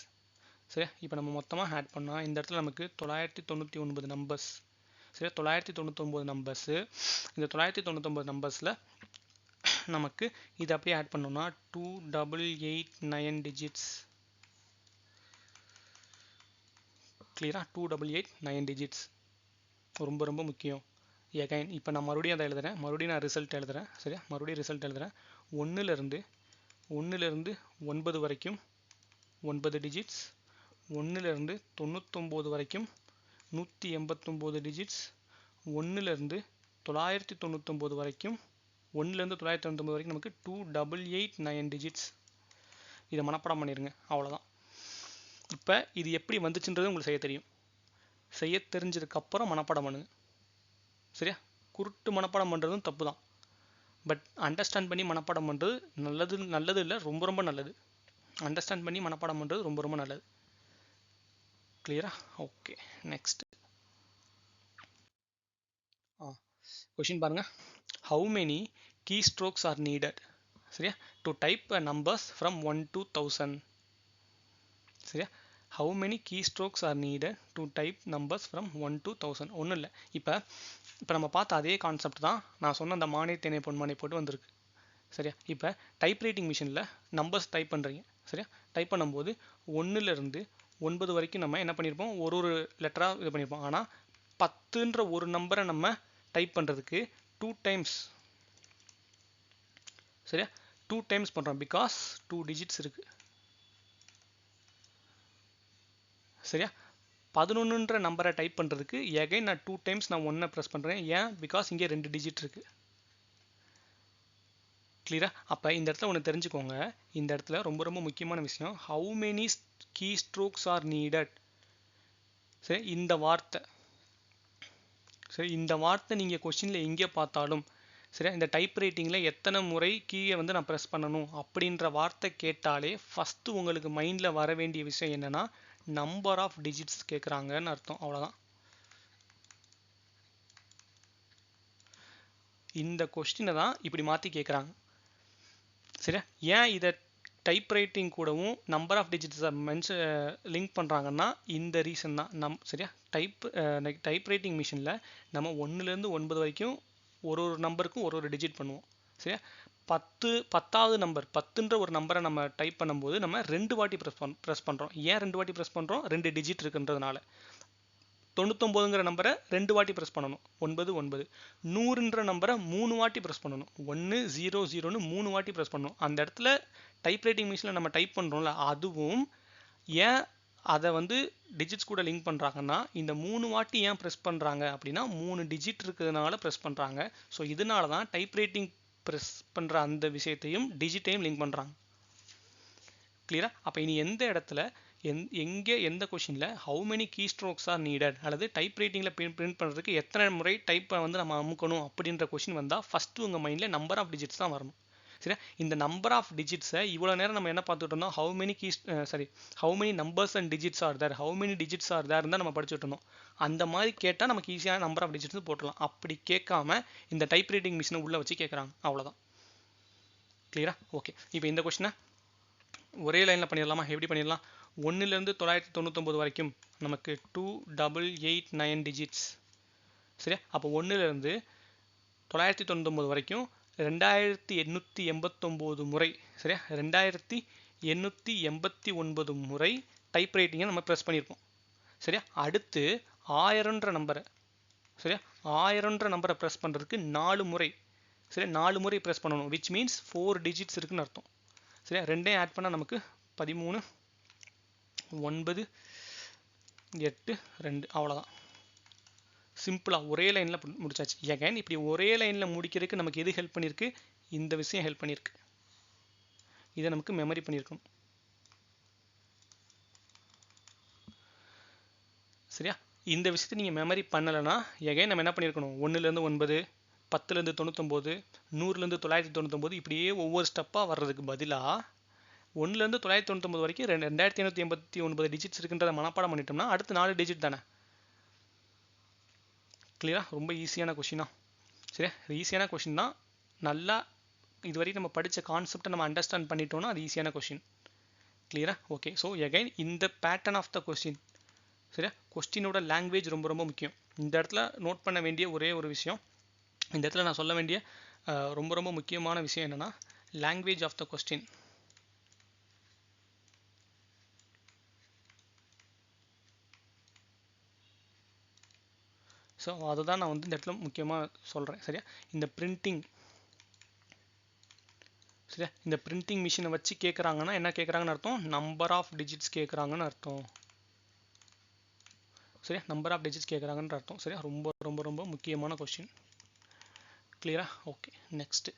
சரியா இப்போ நம்ம மொத்தமாக ஆட் பண்ணால் இந்த இடத்துல நமக்கு 999 நம்பர்ஸ். சரியா 999 நம்பர்ஸு. இந்த 999 நம்பர்ஸில் நமக்கு இதை அப்படியே ஆட் பண்ணோம்னா 2889 டிஜிட்ஸ். கிளியரா 2889 டிஜிட்ஸ் ரொம்ப ரொம்ப முக்கியம். எகைன் இப்போ நான் மறுபடியும் அதை எழுதுகிறேன். மறுபடியும் நான் ரிசல்ட் எழுதுகிறேன். சரியா மறுபடியும் ரிசல்ட் எழுதுகிறேன். 1லேருந்து 9 வரைக்கும் 9 டிஜிட்ஸ். 1லேருந்து 99 வரைக்கும் 189 டிஜிட்ஸ். 1லேருந்து 999 வரைக்கும் 1லேருந்து 999 வரைக்கும் நமக்கு 2889 டிஜிட்ஸ். இதை மனப்பாடம் பண்ணிடுங்க அவ்வளோதான். இப்போ இது எப்படி வந்துச்சுன்றது உங்களுக்கு செய்ய தெரியும். செய்ய தெரிஞ்சதுக்கப்புறம் மனப்பாடம் பண்ணுங்க. சரியா குருட்டு மனப்பாடம் பண்ணுறதும் தப்பு தான். பட் அண்டர்ஸ்டாண்ட் பண்ணி மனப்பாடம் பண்ணுறது நல்லது இல்லை, ரொம்ப ரொம்ப நல்லது. அண்டர்ஸ்டாண்ட் பண்ணி மனப்பாடம் பண்ணுறது ரொம்ப ரொம்ப நல்லது. கிளியரா? ஓகே நெக்ஸ்ட் கொஷின் பாருங்க. How many key strokes are needed? சரியா to type numbers from 1 to 1000. சரியா how many keystrokes are needed to type numbers from 1 to 1000? ஒன்றும் இல்லை. இப்போ நம்ம பார்த்த அதே கான்செப்ட் தான் நான் சொன்ன அந்த மானே தேனை பொன்மானை போட்டு வந்திருக்கு. சரியா இப்போ டைப்ரைட்டிங் மிஷினில் நம்பர்ஸ் டைப் பண்ணுறீங்க. சரியா டைப் பண்ணும்போது 1லேருந்து 9 வரைக்கும் நம்ம என்ன பண்ணியிருப்போம்? ஒரு லெட்டராக இது பண்ணியிருப்போம். ஆனால் 10ன்ற ஒரு நம்பரை நம்ம டைப் பண்ணுறதுக்கு 2 times. சரியா 2 times பண்ணுறோம். பிகாஸ் 2 டிஜிட்ஸ் இருக்குது. சரியா 11ன்ற நம்பரை டைப் பண்ணுறதுக்கு எகைன் நான் 2 times நான் 1 ப்ரெஸ் பண்ணுறேன். ஏன்? பிகாஸ் இங்கே 2 டிஜிட் இருக்குது. கிளியரா? அப்போ இந்த இடத்துல ஒன்று தெரிஞ்சுக்கோங்க. இந்த இடத்துல ரொம்ப ரொம்ப முக்கியமான விஷயம், how many key strokes are needed. சரி இந்த வார்த்தை, சரி இந்த வார்த்தை நீங்கள் கொஸ்டினில் எங்கே பார்த்தாலும் சரியா இந்த டைப் ரைட்டிங்கில் எத்தனை முறை கீயை வந்து நான் ப்ரெஸ் பண்ணணும் அப்படின்ற வார்த்தை கேட்டாலே ஃபஸ்ட்டு உங்களுக்கு மைண்டில் வர வேண்டிய விஷயம் என்னென்னா நம்பர் ஆஃப் டிஜிட்ஸ் கேட்குறாங்கன்னு அர்த்தம். அவ்வளோதான். இந்த கொஸ்டினை தான் இப்படி மாற்றி கேட்குறாங்க. சரியா ஏன் இதை டைப் ரைட்டிங் கூடவும் நம்பர் ஆஃப் டிஜிட்ஸை லிங்க் பண்ணுறாங்கன்னா இந்த ரீசன் தான். சரியா டைப் ரைட்டிங் மிஷினில் நம்ம 1லேருந்து 9 வரைக்கும் ஒரு நம்பருக்கும் ஒரு டிஜிட் பண்ணுவோம். சரியா 10வது நம்பர் 10ன்ற ஒரு நம்பரை நம்ம டைப் பண்ணும்போது நம்ம 2 வாட்டி ப்ரெஸ் பண்ணுறோம். ஏன் 2 வாட்டி ப்ரெஸ் பண்ணுறோம்? 2 டிஜிட் இருக்குன்றதுனால. 99ங்கிற நம்பரை 2 வாட்டி ப்ரெஸ் பண்ணணும், 9 9. 100ன்ற நம்பரை 3 வாட்டி ப்ரெஸ் பண்ணணும், 1 0 0ன்னு 3 வாட்டி ப்ரெஸ் பண்ணணும். அந்த இடத்துல டைப்ரைட்டிங் மிஷினில் நம்ம டைப் பண்ணுறோம்ல, அதுவும் ஏன் அதை வந்து டிஜிட்ஸ் கூட லிங்க் பண்ணுறாங்கன்னா, இந்த 3 வாட்டி ஏன் ப்ரெஸ் பண்ணுறாங்க அப்படின்னா 3 டிஜிட் இருக்கிறதுனால ப்ரெஸ் பண்ணுறாங்க. ஸோ இதனால தான் டைப்ரைட்டிங் ப்ரெஸ் பண்ணுற அந்த விஷயத்தையும் டிஜிட்டையும் லிங்க் பண்ணுறாங்க. கிளியரா? அப்போ இனி எந்த இடத்துல எங்கே எந்த கொஷினில் how many key strokes are needed அல்லது டைப் ரைட்டிங்கில் பிரிண்ட் பண்ணுறதுக்கு எத்தனை முறை டைப்பை வந்து நம்ம அமுக்கணும் அப்படின்ற கொஷின் வந்தால் ஃபஸ்ட்டு உங்கள் மைண்டில் நம்பர் ஆஃப் டிஜிட்ஸ் தான் வரணும். சரியா? இந்த நம்பர் ஆஃப் டிஜிட்ஸை இவ்வளோ நேரம் நம்ம என்ன பார்த்துட்டு இருந்தோம், how many numbers and digits are there, how many digits are there தான் நம்ம படிச்சுட்டு இருந்தோம். அந்த மாதிரி கேட்டால் நமக்கு ஈஸியான நம்பர் ஆஃப் டிஜிட்ஸ் போட்டுடலாம். அப்படி கேட்காம இந்த டைப் ரைட்டிங் மிஷினை உள்ளே வச்சு கேட்குறாங்க, அவ்வளோதான். கிளியரா? ஓகே, இப்போ இந்த கொஷினை ஒரே லைனில் பண்ணிடலாமா? எப்படி பண்ணிடலாம்? 1லேருந்து 999 வரைக்கும் நமக்கு 2889 டிஜிட்ஸ். சரியா? அப்போ 1லேருந்து 999 வரைக்கும் 2889 முறை. சரியா? 2889 முறை டைப் ரைட்டிங்கை நம்ம ப்ரெஸ் பண்ணியிருப்போம். சரியா? அடுத்து 1000ன்ற நம்பரை, சரியா, 1000ன்ற நம்பரை ப்ரெஸ் பண்ணுறதுக்கு 4 முறை. சரியா? 4 முறை ப்ரெஸ் பண்ணணும், விச் மீன்ஸ் 4 டிஜிட்ஸ் இருக்குன்னு அர்த்தம். சரியா? ரெண்டையும் ஆட் பண்ணால் நமக்கு 13 9 8 2, அவ்வளோதான். சிம்பிளாக ஒரே லைனில் முடிச்சாச்சு. ஏகேன் இப்படி ஒரே லைனில் முடிக்கிறதுக்கு நமக்கு எது ஹெல்ப் பண்ணியிருக்கு? இந்த விஷயம் ஹெல்ப் பண்ணியிருக்கு. இதை நமக்கு மெமரி பண்ணியிருக்கணும். சரியா? இந்த விஷயத்தை நீங்கள் மெமரி பண்ணலைன்னா ஏகேன் நம்ம என்ன பண்ணியிருக்கணும்? 1லேருந்து 9, 10லேருந்து 99, 100லேருந்து 999 இப்படியே ஒவ்வொரு ஸ்டெப்பாக வர்றதுக்கு பதிலாக 1லேருந்து 999 வரைக்கும் 2889 டிஜிட்ஸ் இருக்குன்றதை மனப்பாடம் பண்ணிட்டோம்னா அடுத்து 4 டிஜிட் தானே. கிளியரா? ரொம்ப ஈஸியான கொஷினா. சரியா? ஈஸியான கொஷின் தான். நல்லா இது வரைக்கும் நம்ம படித்த கான்செப்டை நம்ம அண்டர்ஸ்டாண்ட் பண்ணிட்டோம்னா அது ஈஸியான கொஷின். கிளியரா? ஓகே, ஸோ எகைன் இந்த பேட்டர்ன் ஆஃப் த கொஸ்டின். சரியா? கொஸ்டினோட லாங்குவேஜ் ரொம்ப ரொம்ப முக்கியம். இந்த இடத்துல நோட் பண்ண வேண்டிய ஒரே ஒரு விஷயம், இந்த இடத்துல நான் சொல்ல வேண்டிய ரொம்ப ரொம்ப முக்கியமான விஷயம் என்னென்னா language of the question. So அதை தான் நான் வந்து இந்த இடத்துல முக்கியமாக சொல்கிறேன். சரியா? இந்த பிரிண்டிங், சரியா, இந்த பிரிண்டிங் மிஷினை வச்சு கேட்குறாங்கன்னா என்ன கேட்குறாங்கன்னு அர்த்தம்? நம்பர் ஆஃப் டிஜிட்ஸ் கேட்குறாங்கன்னு அர்த்தம். சரியா? நம்பர் ஆஃப் டிஜிட்ஸ் கேட்குறாங்கன்ற அர்த்தம். சரியா? ரொம்ப ரொம்ப ரொம்ப முக்கியமான கொஸ்டின். கிளியரா? Okay, next.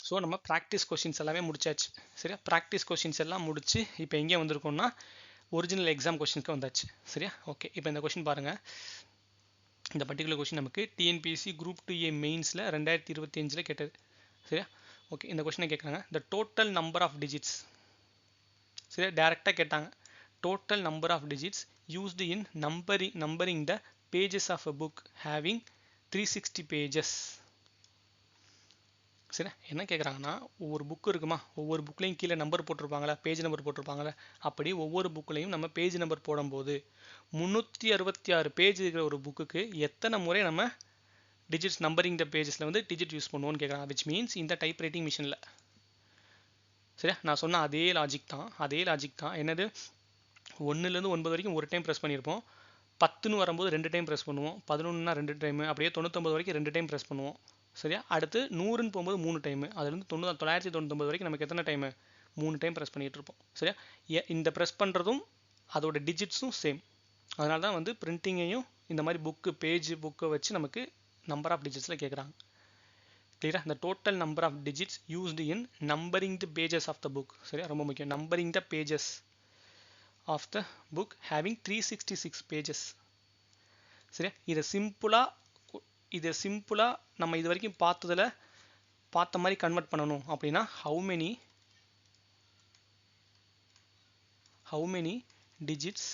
ஸோ நம்ம ப்ராக்டிஸ் கொஸ்டின்ஸ் எல்லாமே முடிச்சாச்சு. சரியா? ப்ராக்டிஸ் கொஸ்டின்ஸ் எல்லாம் முடிச்சு இப்போ எங்கே வந்திருக்கோம்னா ஒரிஜினல் எக்ஸாம் கொஸ்டினுக்கு வந்தாச்சு. சரியா? ஓகே, இப்போ இந்த கொஸ்டின் பாருங்கள். இந்த பர்டிகுலர் கொஸ்டின் நமக்கு டிஎன்பிஎஸ்சி குரூப் 2A மெயின்ஸில் 2025 கேட்டது. சரியா? ஓகே, இந்த கொஸ்டினை கேட்குறாங்க, the total number of digits. சரியா? டேரெக்டாக கேட்டாங்க, total number of digits used in numbering the pages of a book having 360 pages. சரி, என்ன கேட்குறாங்கன்னா ஒவ்வொரு புக்கு இருக்குமா, ஒவ்வொரு புக்லேயும் கீழே நம்பர் போட்டிருப்பாங்களா, பேஜ் நம்பர் போட்டிருப்பாங்களா, அப்படி ஒவ்வொரு புக்லேயும் நம்ம பேஜ் நம்பர் போடும்போது 366 பேஜ் இருக்கிற ஒரு புக்குக்கு எத்தனை முறை நம்ம டிஜிட்ஸ் நம்பரிங் த பேஜஸில் வந்து டிஜிட் யூஸ் பண்ணுவோன்னு கேட்குறாங்க. விச் மீன்ஸ் இந்த டைப் ரைட்டிங் மிஷினில். சரியா? நான் சொன்ன அதே லாஜிக் தான். என்னது? 1லேருந்து 9 வரைக்கும் ஒரு டைம் ப்ரெஸ் பண்ணியிருப்போம், 10ன்னு வரும்போது 2 டைம் ப்ரெஸ் பண்ணுவோம், 11னா 2 டைமு, அப்படியே 99 வரைக்கும் 2 டைம் ப்ரெஸ் பண்ணுவோம். சரியா? அடுத்து 100ன்னு போகும்போது 3 டைமு, அதுலேருந்து 999 வரைக்கும் நமக்கு எத்தனை டைமு? 3 டைம் ப்ரெஸ் பண்ணிகிட்டு இருப்போம். சரியா? இந்த ப்ரெஸ் பண்ணுறதும் அதோட டிஜிட்ஸும் சேம். அதனால தான் வந்து பிரிண்டிங்கையும் இந்த மாதிரி புக்கை வச்சு நமக்கு நம்பர் ஆஃப் டிஜிட்ஸில் கேட்குறாங்க. கிளியரா? இந்த total number of digits used in numbering the pages of the book. சரியா? ரொம்ப முக்கியம். Numbering the pages of the book having 366 pages. சரியா? இதை சிம்பிளாக நம்ம இது வரைக்கும் பார்த்த மாதிரி கன்வெர்ட் பண்ணணும் அப்படின்னா how many digits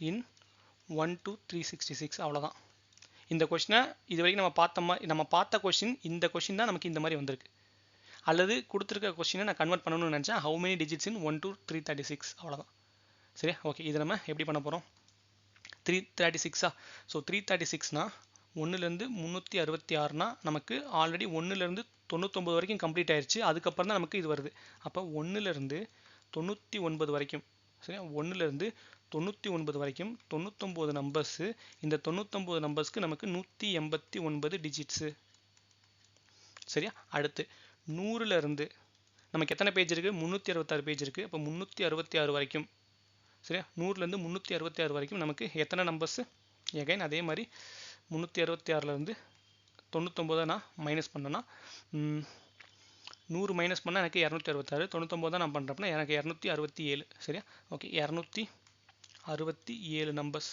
in 1 to 366, அவ்வளோதான். இந்த கொஸ்டினை இது வரைக்கும் நம்ம பார்த்த கொஸ்டின், இந்த கொஸ்டின் தான் நமக்கு இந்த மாதிரி வந்திருக்கு. அல்லது கொடுத்துருக்க கொஸ்டினை நான் கன்வெர்ட் பண்ணணும்னு நினச்சேன், how many digits in 1 to 336, அவ்வளோதான். சரியா? ஓகே, இதை நம்ம எப்படி பண்ண போகிறோம்? 336. ஸோ 336னா 1லேருந்து 366னா நமக்கு ஆல்ரெடி 1லேருந்து 99 வரைக்கும் கம்ப்ளீட் ஆயிடுச்சு. அதுக்கப்புறம் தான் நமக்கு இது வருது. அப்போ 1லேருந்து 99 வரைக்கும் சரியா? 1லேருந்து 99 வரைக்கும் 99 நம்பர்ஸு. இந்த 99 நம்பர்ஸ்க்கு நமக்கு 189 டிஜிட்ஸு. சரியா? அடுத்து 100லேருந்து நமக்கு எத்தனை பேஜ் இருக்குது? 366 பேஜ் இருக்குது. அப்போ 366 வரைக்கும். சரியா? 100லேருந்து 366 வரைக்கும் நமக்கு எத்தனை நம்பர்ஸு? எகைன் அதே மாதிரி 366லேருந்து 99 நான் மைனஸ் பண்ணேன்னா 100 மைனஸ் பண்ணால் எனக்கு 266. 99 தான் நான் பண்ணுறப்பனா எனக்கு 267. சரியா? Okay, 267 numbers.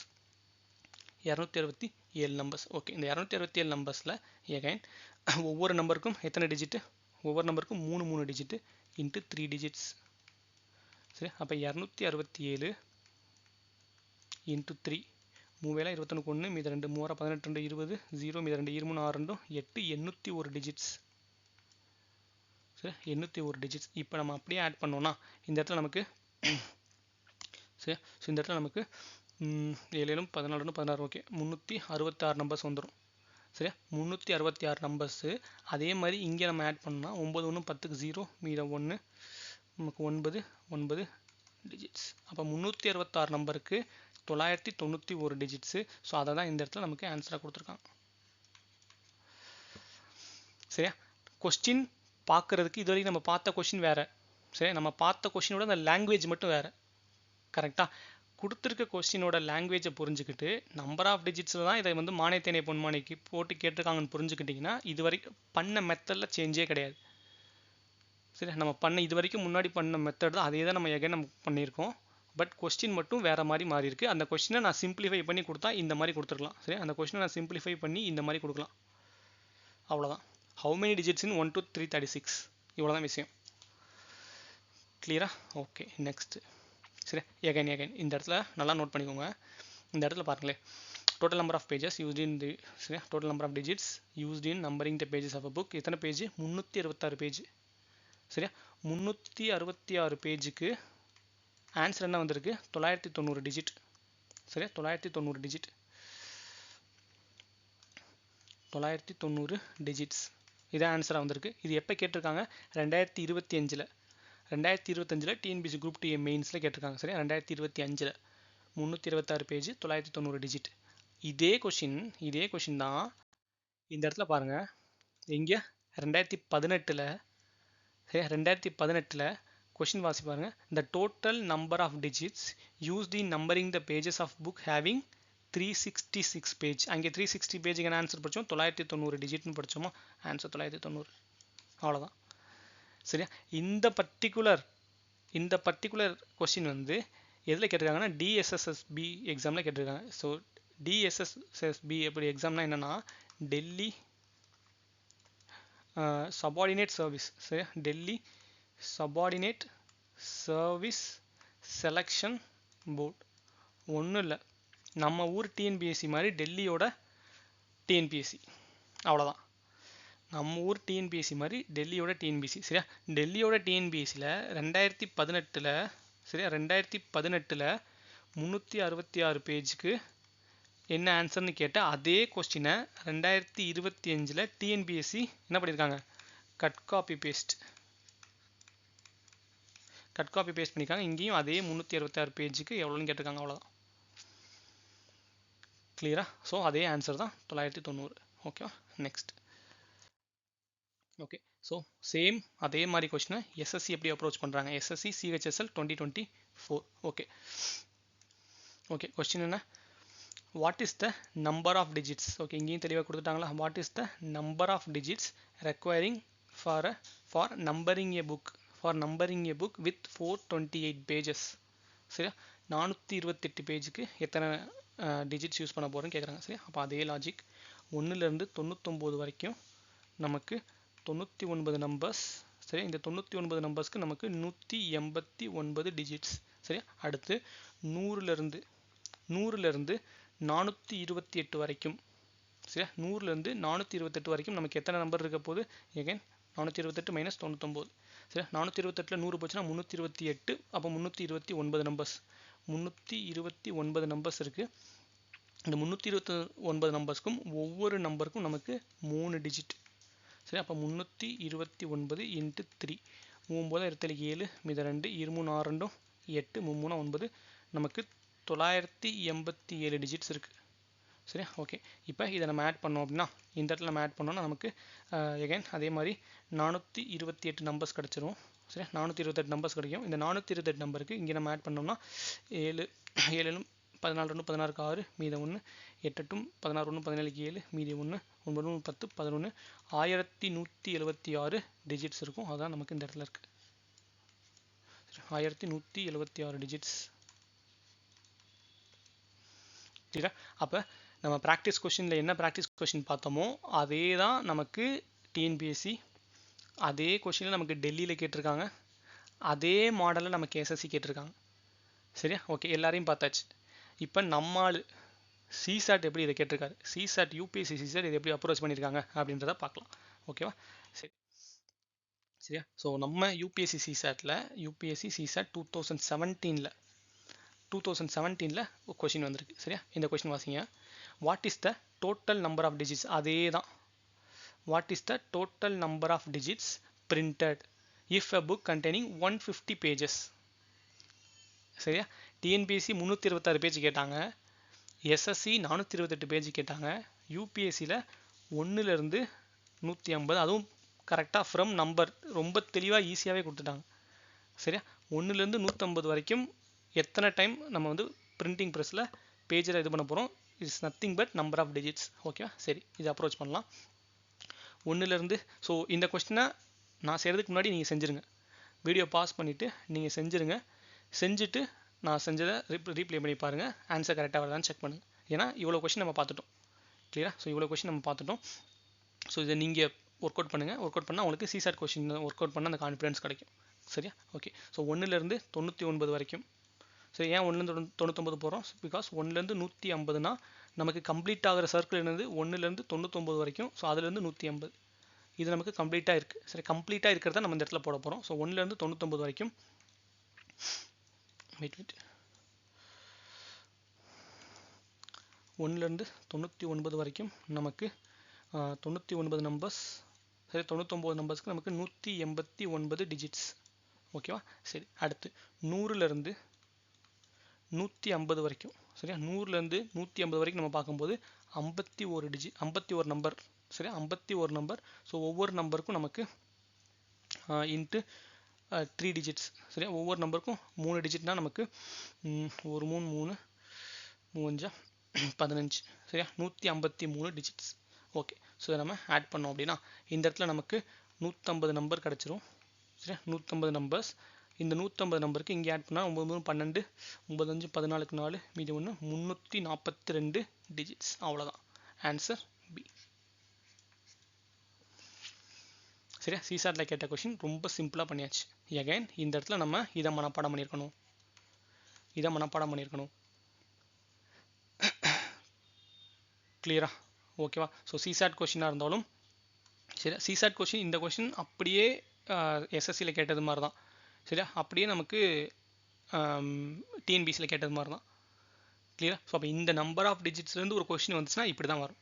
267 நம்பர்ஸ். ஓகே, இந்த 267 நம்பர்ஸில் எகைன் ஒவ்வொரு நம்பருக்கும் எத்தனை டிஜிட்டு? ஒவ்வொரு நம்பருக்கும் 3 டிஜிட்டு இன்ட்டு 3 டிஜிட்ஸ். சரி, அப்போ 267 இன்ட்டு 3. 3 21 1 மீது 2 3 18 2 20 0 மீது 2 23 6 2 8 801 டிஜிட்ஸ். சரி, 801 டிஜிட்ஸ். இப்போ நம்ம அப்படியே ஆட் பண்ணோம்னா இந்த இடத்துல நமக்கு சரி, ஸோ இந்த இடத்துல நமக்கு 7 14 16. ஓகே, 366 நம்பர்ஸ் வந்துடும். சரியா? 366 நம்பர்ஸு. அதே மாதிரி இங்கே நம்ம ஆட் பண்ணோம்னா 9 1 10க்கு 0 மீத 1 நமக்கு 9 டிஜிட்ஸ். அப்போ 366 நம்பருக்கு 991 டிஜிட்ஸு. ஸோ அதை தான் இந்த இடத்துல நமக்கு ஆன்சராக கொடுத்துருக்காங்க. சரியா? கொஸ்டின் பார்க்குறதுக்கு இது வரைக்கும் நம்ம பார்த்த கொஸ்டின் வேறு. சரி, நம்ம பார்த்த கொஸ்டினோட அந்த லாங்குவேஜ் மட்டும் வேறு. கரெக்டாக கொடுத்துருக்க கொஸ்டினோட லாங்குவேஜை புரிஞ்சுக்கிட்டு நம்பர் ஆஃப் டிஜிட்ஸில் தான் இதை வந்து மானே தேனே பொன்மானைக்கு போட்டு கேட்டிருக்காங்கன்னு புரிஞ்சுக்கிட்டிங்கன்னா இது வரைக்கும் பண்ண மெத்தடில் சேஞ்சே கிடையாது. சரி, நம்ம இது வரைக்கும் முன்னாடி பண்ண மெத்தட் தான், அதே தான் நம்ம எகைன் நம்ம பண்ணியிருக்கோம். பட் கொஸ்டின் மட்டும் வேறு மாதிரி மாறி இருக்குது. அந்த கொஸ்டினை நான் சிம்பிளிஃபை பண்ணி கொடுத்தா இந்த மாதிரி கொடுத்துருக்கலாம். சரி, அந்த கொஸ்டினை நான் சிம்பிளிஃபை பண்ணி இந்த மாதிரி கொடுக்கலாம். அவ்வளோதான். How many digits in 1 to 336. இவ்வளோ தான் விஷயம். கிளியரா? Okay, next. சரி, எகைன் இந்த இடத்துல நல்லா நோட் பண்ணிக்கோங்க. இந்த இடத்துல பாருங்களேன், total number of pages used in the. சரியா? Total number of digits used in numbering the pages of a book. எத்தனை பேஜ்? 366 பேஜ். சரியா? 366 பேஜுக்கு ஆன்சர் என்ன வந்திருக்கு? 990 டிஜிட். சரியா? 990 டிஜிட். 990 டிஜிட்ஸ். இதான் ஆன்சராக வந்திருக்கு. இது எப்போ கேட்டிருக்காங்க? 2025. 2025 டிஎன்பிஎஸ்சி குரூப் 2 மெயின்ஸில் கேட்டிருக்காங்க. சரியா? 2025 366 பேஜ் 990 டிஜிட். இதே கொஷின் தான் இந்த இடத்துல பாருங்கள். எங்கே? 2018. சரியா? 2018 கொஷின் வாசி பாருங்கள். The total number of digits used in numbering the pages of book having 366 page. அங்கே 360 பேஜுக்கு ஆன்சர் படித்தோம், 990 டிஜிட்னு படித்தோமா? ஆன்சர் 990. அவ்வளோதான். சரியா? இந்த பர்டிகுலர் கொஸ்டின் வந்து எதில் கேட்டிருக்காங்கன்னா டிஎஸ்எஸ்எஸ்பி எக்ஸாமில் கேட்டிருக்காங்க. ஸோ டிஎஸ்எஸ்எஸ்பி எப்படி எக்ஸாம்னா என்னென்னா டெல்லி சபார்டினேட் சர்வீஸ். சரியா? Delhi subordinate service selection board. ஒன்றும் இல்லை, நம்ம ஊர் டிஎன்பிஎஸ்சி மாதிரி டெல்லியோட டிஎன்பிஎஸ்சி. அவ்வளோதான். நம்ம ஊர் டிஎன்பிஎஸ்சி மாதிரி டெல்லியோட டிஎன்பிஎஸ்சி. சரியா? டெல்லியோட டிஎன்பிஎஸ்சியில் 2018 சரியா? 2018 366 பேஜுக்கு என்ன ஆன்சர்னு கேட்டால் அதே கொஸ்டினை 2025 டிஎன்பிஎஸ்சி என்ன பண்ணியிருக்காங்க? கட் காப்பி பேஸ்ட் பண்ணியிருக்காங்க. இங்கேயும் அதே 366 பேஜுக்கு எவ்வளோன்னு கேட்டிருக்காங்க. அவ்வளோதான். கிளியரா? ஸோ அதே ஆன்சர் தான் 990. ஓகேவா? நெக்ஸ்ட். ஓகே, ஸோ சேம் அதே மாதிரி கொஸ்டினை எஸ்எஸ்சி எப்படி அப்ரோச் பண்ணுறாங்க? SSC CHSL 2024. ஓகே, கொஸ்டின் என்ன? What is the number of digits? Okay, இங்கேயும் தெளிவாக கொடுத்துட்டாங்களா? What is the number of digits requiring for numbering a book with 428 pages. சரியா? 428 பேஜுக்கு எத்தனை டிஜிட்ஸ் யூஸ் பண்ண போகிறேன்னு கேட்குறாங்க. சரியா? அப்போ அதே லாஜிக் 1லேருந்து 99 வரைக்கும் நமக்கு 99 நம்பர்ஸ். சரியா? இந்த 99 நம்பர்ஸ்க்கு நமக்கு 189 டிஜிட்ஸ். சரியா? அடுத்து 100லேருந்து 428 வரைக்கும். சரியா? 100லேருந்து 428 வரைக்கும் நமக்கு எத்தனை நம்பர் இருக்க போகுது? Again 428 minus 99. சரியா? 428 100 போச்சுன்னா 328. அப்போ 329 நம்பர்ஸ். 329 நம்பர்ஸ் இருக்குது. இந்த 329 நம்பர்ஸ்க்கும் ஒவ்வொரு நம்பருக்கும் நமக்கு 3 டிஜிட். சரி, அப்போ 329 இன்ட்டு 3. 9 7 மீத 2 23 6 2 8 3 9 நமக்கு 987 டிஜிட்ஸ் இருக்குது. சரியா? ஓகே. இப்போ இதை நம்ம ஆட் பண்ணோம் அப்படின்னா இந்த இடத்துல நம்ம ஆட் பண்ணோம்னா நமக்கு எகைன் அதே மாதிரி 428 நம்பர்ஸ் கிடச்சிரும். சரியா? 428 நம்பர்ஸ் கிடைக்கும். இந்த 428 நம்பருக்கு இங்கே நம்ம ஆட் பண்ணோம்னா 7 7 14 2 16 6 மீதம் 1 8 8 16 1 17 7 மீதி 1 9 10 11 1176 டிஜிட்ஸ் இருக்கும். அதுதான் நமக்கு இந்த இடத்துல இருக்குது. 1176 டிஜிட்ஸ். சரியா? அப்போ நம்ம ப்ராக்டிஸ் கொஷினில் என்ன ப்ராக்டிஸ் கொஷின் பார்த்தோமோ அதே தான் நமக்கு டிஎன்பிஎஸ்சி, அதே கொஷினில் நமக்கு டெல்லியில் கேட்டிருக்காங்க, அதே மாடலில் நமக்கு எஸ்எஸ்சி கேட்டிருக்காங்க. சரியா? ஓகே, எல்லாரையும் பார்த்தாச்சு. இப்போ நம்மால் சிசாட் எப்படி இதை கேட்டிருக்காரு, சிசாட் யூபிஎஸ்சி சிசாட் இதை எப்படி அப்ரோச் பண்ணியிருக்காங்க அப்படின்றத பார்க்கலாம். ஓகேவா? சரி. சரியா? ஸோ நம்ம யூபிஎஸ்சி சிசாட்டில் யூபிஎஸ்சி சிசாட் 2017 கொஷின் வந்திருக்கு. சரியா? இந்த கொஷின் வாசிங்க. What is the total number of digits? அதே தான். What is the total number of digits printed if a book containing 150 pages? சரியா? டிஎன்பிஎஸ்சி 326 பேஜ் கேட்டாங்க, எஸ்எஸ்சி 428 பேஜ் கேட்டாங்க, யூபிஎஸ்சியில் 1லேருந்து 150, அதுவும் கரெக்டாக ஃப்ரம் நம்பர் ரொம்ப தெளிவாக ஈஸியாகவே கொடுத்துட்டாங்க. சரியா? 1லேருந்து 150 வரைக்கும் எத்தனை டைம் நம்ம வந்து பிரிண்டிங் ப்ரெஸ்ஸில் பேஜில் இது பண்ண போகிறோம், it's nothing but number of digits. ஓகேவா? சரி, இதை அப்ரோச் பண்ணலாம். 1லேருந்து ஸோ இந்த கொஸ்டினை நான் செய்கிறதுக்கு முன்னாடி நீங்கள் செஞ்சுருங்க. வீடியோ பாஸ் பண்ணிவிட்டு நீங்கள் செஞ்சுருங்க. செஞ்சுட்டு நான் செஞ்சதை ரீப்ளே பண்ணி பாருங்கள், ஆன்சர் கரெக்டாக வருதான்னு செக் பண்ணுங்கள். ஏன்னா இவ்வளோ கொஸ்டின் நம்ம பார்த்துட்டோம். கிளியரா? ஸோ இவ்வளோ கொஸ்டின் நம்ம பார்த்துட்டோம். ஸோ இதை நீங்கள் ஒர்க் அவுட் பண்ணுங்கள். ஒர்க் அவுட் பண்ணால் உங்களுக்கு சிசாட் கொஸ்டின் ஒர்க் அவுட் பண்ண அந்த கான்ஃபிடன்ஸ் கிடைக்கும். சரியா? ஓகே. ஸோ 1லேருந்து 99 வரைக்கும். ஸோ ஏன் 1லேருந்து 99 போகிறோம்? பிகாஸ் 1லேருந்து 150னா நமக்கு கம்ப்ளீட் ஆகிற சர்க்கிள் என்னது 1லேருந்து 99 வரைக்கும். ஸோ அதுலேருந்து 150 இது நமக்கு கம்ப்ளீட்டாக இருக்குது. சரி, கம்ப்ளீட்டாக இருக்கிறத நம்ம இந்த இடத்துல போட போகிறோம். ஸோ 1லேருந்து 99 வரைக்கும். வெயிட் 1லேருந்து 99 வரைக்கும் நமக்கு 99 நம்பர்ஸ். சரி, 99 நம்பர்ஸ்க்கு நமக்கு 189 டிஜிட்ஸ். ஓகேவா? சரி, அடுத்து 100லேருந்து 150 வரைக்கும். சரியா? 100லேருந்து 150 வரைக்கும் நம்ம பார்க்கும்போது 51 நம்பர். சரியா? 51 நம்பர். ஸோ ஒவ்வொரு நம்பருக்கும் நமக்கு இன்ட்டு 3 டிஜிட்ஸ். சரியா? ஒவ்வொரு நம்பருக்கும் 3 டிஜிட்னா நமக்கு 1 3 3 3 15. சரியா? 153 டிஜிட்ஸ். ஓகே. ஸோ இதை நம்ம ஆட் பண்ணோம் அப்படின்னா இந்த இடத்துல நமக்கு 150 நம்பர் கிடச்சிரும். சரியா? 150 நம்பர்ஸ். இந்த 150 நம்பருக்கு இங்கே ஆட் பண்ணால் 9 12 9 5 14 4 மீதி 1 342 டிஜிட்ஸ். அவ்வளோதான். Answer B. சரியா? சிசாட்டில் கேட்ட கொஷின் ரொம்ப சிம்பிளாக பண்ணியாச்சு. எகைன் இந்த இடத்துல நம்ம இதை மனப்பாடம் பண்ணியிருக்கணும். கிளியரா? ஓகேவா? ஸோ சிசாட் கொஷினாக இருந்தாலும் சரியா, சிசாட் கொஷின் இந்த கொஷின் அப்படியே எஸ்எஸ்சியில் கேட்டது மாதிரி தான். சரியா? அப்படியே நமக்கு டிஎன்பிசியில் கேட்டது மாதிரி தான். கிளியரா? ஸோ அப்போ இந்த நம்பர் ஆஃப் டிஜிட்ஸ்லேருந்து ஒரு கொஷின் வந்துச்சுன்னா இப்படி தான் வரும்.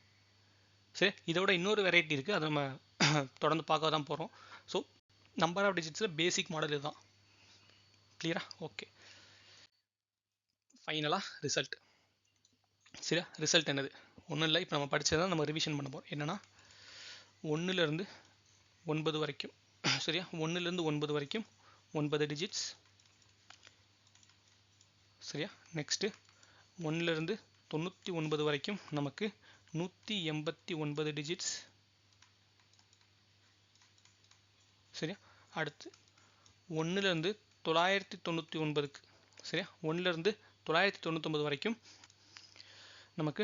சரி, இதோட இன்னொரு வெரைட்டி இருக்குது, அதை நம்ம தொடர்ந்து பார்க்க தான் போகிறோம். ஸோ நம்பர் ஆஃப் டிஜிட்ஸில் பேசிக் மாடல் இதுதான். கிளியரா? ஓகே. ஃபைனலாக ரிசல்ட். சரியா? ரிசல்ட் என்னது? ஒன்றும் இல்லை, இப்போ நம்ம படித்ததான் நம்ம ரிவிஷன் பண்ண போகிறோம். என்னென்னா 1லேருந்து 9 வரைக்கும். சரியா? 1லேருந்து 9 வரைக்கும் 9 டிஜிட்ஸ். சரியா? நெக்ஸ்ட்டு 1லேருந்து 99 வரைக்கும் நமக்கு 189 டிஜிட்ஸ். சரியா? அடுத்து 1லேருந்து 999க்கு. சரியா? 1லேருந்து 999 வரைக்கும் நமக்கு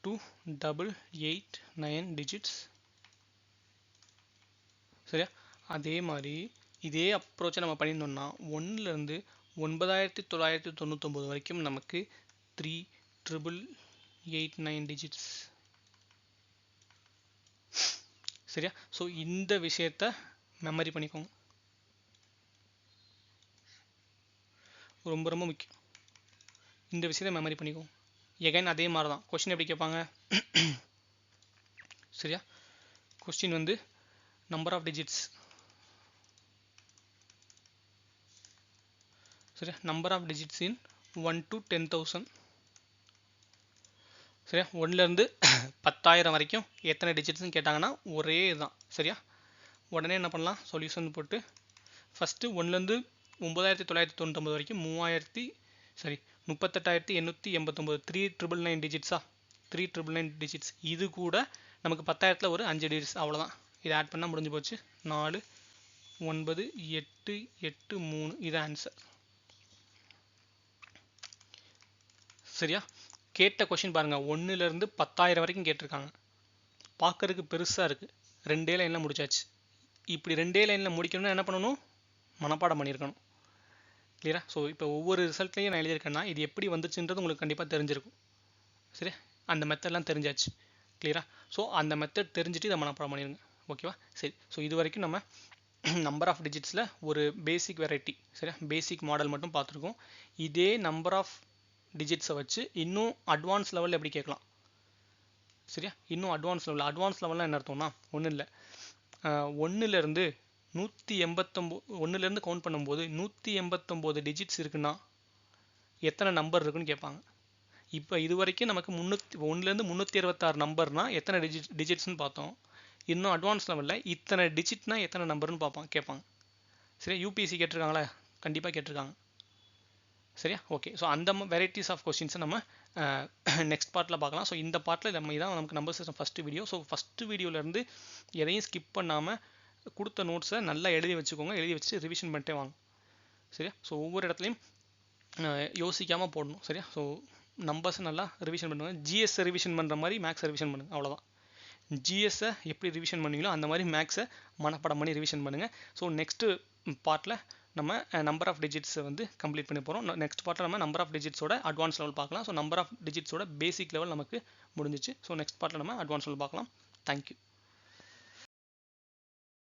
2889 டிஜிட்ஸ். சரியா? அதே மாதிரி இதே அப்ரோச்சை நம்ம பண்ணியிருந்தோம்னா 1லேருந்து 9999 வரைக்கும் நமக்கு 3889 டிஜிட்ஸ். சரியா? ஸோ இந்த விஷயத்தை மெமரி பண்ணிக்கோங்க, ரொம்ப ரொம்ப முக்கியம். இந்த விஷயத்தை மெமரி பண்ணிக்கோங்க. எகைன் அதே மாதிரி தான் கொஸ்டின் எப்படி கேட்பாங்க? சரியா? கொஸ்டின் வந்து நம்பர் ஆஃப் டிஜிட்ஸ். சரியா, number of digits in 1 to 10,000. சரியா, 1லேருந்து 10,000 வரைக்கும் எத்தனை டிஜிட்ஸ்னு கேட்டாங்கன்னா ஒரே இதுதான். சரியா, உடனே என்ன பண்ணலாம், சொல்யூஷன் போட்டு ஃபஸ்ட்டு 1லேருந்து 9,999 வரைக்கும் 38,889 3,999 டிஜிட்ஸா, 3,999 டிஜிட்ஸ். இது கூட நமக்கு 10,000ல் ஒரு 5 டிஜிட்ஸ், அவ்வளோதான். இதை ஆட் பண்ணால் முடிஞ்சு போச்சு. 4 9 8 8 3, இது ஆன்சர். சரியா, கேட்ட கொஷின் பாருங்கள், 1லேருந்து 10,000 வரைக்கும் கேட்டிருக்காங்க. பார்க்கறதுக்கு பெருசாக இருக்குது, 2 லைனில் முடிச்சாச்சு. இப்படி 2 லைனில் முடிக்கணும்னா என்ன பண்ணணும், மனப்பாடம் பண்ணியிருக்கணும். கிளியரா? ஸோ இப்போ ஒவ்வொரு ரிசல்ட்லையும் நான் எழுதியிருக்கேன்னா இது எப்படி வந்துச்சுன்றது உங்களுக்கு கண்டிப்பாக தெரிஞ்சிருக்கும். சரி, அந்த மெத்தட்லாம் தெரிஞ்சாச்சு. கிளியரா? ஸோ அந்த மெத்தட் தெரிஞ்சுட்டு இதை மனப்பாடம் பண்ணிடுங்க. ஓகேவா? சரி, ஸோ இது வரைக்கும் நம்ம நம்பர் ஆஃப் டிஜிட்ஸில் ஒரு பேசிக் வெரைட்டி, சரியா, பேசிக் மாடல் மட்டும் பார்த்துருக்கோம். இதே நம்பர் ஆஃப் டிஜிட்ஸை வச்சு இன்னும் அட்வான்ஸ் லெவலில் எப்படி கேட்கலாம். சரியா, இன்னும் அட்வான்ஸ் லெவலில் என்ன அர்த்தம்னா, ஒன்றும் இல்லை, 1லேருந்து 189, 1லேருந்து கவுண்ட் பண்ணும்போது 189 டிஜிட்ஸ் இருக்குன்னா எத்தனை நம்பர் இருக்குன்னு கேட்பாங்க. இப்போ இது வரைக்கும் நமக்கு 1லேருந்து 326 நம்பர்னா எத்தனை டிஜிட்ஸ்னு பார்த்தோம். இன்னும் அட்வான்ஸ் லெவலில் இத்தனை டிஜிட்னா எத்தனை நம்பர்னு கேட்பாங்க. சரியா, யூபிஎஸ்சி கேட்டிருக்காங்களே, கண்டிப்பாக கேட்டிருக்காங்க. சரியா, ஓகே. ஸோ அந்த வெரைட்டிஸ் ஆஃப் கொஸ்டின்ஸை நம்ம நெக்ஸ்ட் பார்ட்டில் பார்க்கலாம். ஸோ இந்த பார்ட்டில் இதான் நமக்கு number system first video. So first வீடியோலேருந்து எதையும் ஸ்கிப் பண்ணாமல் கொடுத்த நோட்ஸை நல்லா எழுதி வச்சுக்கோங்க. எழுதி வச்சு ரிவிஷன் பண்ணிட்டே வாங்க. சரியா, ஸோ ஒவ்வொரு இடத்துலையும் யோசிக்காமல் போடணும். சரியா, ஸோ நம்பர்ஸை நல்லா ரிவிஷன் பண்ணுங்கள். ஜிஎஸ்ஸை ரிவிஷன் பண்ணுற மாதிரி மேக்ஸை ரிவிஷன் பண்ணுங்கள், அவ்வளோதான். ஜிஎஸ்ஸை எப்படி ரிவிஷன் பண்ணுவீங்களோ அந்த மாதிரி மேக்ஸை மனப்பாடம் பண்ணி ரிவிஷன் பண்ணுங்கள். ஸோ நெக்ஸ்ட்டு பார்ட்டில் நம்ம நம்பர் ஆஃப் டிஜிட்ஸை வந்து கம்ப்ளீட் பண்ணி போகிறோம். நெக்ஸ்ட் பார்ட்டில் நம்ம நம்பர் ஆஃப் டிஜிட்ஸோட அட்வான்ஸ் லெவல் பார்க்கலாம். ஸோ நம்பர் ஆஃப் டிஜிட்ஸோட பேசிக் லெவல் நமக்கு முடிஞ்சிச்சு. ஸோ நெக்ஸ்ட் பார்ட்டில் நம்ம அட்வான்ஸ் லெவல் பார்க்கலாம். தேங்க்யூ.